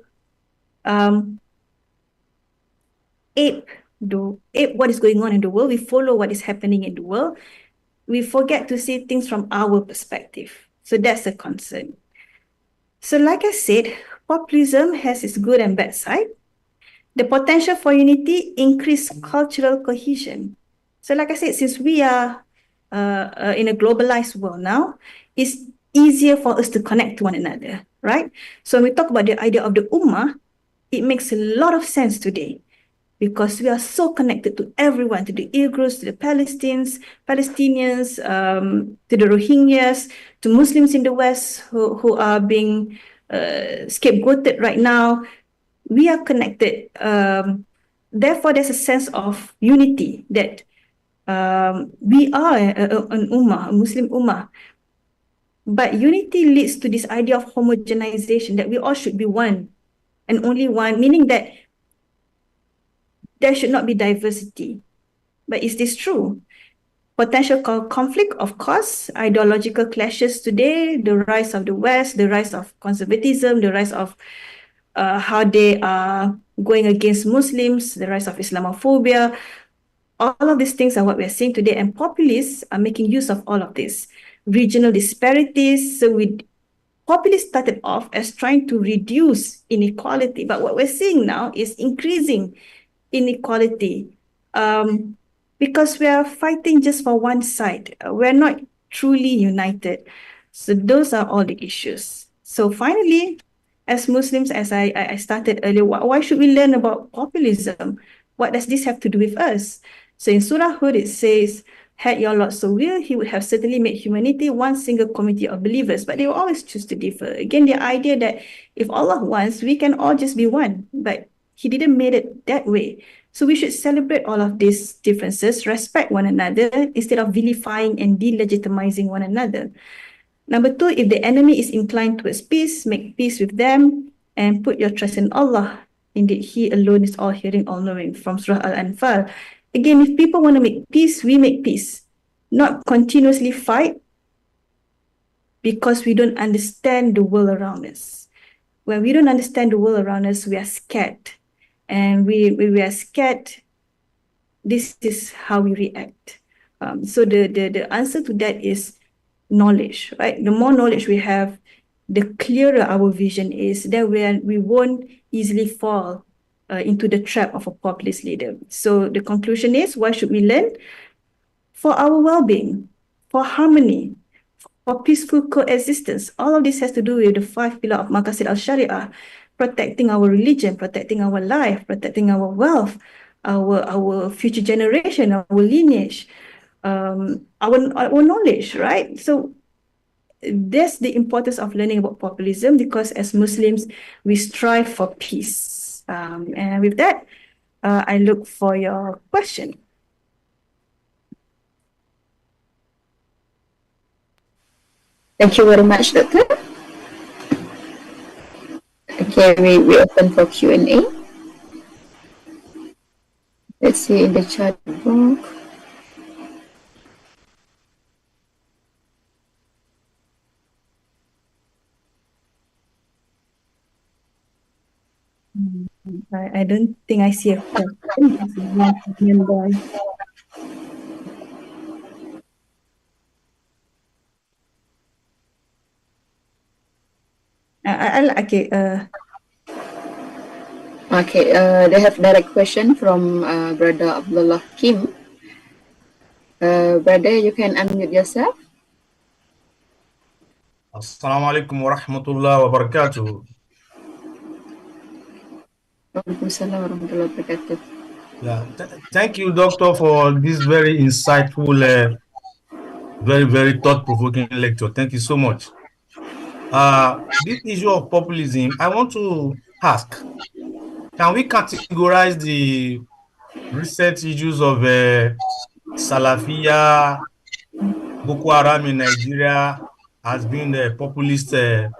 Speaker 5: ape what is going on in the world. We follow what is happening in the world. We forget to see things from our perspective. So that's a concern. So like I said, populism has its good and bad side. The potential for unity, increased cultural cohesion. So like I said, since we are in a globalized world now, it's easier for us to connect to one another, right? So when we talk about the idea of the ummah, it makes a lot of sense today because we are so connected to everyone, to the Uyghurs, to the Palestinians, to the Rohingyas, to Muslims in the West who are being scapegoated right now. We are connected. Therefore, there's a sense of unity that we are an ummah, a Muslim ummah. But unity leads to this idea of homogenization, that we all should be one and only one, meaning that there should not be diversity. But is this true? Potential conflict, of course, ideological clashes today, the rise of the West, the rise of conservatism, the rise of how they are going against Muslims, the rise of Islamophobia. All of these things are what we're seeing today, and populists are making use of all of this. Regional disparities. So populists started off as trying to reduce inequality, but what we're seeing now is increasing inequality. Because we are fighting just for one side. We're not truly united. So those are all the issues. So finally, as Muslims, as I started earlier, why should we learn about populism? What does this have to do with us? So in Surah Hud, it says, had your Lord so will, he would have certainly made humanity one single community of believers, but they will always choose to differ. Again, the idea that if Allah wants, we can all just be one, but he didn't make it that way. So we should celebrate all of these differences, respect one another, instead of vilifying and delegitimizing one another. Number two, if the enemy is inclined towards peace, make peace with them and put your trust in Allah. Indeed, He alone is all hearing, all knowing, from Surah Al-Anfal. Again, if people want to make peace, we make peace, not continuously fight because we don't understand the world around us. When we don't understand the world around us, we are scared. And we are scared, this is how we react. So the answer to that is knowledge, right? The more knowledge we have, the clearer our vision is, then we won't easily fall into the trap of a populist leader. So the conclusion is, why should we learn? For our well-being, for harmony, for peaceful coexistence. All of this has to do with the 5 pillars of Maqasid al-Sharia, protecting our religion, protecting our life, protecting our wealth, our future generation, our lineage, our knowledge, right? So that's the importance of learning about populism, because as Muslims, we strive for peace. And with that, I look for your question.
Speaker 1: Thank you very much, Doctor. Okay, we open for Q&A. Let's see in the chat box.
Speaker 5: I don't think I see a question. Okay.
Speaker 1: Okay, they have direct question from Brother Abdullah Kim. Brother, you can unmute yourself.
Speaker 7: Assalamu alaikum wa rahmatullahi wa barakatuh.
Speaker 1: Waalaikumsalam warahmatullahi wabarakatuh.
Speaker 7: Yeah, thank you, Doctor, for this very insightful, very, very thought-provoking lecture. Thank you so much. This issue of populism, I want to ask, can we categorize the recent issues of Salafiyya, Boko Haram in Nigeria as being the populism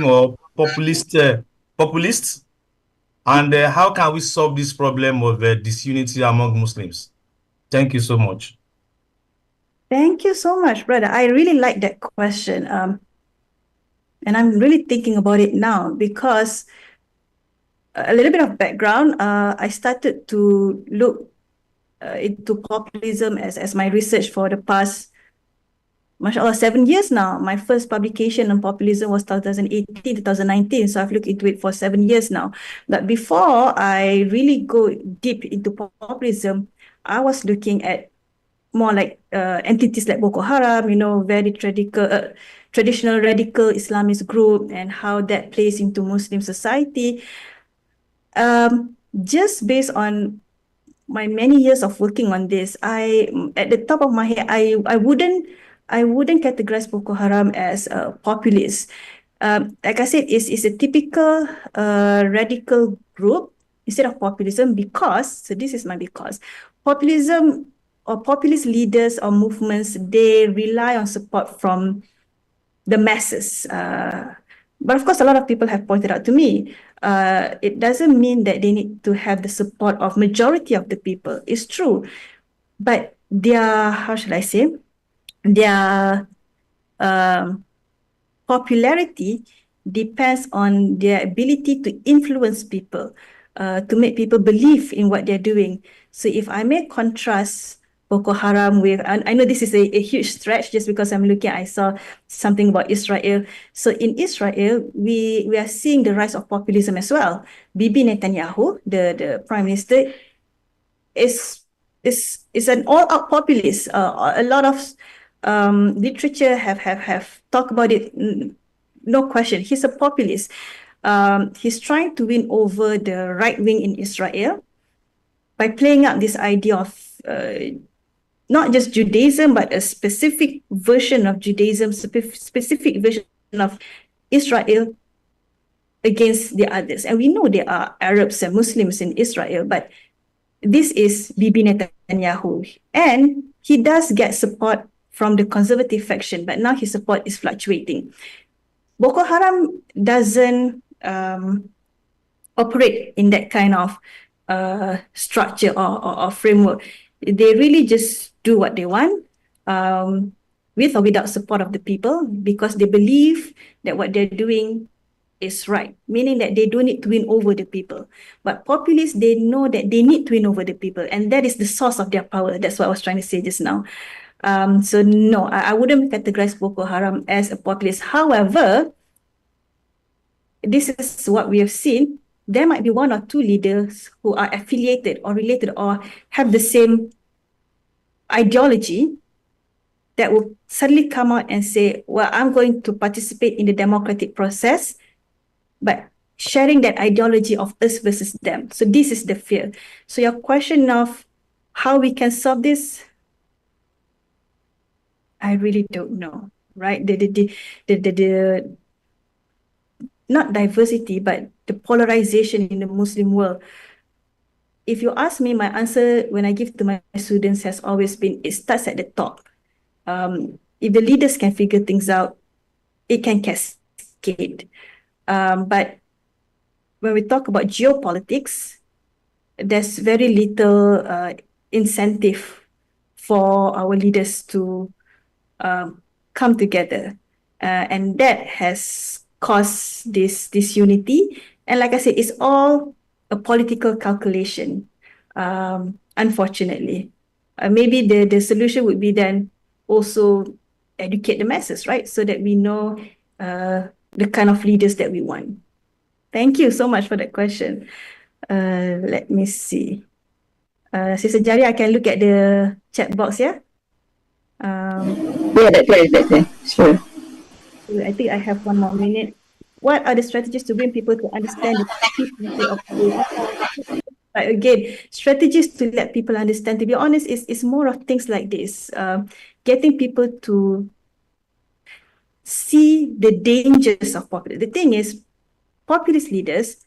Speaker 7: or populists? And how can we solve this problem of disunity among Muslims? Thank you so much.
Speaker 5: Thank you so much, brother. I really like that question. And I'm really thinking about it now, because a little bit of background, I started to look into populism as my research for the past, mashallah, 7 years now. My first publication on populism was 2018, 2019. So I've looked into it for 7 years now. But before I really go deep into populism, I was looking at more like entities like Boko Haram, very traditional radical Islamist group, and how that plays into Muslim society. Just based on my many years of working on this, at the top of my head, I wouldn't categorize Boko Haram as a populist. Like I said, it's a typical radical group instead of populism, because, so this is my because, populism or populist leaders or movements, they rely on support from the masses. But of course, a lot of people have pointed out to me, it doesn't mean that they need to have the support of majority of the people. It's true, but their, how should I say, their popularity depends on their ability to influence people, to make people believe in what they're doing. So if I may contrast Boko Haram with, I know this is a huge stretch just because I saw something about Israel. So in Israel, we are seeing the rise of populism as well. Bibi Netanyahu, the prime minister, is an all-out populist. A lot of literature have talked about it. No question, he's a populist. He's trying to win over the right wing in Israel by playing up this idea of not just Judaism, but a specific version of Judaism, specific version of Israel against the others. And we know there are Arabs and Muslims in Israel, but this is Bibi Netanyahu. And he does get support from the conservative faction, but now his support is fluctuating. Boko Haram doesn't operate in that kind of structure or framework. They really just do what they want, with or without support of the people, because they believe that what they're doing is right, meaning that they don't need to win over the people. But populists, they know that they need to win over the people, and that is the source of their power. That's what I was trying to say just now. So no, I wouldn't categorize Boko Haram as a populist. However, this is what we have seen. There might be one or two leaders who are affiliated or related or have the same ideology that will suddenly come out and say, well, I'm going to participate in the democratic process, but sharing that ideology of us versus them. So this is the fear. So your question of how we can solve this, I really don't know, right? The not diversity, but the polarization in the Muslim world. If you ask me, my answer when I give to my students has always been, it starts at the top. If the leaders can figure things out, it can cascade. But when we talk about geopolitics, there's very little incentive for our leaders to come together. And that has caused this unity. And like I said, it's all a political calculation, unfortunately. Maybe the solution would be then also educate the masses, right? So that we know the kind of leaders that we want. Thank you so much for that question. Let me see. Sister Jari, I can look at the chat box, yeah?
Speaker 1: Yeah, that's right. Sure.
Speaker 5: I think I have 1 more minute. What are the strategies to bring people to understand the people of the But again, strategies to let people understand, to be honest, is more of things like this. Getting people to see the dangers of populism. The thing is, populist leaders,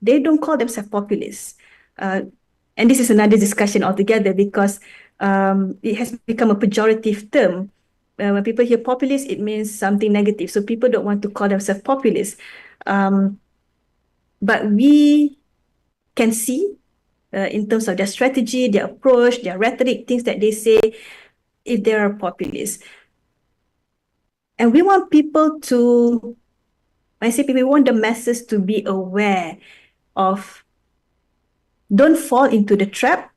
Speaker 5: they don't call themselves populists. And this is another discussion altogether, because it has become a pejorative term. When people hear populist, it means something negative. So people don't want to call themselves populists. But we can see in terms of their strategy, their approach, their rhetoric, things that they say, if they are populists. And we want people to, when I say people, we want the masses to be aware of, don't fall into the trap,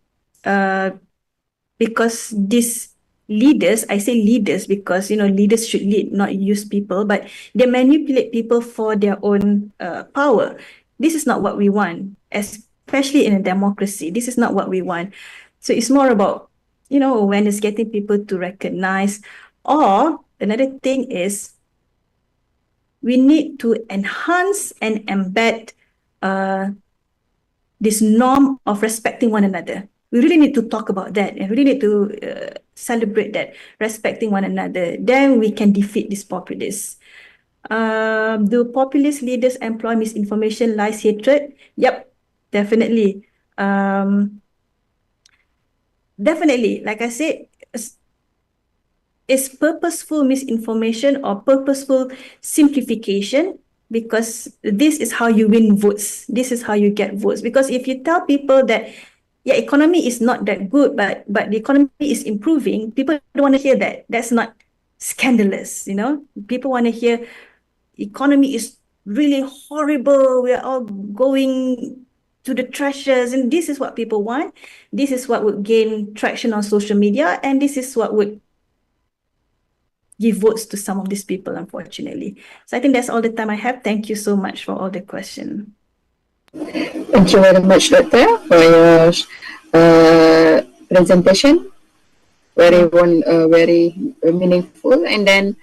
Speaker 5: because these leaders, I say leaders because, leaders should lead, not use people, but they manipulate people for their own power. This is not what we want, especially in a democracy. This is not what we want. So it's more about, awareness, getting people to recognize. Or another thing is, we need to enhance and embed this norm of respecting one another. We really need to talk about that and really need to celebrate that, respecting one another. Then we can defeat these populists. Do populist leaders employ misinformation, lies, hatred? Yep, definitely. Definitely, like I said, it's purposeful misinformation or purposeful simplification because this is how you win votes. This is how you get votes. Because if you tell people that, yeah, economy is not that good, but the economy is improving, people don't want to hear that. That's not scandalous, you know. People want to hear economy is really horrible. We are all going to the trashes, and this is what people want. This is what would gain traction on social media, and this is what would give votes to some of these people, unfortunately. So I think that's all the time I have. Thank you so much for all the questions.
Speaker 1: Thank you very much, Doctor, for your presentation. Very meaningful. And then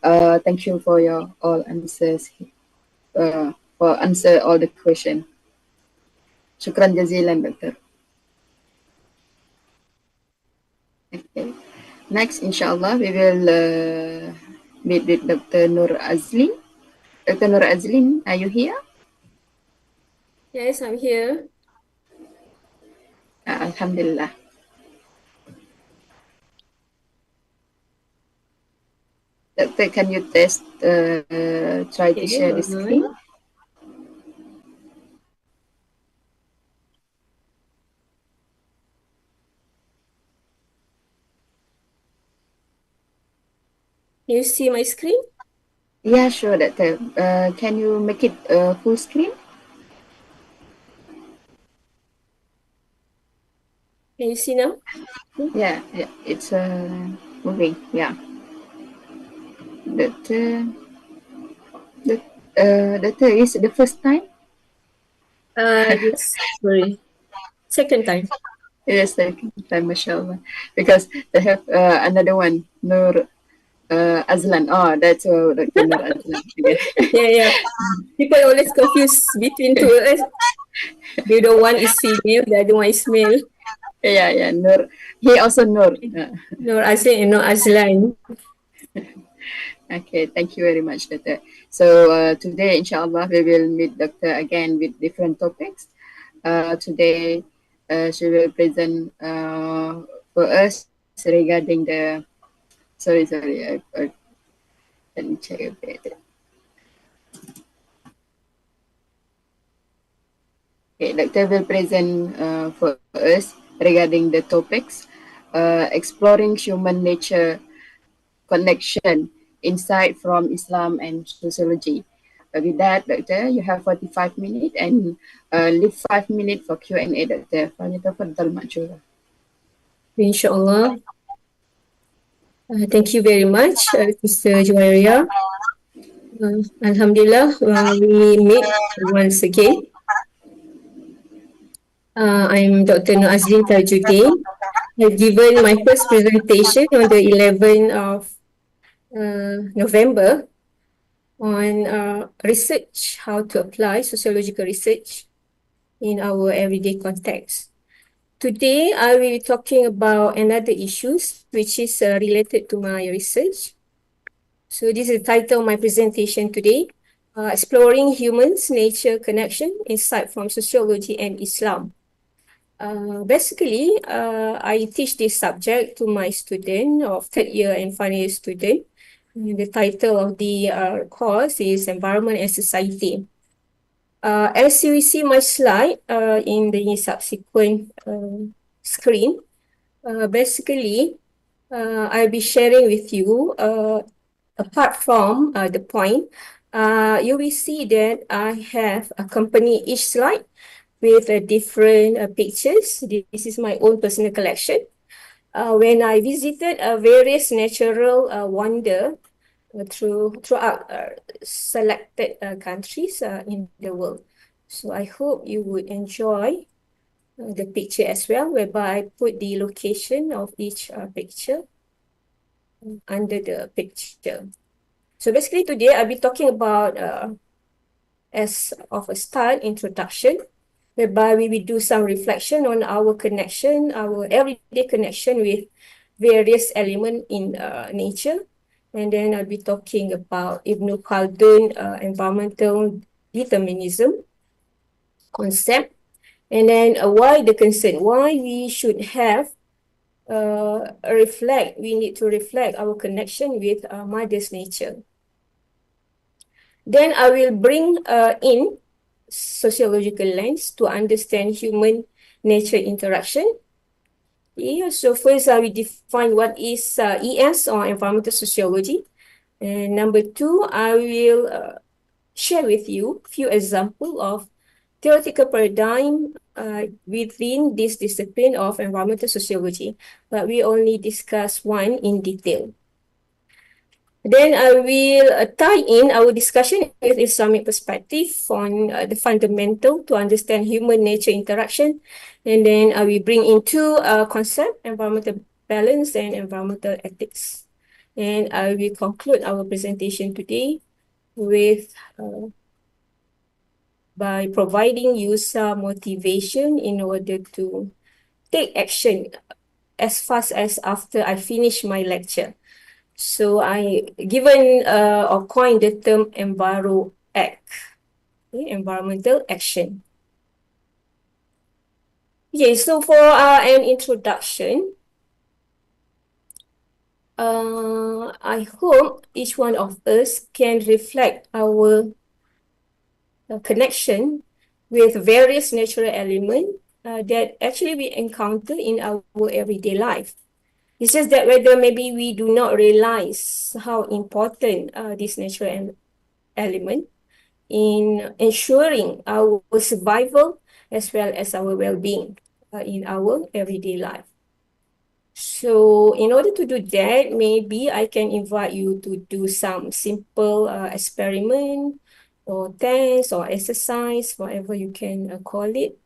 Speaker 1: thank you for your all answers. For answer all the question. Shukran jazilan, Doctor. Okay. Next, inshallah, we will meet with Dr. Nor Azlin. Dr. Nor Azlin, are you here?
Speaker 8: Yes, I'm here.
Speaker 1: Alhamdulillah. Doctor, can you test, try to share the screen?
Speaker 8: Can you see my screen?
Speaker 1: Yeah, sure, Doctor. Can you make it full screen?
Speaker 8: Can you see now?
Speaker 1: Yeah, it's moving. Yeah. Doctor, Doctor, is it the first time?
Speaker 8: Yes, sorry. Second time.
Speaker 1: Yes, second time, mashallah. Because they have another one, Nor Azlan. Oh, that's Dr. Nor Azlan.
Speaker 8: Yeah. People always confuse between two. The other one is female, the other one is male.
Speaker 1: Yeah. Nor. He also Nor.
Speaker 8: Nor Azlin and Nor Azlan.
Speaker 1: Okay, thank you very much, Doctor. So today, inshallah, we will meet Doctor again with different topics. Today, she will present for us regarding the. Sorry. Let me check a bit. Okay, Doctor will present for us regarding the topics exploring human nature connection, insight from Islam and sociology. With that, Doctor, you have 45 minutes and leave 5 minutes for Q&A, Doctor. فليتفضل مأجورا.
Speaker 8: Inshallah. Thank you very much, Mr. Juwairia. Alhamdulillah, we meet once again. I'm Dr. Nor Azlin Tajuddin. I've given my first presentation on the 11th of November on research, how to apply sociological research in our everyday context. Today, I will be talking about another issue which is related to my research. So this is the title of my presentation today, Exploring Humans, Nature Connection, Insight from Sociology and Islam. Basically, I teach this subject to my student of third year and final year student. The title of the course is Environment and Society. As you see my slide in the subsequent screen, basically, I'll be sharing with you, apart from the point, you will see that I have accompanied each slide with different pictures. This is my own personal collection. When I visited various natural wonder throughout selected countries in the world. So I hope you would enjoy the picture as well, whereby I put the location of each picture under the picture. So basically today I'll be talking about, as of a start, introduction, whereby we will do some reflection on our connection, our everyday connection with various elements in nature. And then I'll be talking about Ibn Khaldun environmental determinism concept. And then why the concern, why we should have we need to reflect our connection with Mother's nature. Then I will bring in sociological lens to understand human nature interaction. Yeah, so first we define what is ES or environmental sociology. And number two, I will share with you a few examples of theoretical paradigm within this discipline of environmental sociology, but we only discuss one in detail. Then I will tie in our discussion with Islamic perspective on the fundamental to understand human nature interaction. And then I will bring in two concepts, environmental balance and environmental ethics. And I will conclude our presentation today with by providing you some motivation in order to take action as fast as after I finish my lecture. So I given or coined the term Enviro Act, okay, environmental action. Okay, so for an introduction, I hope each one of us can reflect our connection with various natural elements that actually we encounter in our everyday life. It's just that whether maybe we do not realize how important this natural element in ensuring our survival as well as our well-being in our everyday life. So in order to do that, maybe I can invite you to do some simple experiment or test or exercise, whatever you can call it.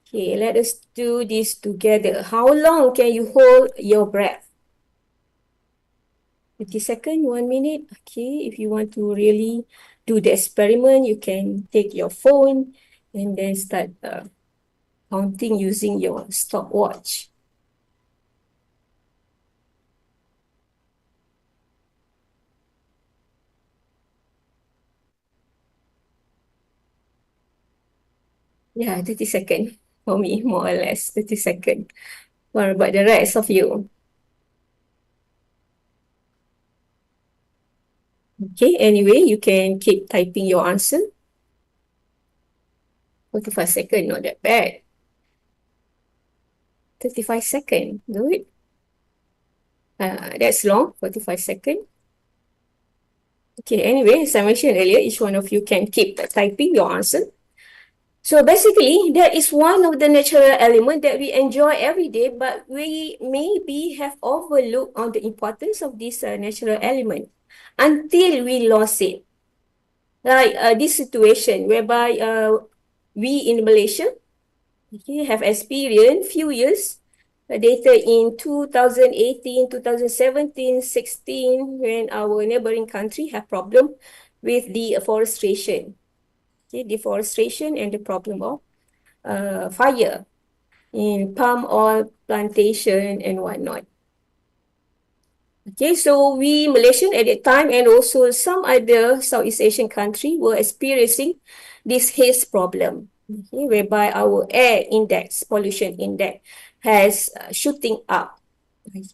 Speaker 8: Okay, let us do this together. How long can you hold your breath? 50 seconds, 1 minute. Okay, if you want to really do the experiment, you can take your phone and then start counting using your stopwatch. Yeah, 30 seconds for me, more or less, 30 seconds. What about the rest of you? Okay, anyway, you can keep typing your answer. 45 seconds, not that bad. 35 seconds, good. That's long, 45 seconds. Okay, anyway, as I mentioned earlier, each one of you can keep typing your answer. So basically, that is one of the natural elements that we enjoy every day, but we maybe have overlooked on the importance of this natural element until we lost it. Like this situation whereby we in Malaysia have experienced few years data in 2018, 2017, 16, when our neighboring country have problem with the afforestation, deforestation and the problem of fire in palm oil plantation and whatnot. Okay, so we Malaysian at that time and also some other Southeast Asian country were experiencing this haze problem, okay, whereby our air index, pollution index has shooting up, okay,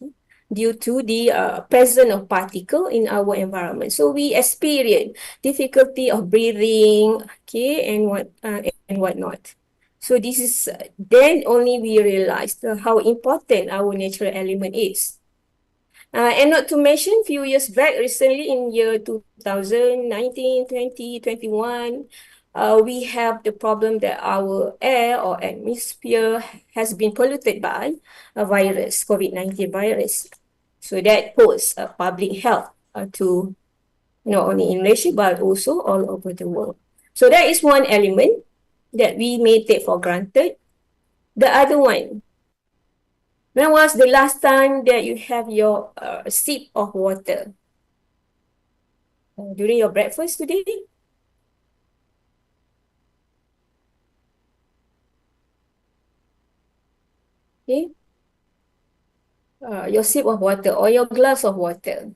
Speaker 8: due to the presence of particle in our environment. So we experience difficulty of breathing, okay, and whatnot. So this is then only we realized how important our natural element is. And not to mention, few years back, recently in year 2019, 20, 21, we have the problem that our air or atmosphere has been polluted by a virus, COVID-19 virus. So that poses a public health to not only in Malaysia, but also all over the world. So that is one element that we may take for granted. The other one, when was the last time that you have your sip of water? During your breakfast today? Okay. Your sip of water or your glass of water.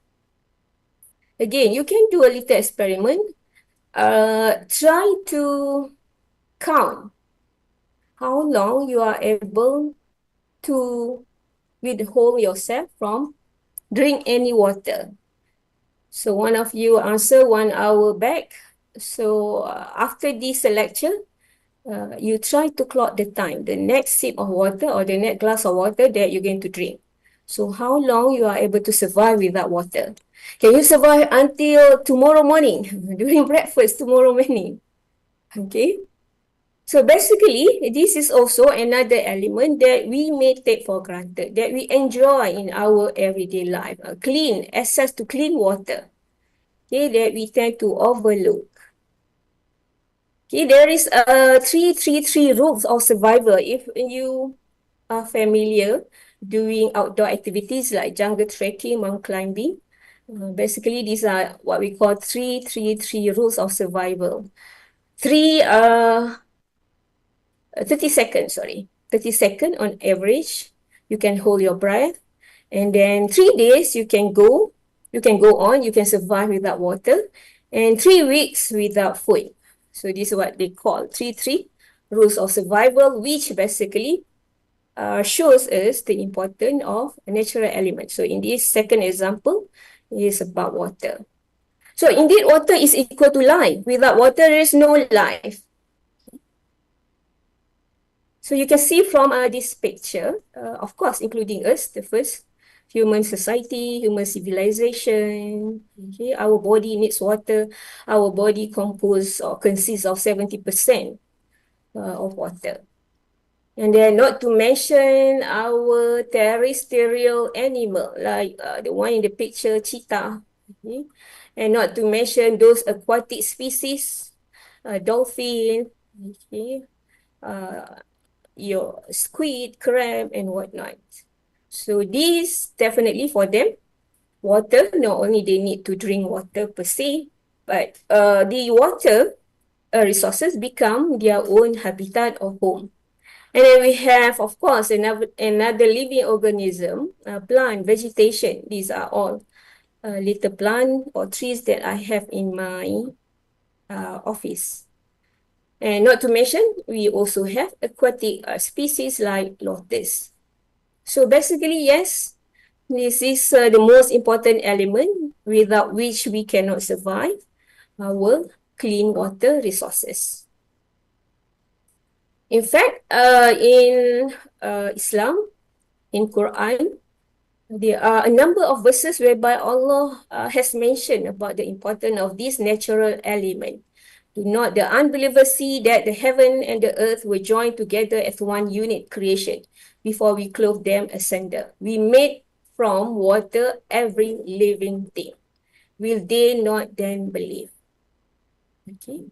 Speaker 8: Again, you can do a little experiment. Try to count how long you are able to withhold yourself from drink any water. So one of you answer 1 hour back. So after this lecture, you try to clock the time, the next sip of water or the next glass of water that you're going to drink. So how long you are able to survive without water? Can you survive until tomorrow morning, during breakfast tomorrow morning? Okay. So basically, this is also another element that we may take for granted, that we enjoy in our everyday life. Access to clean water, okay, that we tend to overlook. Okay, there is 333 rules of survival. If you are familiar doing outdoor activities like jungle trekking, mountain climbing, basically these are what we call 333 rules of survival. 30 seconds, 30 seconds on average, you can hold your breath. And then 3 days, you can go on, you can survive without water. And 3 weeks without food. So this is what they call 3 rules of survival, which basically shows us the importance of a natural element. So in this second example, it is about water. So indeed, water is equal to life. Without water, there is no life. So you can see from this picture, of course, including us, the first human society, human civilization. Okay, our body needs water. Our body consists of 70% of water. And then not to mention our terrestrial animal, like the one in the picture, cheetah. Okay? And not to mention those aquatic species, dolphin, okay? Your squid, crab, and whatnot. So these definitely for them, water, not only they need to drink water per se, but the water resources become their own habitat or home. And then we have, of course, another living organism, plant, vegetation. These are all little plant or trees that I have in my office. And not to mention, we also have aquatic species like lotus. So basically, yes, this is the most important element without which we cannot survive our clean water resources. In fact, in Islam, in Quran, there are a number of verses whereby Allah has mentioned about the importance of this natural element. Do not the unbelievers see that the heaven and the earth were joined together as one unit creation before we clothed them asunder? We made from water every living thing. Will they not then believe? Okay.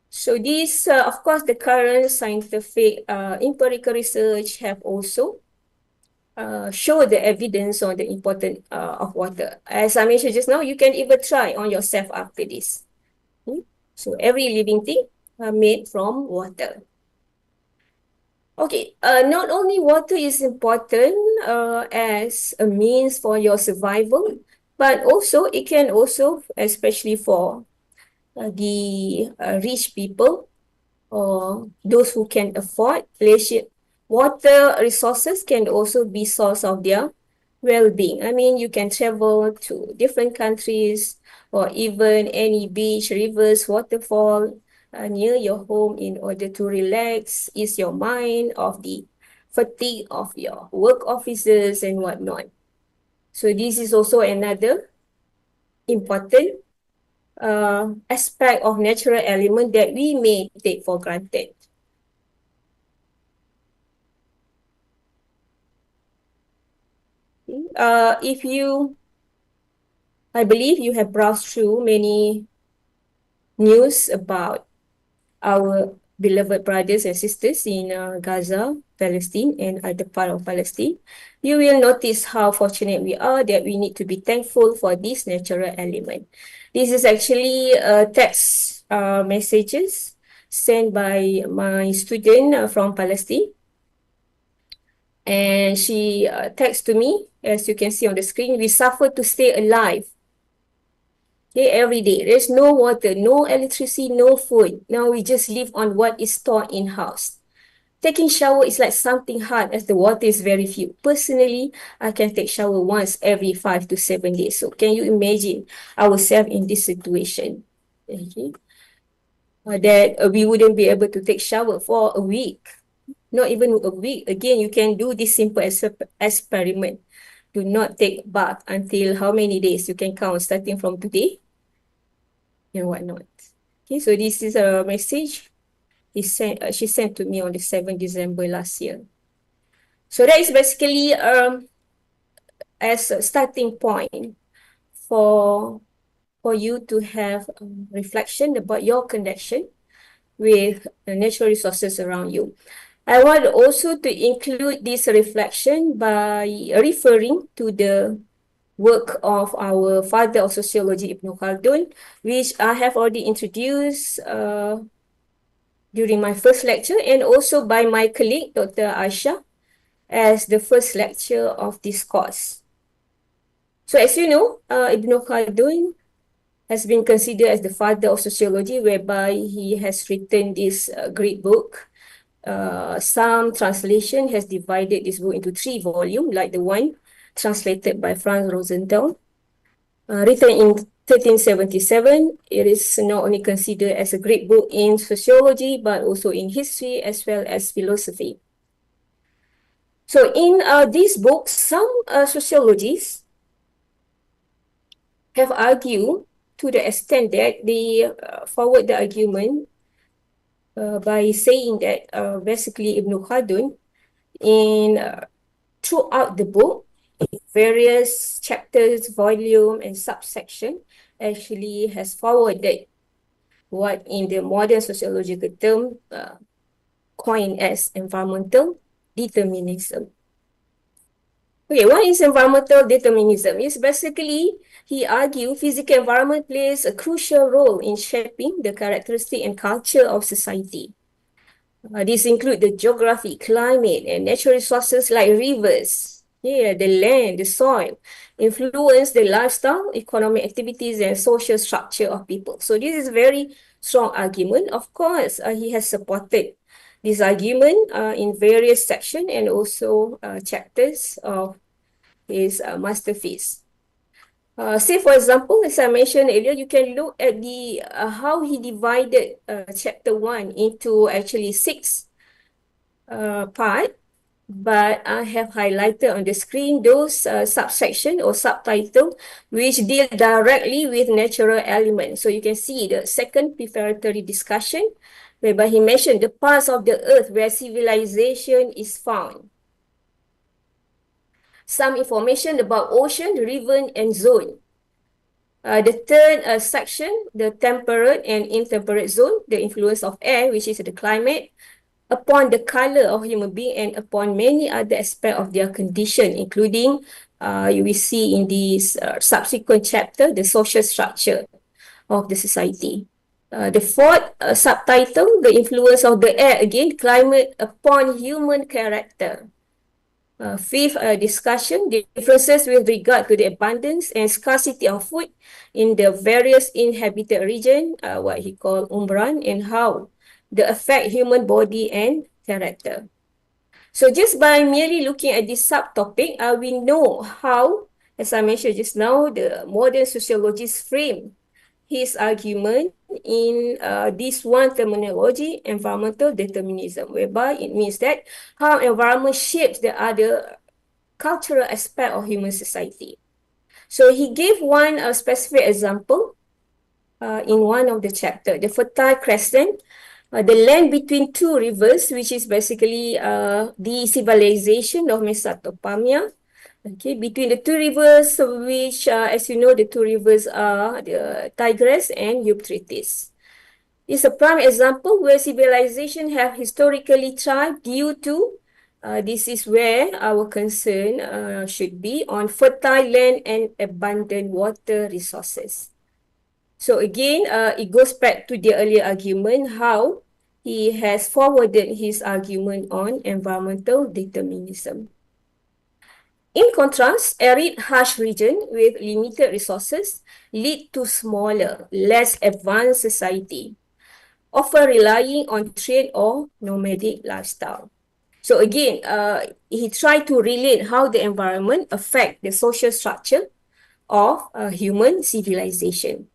Speaker 8: So this, of course, the current scientific empirical research have also show the evidence on the importance of water. As I mentioned just now, you can even try on yourself after this. So every living thing made from water. Okay, not only water is important as a means for your survival, but also it can also, especially for the rich people or those who can afford leisure, water resources can also be source of their well-being. I mean, you can travel to different countries or even any beach, rivers, waterfall near your home in order to relax, ease your mind of the fatigue of your work offices and whatnot. So this is also another important aspect of natural element that we may take for granted. I believe you have browsed through many news about our beloved brothers and sisters in Gaza, Palestine, and other part of Palestine. You will notice how fortunate we are that we need to be thankful for this natural element. This is actually text messages sent by my student from Palestine. And she texts to me, as you can see on the screen, we suffer to stay alive. Okay, every day. There's no water, no electricity, no food. Now we just live on what is stored in-house. Taking shower is like something hard as the water is very few. Personally, I can take shower once every 5 to 7 days. So can you imagine ourselves in this situation? Okay. That we wouldn't be able to take shower for a week. Not even a week. Again, you can do this simple experiment. Do not take bath until how many days? You can count starting from today and whatnot. Okay, so this is a message she sent to me on the 7th December last year. So that is basically as a starting point for you to have reflection about your connection with the natural resources around you. I want also to include this reflection by referring to the work of our father of sociology, Ibn Khaldun, which I have already introduced during my first lecture, and also by my colleague, Dr. Aisha, as the first lecture of this course. So as you know, Ibn Khaldun has been considered as the father of sociology, whereby he has written this great book. Some translation has divided this book into 3 volumes, like the one translated by Franz Rosenthal, written in 1377. It is not only considered as a great book in sociology, but also in history as well as philosophy. So in this book, some sociologists have argued to the extent that they forward the argument by saying that basically Ibn Khaldun throughout the book, various chapters, volume, and subsection actually has forwarded what in the modern sociological term coined as environmental determinism. Okay, what is environmental determinism? It's basically, he argued, physical environment plays a crucial role in shaping the characteristic and culture of society. These include the geography, climate, and natural resources like rivers, the land, the soil, influence the lifestyle, economic activities, and social structure of people. So this is a very strong argument. Of course, he has supported this argument in various sections and also chapters of his masterpiece. Say for example, as I mentioned earlier, you can look at the how he divided chapter 1 into actually 6 parts, but I have highlighted on the screen those subsection or subtitle which deal directly with natural elements. So you can see the second preparatory discussion, whereby he mentioned the parts of the earth where civilization is found. Some information about ocean, river, and zone. The third section, the temperate and intemperate zone, the influence of air, which is the climate, upon the color of human being and upon many other aspects of their condition, including you will see in this subsequent chapter, the social structure of the society. The fourth subtitle, the influence of the air, again, climate upon human character. Fifth discussion, differences with regard to the abundance and scarcity of food in the various inhabited region, what he called Umbran, and how they affect human body and character. So just by merely looking at this subtopic, we know how, as I mentioned just now, the modern sociologists frame his argument in this one terminology, environmental determinism, whereby it means that how environment shapes the other cultural aspect of human society. So he gave one specific example in one of the chapter, the Fertile Crescent, the land between 2 rivers, which is basically the civilization of Mesopotamia. Okay, between the 2 rivers, which, as you know, the 2 rivers are the Tigris and Euphrates. It's a prime example where civilization have historically thrived due to, this is where our concern should be, on fertile land and abundant water resources. So again, it goes back to the earlier argument, how he has forwarded his argument on environmental determinism. In contrast, arid, harsh region with limited resources lead to smaller, less advanced society. often relying on trade or nomadic lifestyle. So again, he tried to relate how the environment affect the social structure of human civilization.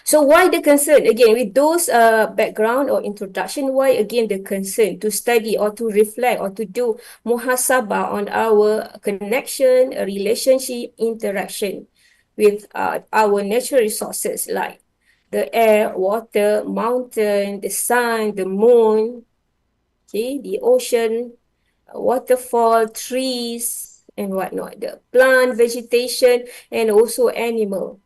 Speaker 8: So why the concern? Again, with those background or introduction, why again the concern to study or to reflect or to do muhasabah on our connection, relationship, interaction with our natural resources like the air, water, mountain, the sun, the moon, okay, the ocean, waterfall, trees, and whatnot, the plant, vegetation, and also animal.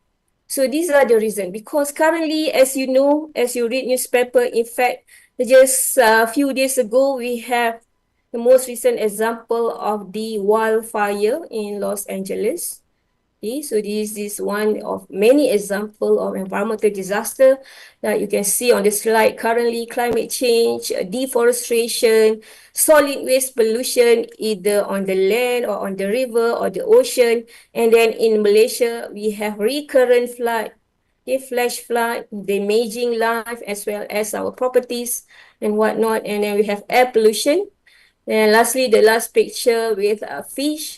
Speaker 8: So these are the reasons. Because currently, as you know, as you read newspaper, in fact, just a few days ago, we have the most recent example of the wildfire in Los Angeles. Okay, so this is one of many examples of environmental disaster that you can see on the slide. Currently, climate change, deforestation, solid waste pollution, either on the land or on the river or the ocean. And then in Malaysia, we have recurrent flood, okay, flash flood, damaging life as well as our properties and whatnot. And then we have air pollution. And lastly, the last picture with a fish.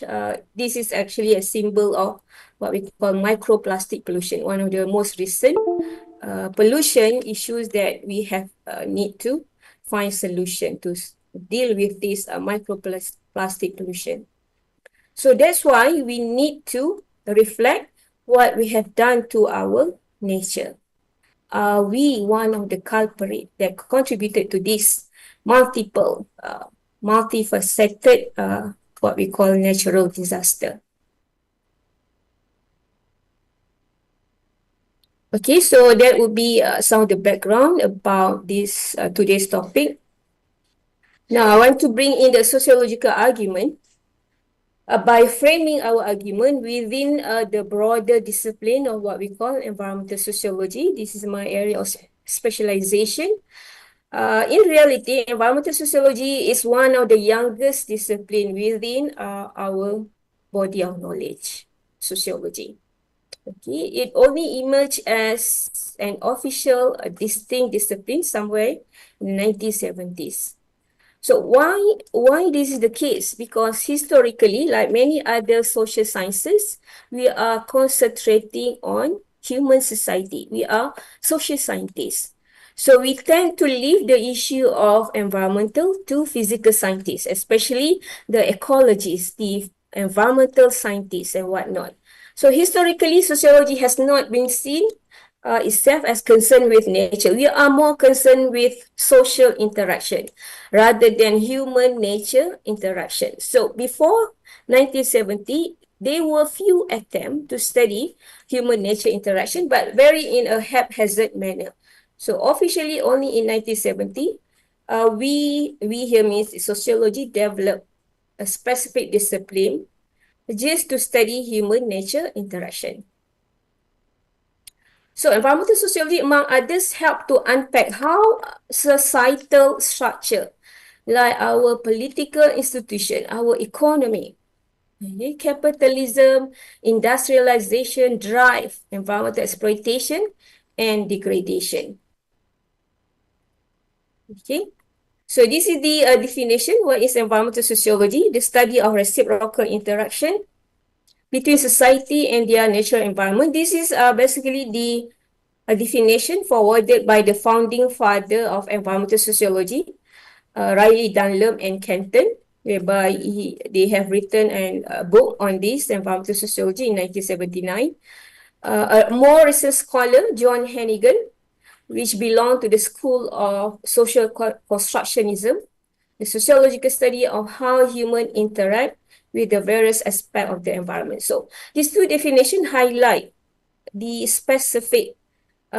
Speaker 8: This is actually a symbol of what we call microplastic pollution, one of the most recent pollution issues that we have need to find solution to deal with this microplastic pollution. So that's why we need to reflect what we have done to our nature. Are we one of the culprit that contributed to this multiple multifaceted, what we call natural disaster? Okay, so that would be some of the background about this today's topic. Now, I want to bring in the sociological argument by framing our argument within the broader discipline of what we call environmental sociology. This is my area of specialization. In reality, environmental sociology is one of the youngest discipline within our body of knowledge, sociology. Okay, it only emerged as an official distinct discipline somewhere in the 1970s. So why this is the case? Because historically, like many other social sciences, we are concentrating on human society. We are social scientists. So we tend to leave the issue of environmental to physical scientists, especially the ecologists, the environmental scientists and whatnot. So historically, sociology has not been seen itself as concerned with nature. We are more concerned with social interaction rather than human nature interaction. So before 1970, there were few attempts to study human nature interaction, but very in a haphazard manner. So officially only in 1970, we here means sociology developed a specific discipline just to study human nature interaction. So environmental sociology, among others, help to unpack how societal structure, like our political institution, our economy, okay, capitalism, industrialization, drive environmental exploitation and degradation. Okay, so this is the definition. What is environmental sociology? The study of reciprocal interaction between society and their natural environment. This is basically the definition forwarded by the founding father of environmental sociology, Riley Dunlop and Kenton, whereby they have written a book on this, environmental sociology, in 1979. A more recent scholar, John Hannigan, which belonged to the school of social constructionism, the sociological study of how humans interact with the various aspects of the environment. So these two definitions highlight the specific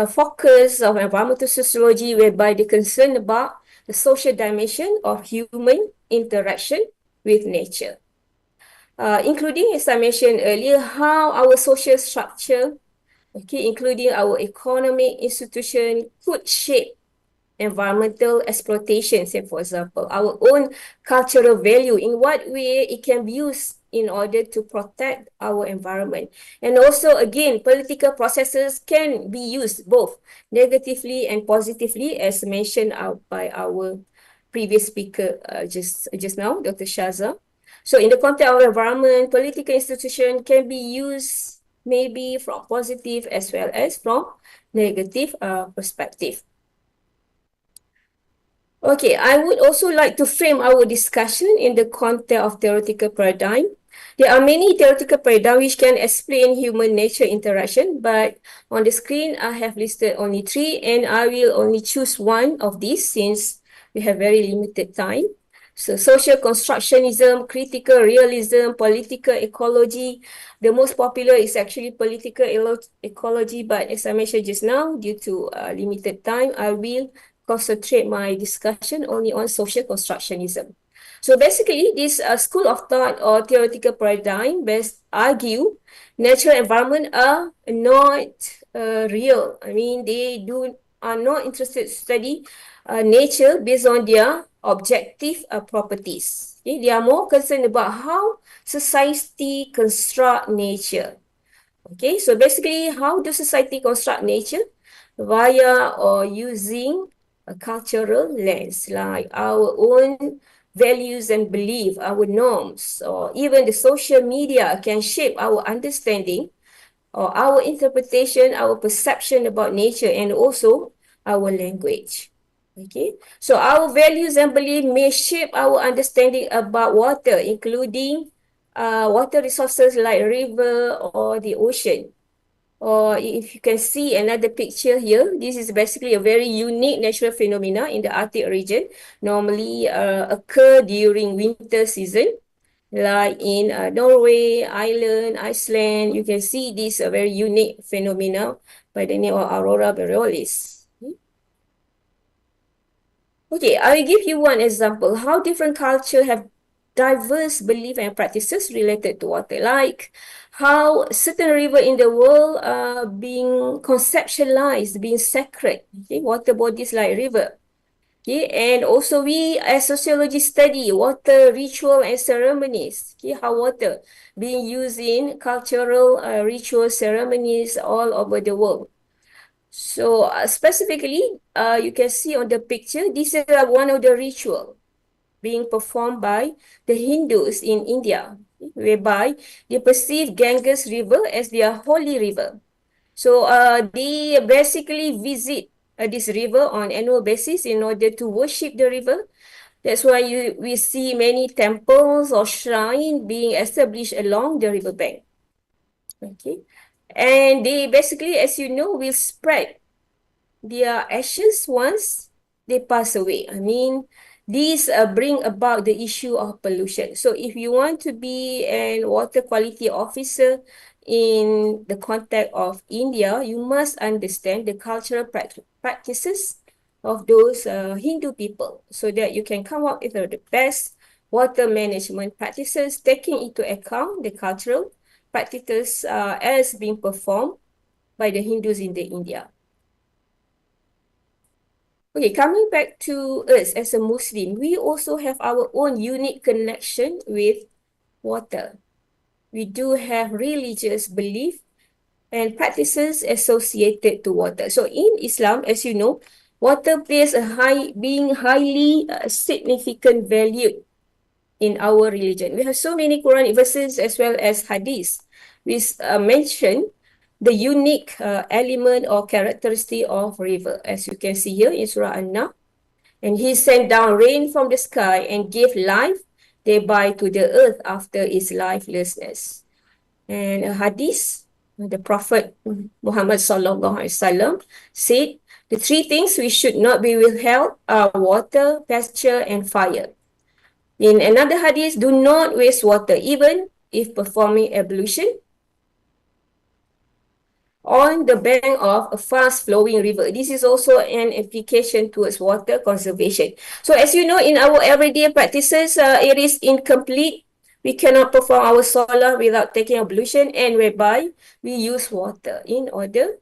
Speaker 8: focus of environmental sociology, whereby they concern about the social dimension of human interaction with nature, including, as I mentioned earlier, how our social structure, okay, including our economic institution, could shape environmental exploitation. Say, for example, our own cultural value, in what way it can be used in order to protect our environment. And also, again, political processes can be used both negatively and positively, as mentioned out by our previous speaker just now, Dr. Syaza. So in the context of environment, political institution can be used maybe from positive as well as from negative perspective. Okay, I would also like to frame our discussion in the context of theoretical paradigm. There are many theoretical paradigms which can explain human nature interaction, but on the screen I have listed only 3, and I will only choose one of these since we have very limited time. So social constructionism, critical realism, political ecology. The most popular is actually political ecology, but as I mentioned just now, due to limited time, I will concentrate my discussion only on social constructionism. So basically, this school of thought or theoretical paradigm best argue natural environment are not real. I mean, they are not interested to study nature based on their objective properties. Okay? They are more concerned about how society construct nature. Okay, so basically, how does society construct nature? Via or using a cultural lens, like our own values and belief, our norms, or even the social media can shape our understanding or our interpretation, our perception about nature, and also our language. Okay, so our values and belief may shape our understanding about water, including water resources like river or the ocean. Or if you can see another picture here, this is basically a very unique natural phenomena in the Arctic region, normally occur during winter season, like in Norway, Iceland. You can see this very unique phenomena by the name of aurora borealis. Okay, I will give you one example how different cultures have diverse beliefs and practices related to water, like how certain rivers in the world are being conceptualized, being sacred. Okay, water bodies like river. Okay, and also we as sociology study water ritual and ceremonies. Okay, how water being used in cultural ritual ceremonies all over the world. So specifically, you can see on the picture, this is one of the ritual being performed by the Hindus in India, whereby they perceive Ganges River as their holy river. So they basically visit this river on annual basis in order to worship the river. That's why we see many temples or shrines being established along the riverbank. Okay, and they basically, as you know, will spread their ashes once they pass away. I mean, these bring about the issue of pollution. So if you want to be an water quality officer in the context of India, you must understand the cultural practices of those Hindu people so that you can come up with the best water management practices, taking into account the cultural practices as being performed by the Hindus in the India. Okay, coming back to us as a Muslim, we also have our own unique connection with water. We do have religious belief and practices associated to water. So in Islam, as you know, water plays being highly significant value in our religion. We have so many Quranic verses as well as hadiths which mention the unique element or characteristic of river. As you can see here in Surah An-Nahl, and he sent down rain from the sky and gave life thereby to the earth after its lifelessness. And a hadith, the Prophet Mohamad sallallahu alaihi wasallam said, the 3 things we should not be withheld are water, pasture, and fire. In another hadith, do not waste water, even if performing ablution on the bank of a fast-flowing river. This is also an application towards water conservation. So as you know, in our everyday practices, it is incomplete. We cannot perform our salah without taking ablution, and whereby we use water in order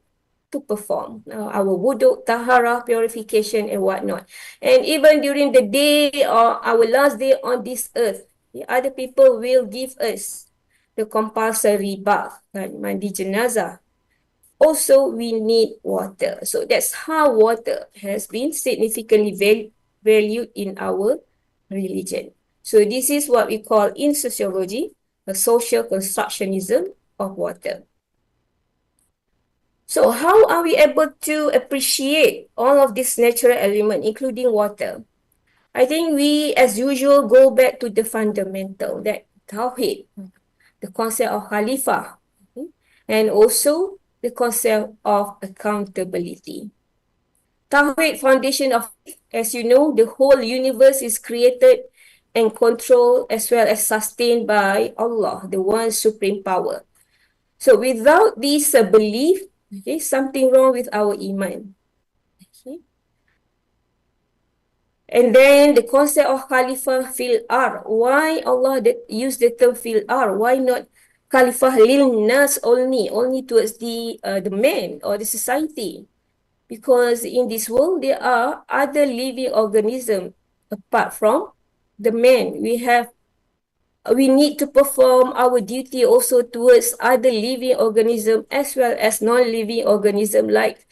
Speaker 8: to perform our wudu, tahara, purification, and whatnot. And even during the day or our last day on this earth, Other people will give us the compulsory bath, mandi jenazah. Also, we need water. So that's how water has been significantly valued in our religion. So this is what we call in sociology a social constructionism of water. So how are we able to appreciate all of these natural elements, including water? I think we, as usual, go back to the fundamental, that Tawhid, the concept of Khalifah, and also the concept of accountability. Tawhid, foundation of, as you know, the whole universe is created and controlled as well as sustained by Allah, the one supreme power. So without this belief, something wrong with our iman. Okay. And then the concept of Khalifah fil ar. Why Allah use the term fil ar? Why not Khalifah lil nas only towards the man or the society? Because in this world there are other living organisms apart from the man. We need to perform our duty also towards other living organisms as well as non-living organisms, like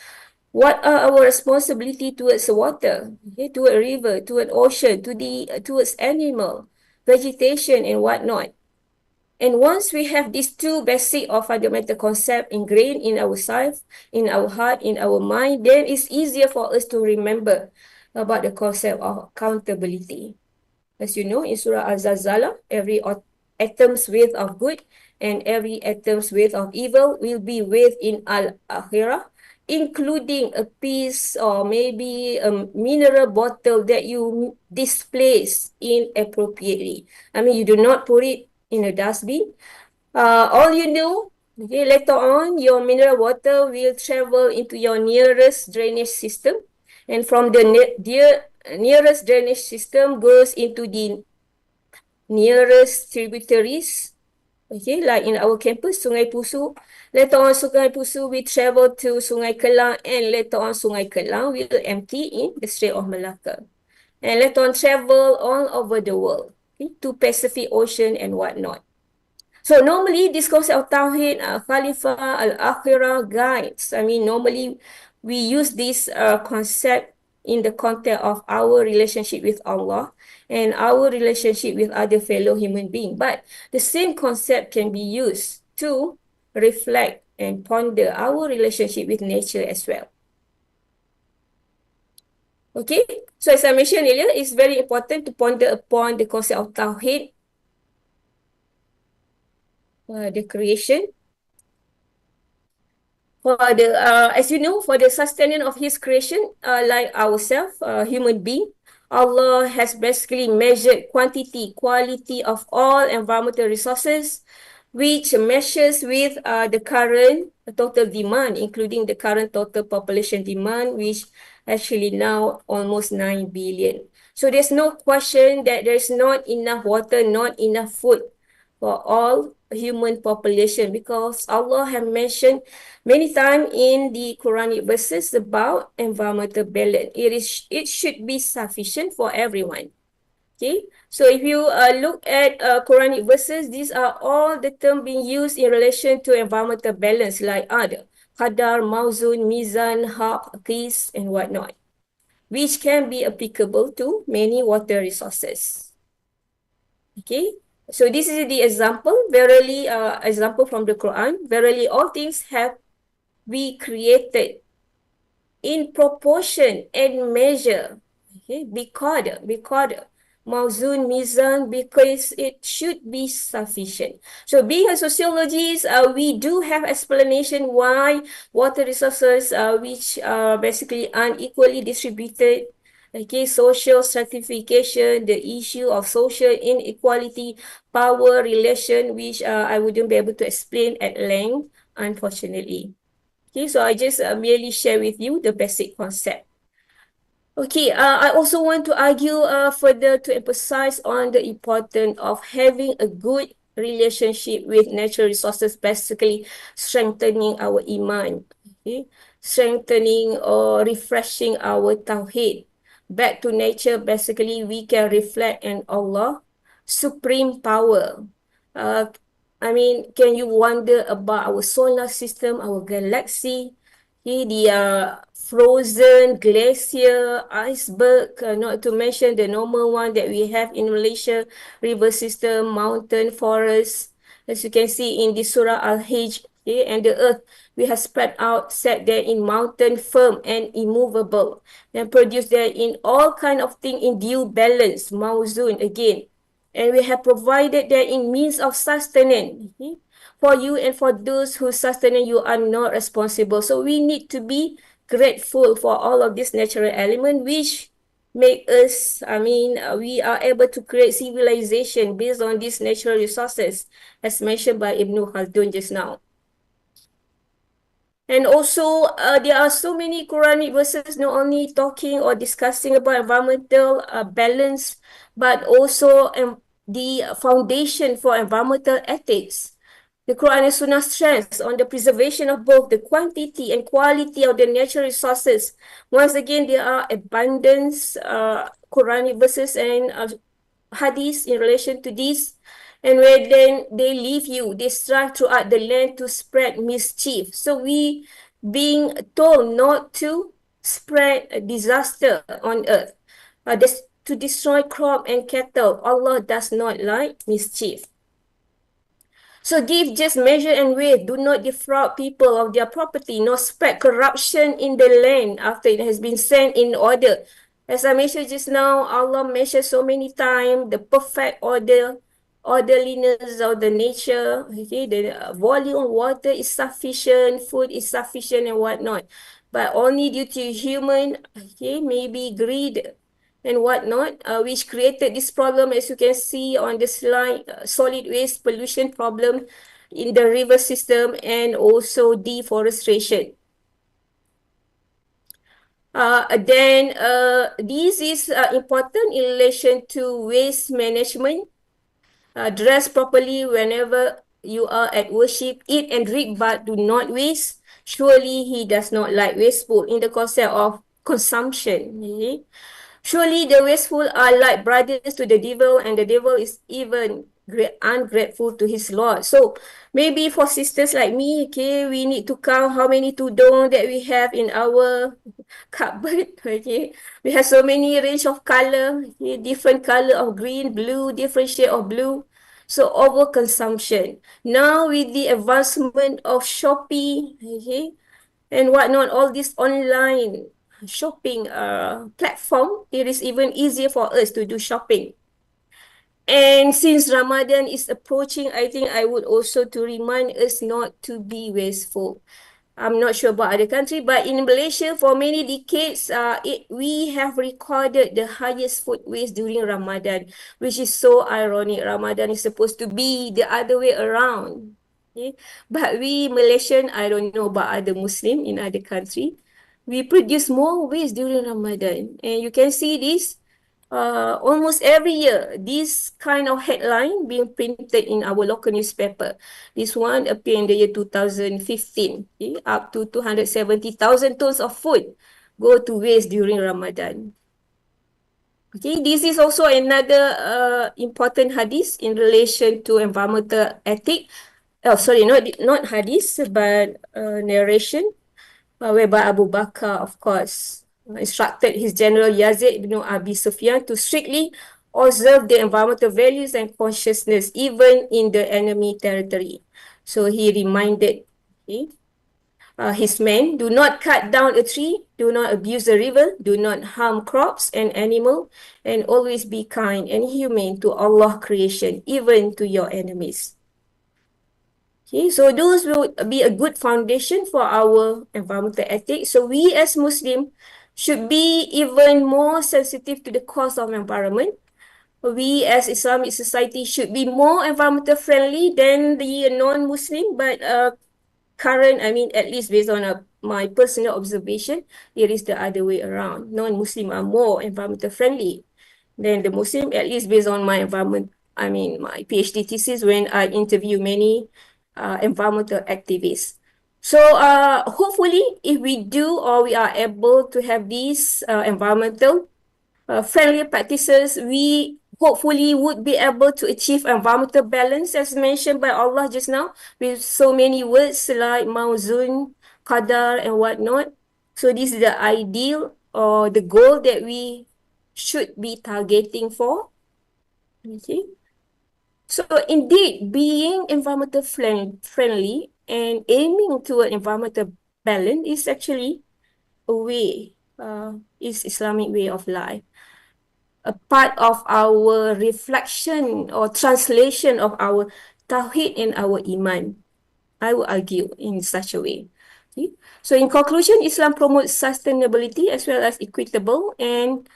Speaker 8: what are our responsibility towards water, toward a river, toward ocean, towards animal, vegetation and whatnot. And once we have these two basic or fundamental concepts ingrained in ourselves, in our heart, in our mind, then it's easier for us to remember about the concept of accountability. As you know, in Surah Al-Zalzalah, every atom's weight of good and every atom's weight of evil will be weighed in Al-Akhirah, including a piece or maybe a mineral bottle that you displace inappropriately. I mean, you do not put it in a dustbin. All you know, later on, your mineral water will travel into your nearest drainage system, and from the nearest drainage system goes into the nearest tributaries. Okay, like in our campus, Sungai Pusu. Later on, Sungai Pusu will travel to Sungai Kelang, and later on, Sungai Kelang will empty in the Strait of Malacca. And later on, travel all over the world, to Pacific Ocean and whatnot. So normally, this concept of Tawhid, Khalifah, Al-Akhirah guides. I mean, normally we use this concept in the context of our relationship with Allah and our relationship with other fellow human beings. But the same concept can be used to reflect and ponder our relationship with nature as well. Okay, so as I mentioned earlier, it's very important to ponder upon the concept of Tawhid, the creation. For the, as you know, for the sustenance of His creation, like ourselves, human being, Allah has basically measured quantity, quality of all environmental resources, which measures with the current total demand, including the current total population demand, which actually now almost 9 billion. So there's no question that there's not enough water, not enough food for all human population, because Allah have mentioned many times in the Quranic verses about environmental balance. It should be sufficient for everyone. Okay, so if you look at Quranic verses, these are all the terms being used in relation to environmental balance, like the qadar, mawzun, mizan, haq, qis, and whatnot, which can be applicable to many water resources. Okay, so this is the example, verily, example from the Quran. Verily, all things have we created in proportion and measure. Okay, biqadar, mawzun, mizan, because it should be sufficient. So being a sociologist, we do have explanation why water resources which are basically unequally distributed. Okay, social stratification, the issue of social inequality, power relation, which I wouldn't be able to explain at length, unfortunately. Okay, so I just merely share with you the basic concept. Okay, I also want to argue further to emphasize on the importance of having a good relationship with natural resources, basically strengthening our iman, okay? Strengthening or refreshing our tawhid. Back to nature, basically we can reflect on Allah, supreme power. I mean, can you wonder about our solar system, our galaxy, the frozen glacier, iceberg, not to mention the normal one that we have in Malaysia, river system, mountain, forest. As you can see in the Surah Al-Hijj, and the earth, we have spread out, set there in mountain, firm and immovable, and produced there in all kind of thing in due balance, mawzun again. And we have provided there in means of sustenance, for you and for those who sustain you are not responsible. So we need to be grateful for all of this natural element which make us, we are able to create civilization based on these natural resources, as mentioned by Ibn Khaldun just now. And also, there are so many Quranic verses not only talking or discussing about environmental balance, but also the foundation for environmental ethics. The Quran and Sunnah stress on the preservation of both the quantity and quality of the natural resources. Once again, there are abundance Quranic verses and hadiths in relation to this. And where then they leave you, they strike throughout the land to spread mischief. So we being told not to spread a disaster on earth, to destroy crop and cattle. Allah does not like mischief. So give just measure and weight. Do not defraud people of their property, nor spread corruption in the land after it has been sent in order. As I mentioned just now, Allah mentioned so many times the perfect orderliness of the nature. Okay, the volume of water is sufficient, food is sufficient and whatnot. But only due to human, maybe greed and whatnot, which created this problem, as you can see on the slide, solid waste pollution problem in the river system and also deforestation. This is important in relation to waste management. Dress properly whenever you are at worship, eat and drink, but do not waste. Surely he does not like wasteful in the concept of consumption. Okay? Surely the wasteful are like brothers to the devil, and the devil is even ungrateful to his Lord. So maybe for sisters like me, we need to count how many tudung that we have in our cupboard. We have so many range of color, different color of green, blue, different shade of blue. So overconsumption. Now with the advancement of Shopee, and whatnot, all this online shopping platform, it is even easier for us to do shopping. And since Ramadan is approaching, I think I would also to remind us not to be wasteful. I'm not sure about other country, but in Malaysia for many decades, we have recorded the highest food waste during Ramadan, which is so ironic. Ramadan is supposed to be the other way around. But we Malaysian, I don't know about other Muslim in other country, we produce more waste during Ramadan. And you can see this almost every year, this kind of headline being printed in our local newspaper. This one appeared in the year 2015, up to 270,000 tons of food go to waste during Ramadan. Okay, this is also another important hadith in relation to environmental ethic. Oh, sorry, not hadith, but narration, whereby Abu Bakr, of course, instructed his general Yazid ibn Abi Sufyan to strictly observe the environmental values and consciousness even in the enemy territory. So he reminded his men, do not cut down a tree, do not abuse the river, do not harm crops and animal, and always be kind and humane to Allah creation, even to your enemies. Okay, so those will be a good foundation for our environmental ethics. So we as Muslim should be even more sensitive to the cause of environment. We as Islamic society should be more environmental friendly than the non-Muslim, but current, at least based on my personal observation, it is the other way around. Non-Muslim are more environmental friendly than the Muslim, at least based on my my PhD thesis when I interview many environmental activists. So hopefully if we do or we are able to have these environmental friendly practices, we hopefully would be able to achieve environmental balance as mentioned by Allah just now with so many words like mauzun, qadar and whatnot. So this is the ideal or the goal that we should be targeting for. Okay. So indeed, being environmental friendly and aiming toward environmental balance is actually a way, is Islamic way of life, a part of our reflection or translation of our Tawhid and our Iman. I would argue in such a way. Okay? So in conclusion, Islam promotes sustainability as well as equitable and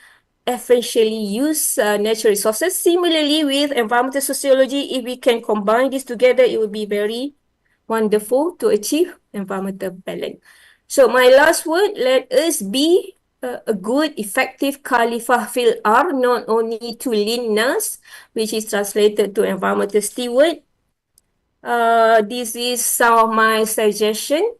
Speaker 8: efficiently use natural resources. Similarly, with environmental sociology, if we can combine this together, it would be very wonderful to achieve environmental balance. So my last word, let us be a good, effective Khalifah fil Ar, not only to lean nas, which is translated to environmental steward. This is some of my suggestion.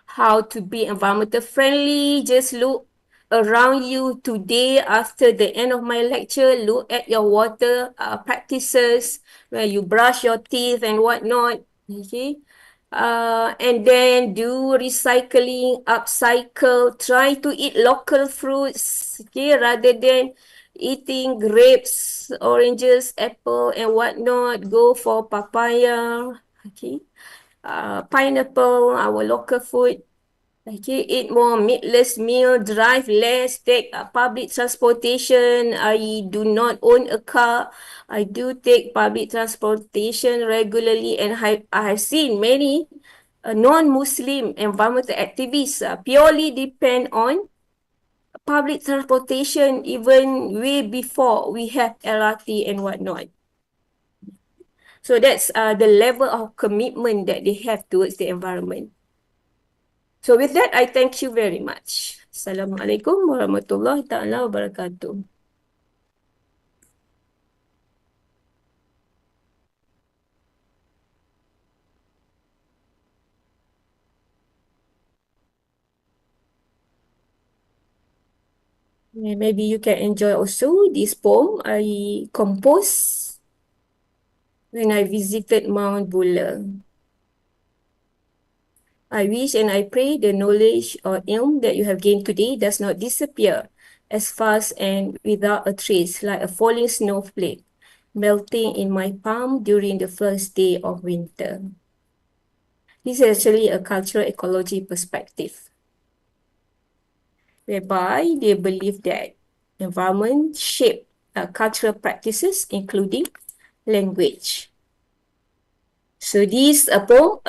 Speaker 8: How to be environmental friendly. Just look around you today after the end of my lecture. Look at your water practices where you brush your teeth and whatnot. Okay. And then do recycling, upcycle, try to eat local fruits, okay, rather than eating grapes, oranges, apple, and whatnot. Go for papaya, okay, pineapple, our local food. Okay, eat more meatless meal, drive less, take public transportation. I do not own a car. I do take public transportation regularly, and I have seen many non-Muslim environmental activists purely depend on public transportation even way before we have LRT and whatnot. So that's the level of commitment that they have towards the environment. So with that, I thank you very much. Assalamualaikum warahmatullahi ta'ala wabarakatuh. Maybe you can enjoy also this poem I composed when I visited Mount Buller. I wish and I pray the knowledge or ilm that you have gained today does not disappear as fast and without a trace, like a falling snowflake melting in my palm during the first day of winter. This is actually a cultural ecology perspective, whereby they believe that environment shape cultural practices, including language. So this poem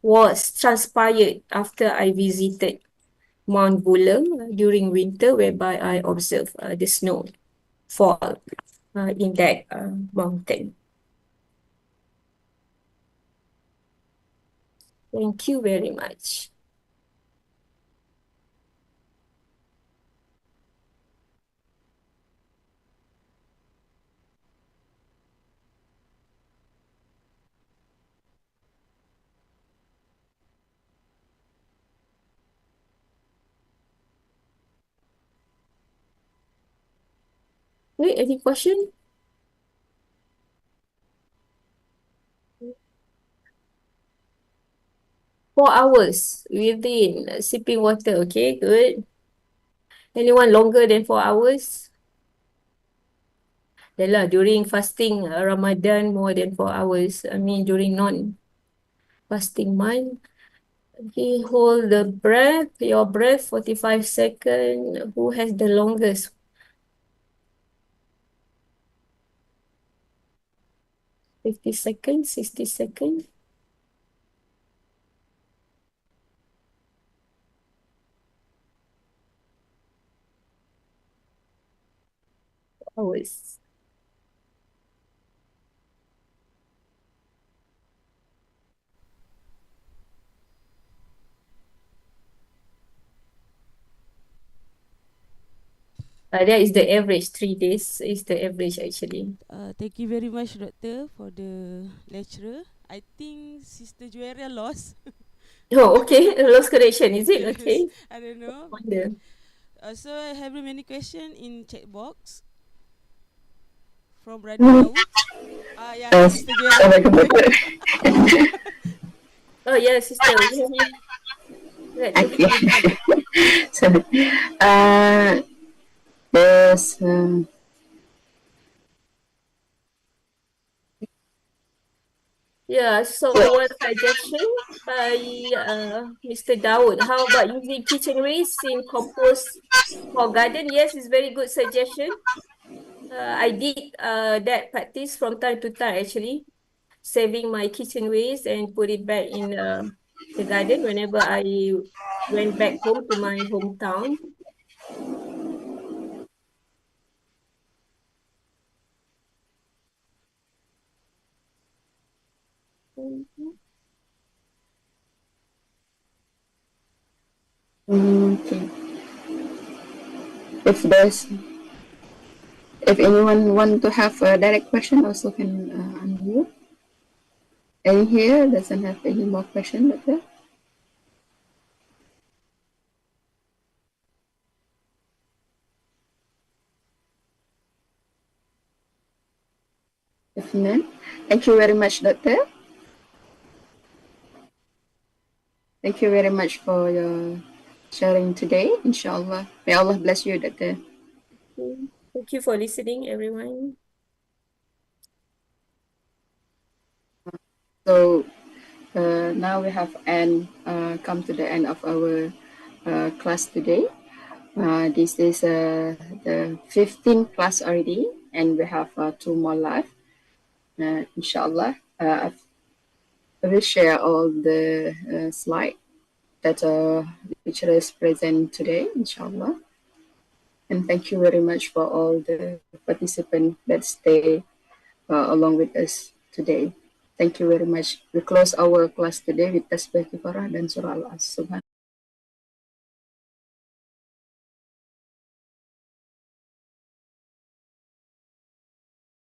Speaker 8: was transpired after I visited Mount Buller during winter, whereby I observed the snow fall in that mountain. Thank you very much. Wait, any question? Four hours within sipping water. Okay, good. Anyone longer than 4 hours? Yalah, during fasting Ramadan, more than 4 hours. I mean, during non-fasting month. Okay, hold the breath, your breath, 45 seconds. Who has the longest? 50 seconds, 60 seconds. Hours. That is the average. 3 days is the average actually.
Speaker 9: Thank you very much, Doctor, for the lecturer. I think Sister Juera lost.
Speaker 8: Oh, okay. Lost connection, is it?
Speaker 9: Yes,
Speaker 8: Okay.
Speaker 9: I don't know.
Speaker 8: Wonder.
Speaker 9: So I have many questions in chat box. from Brother Daud. Yeah, Sister Joanna.
Speaker 8: Oh yeah, sister. Let's
Speaker 1: Okay. So, there's
Speaker 8: Yeah, so one suggestion by Mr. Dawood. How about using kitchen waste in compost for garden? Yes, it's very good suggestion. I did that practice from time to time actually, saving my kitchen waste and put it back in the garden whenever I went back home to my hometown.
Speaker 1: okay. If anyone want to have a direct question, also can unmute. Any here doesn't have any more question, Doctor? If none, thank you very much, Doctor. Thank you very much for your sharing today, inshallah. May Allah bless you, Doctor.
Speaker 8: Thank you for listening, everyone.
Speaker 1: So now we have come to the end of our class today. This is the 15th class already, and we have 2 more left. Inshallah, I will share all the slides that teacher is present today, inshallah. And thank you very much for all the participants that stay along with us today. Thank you very much. We close our class today with Tasbih Kifarah dan Surah Al-As.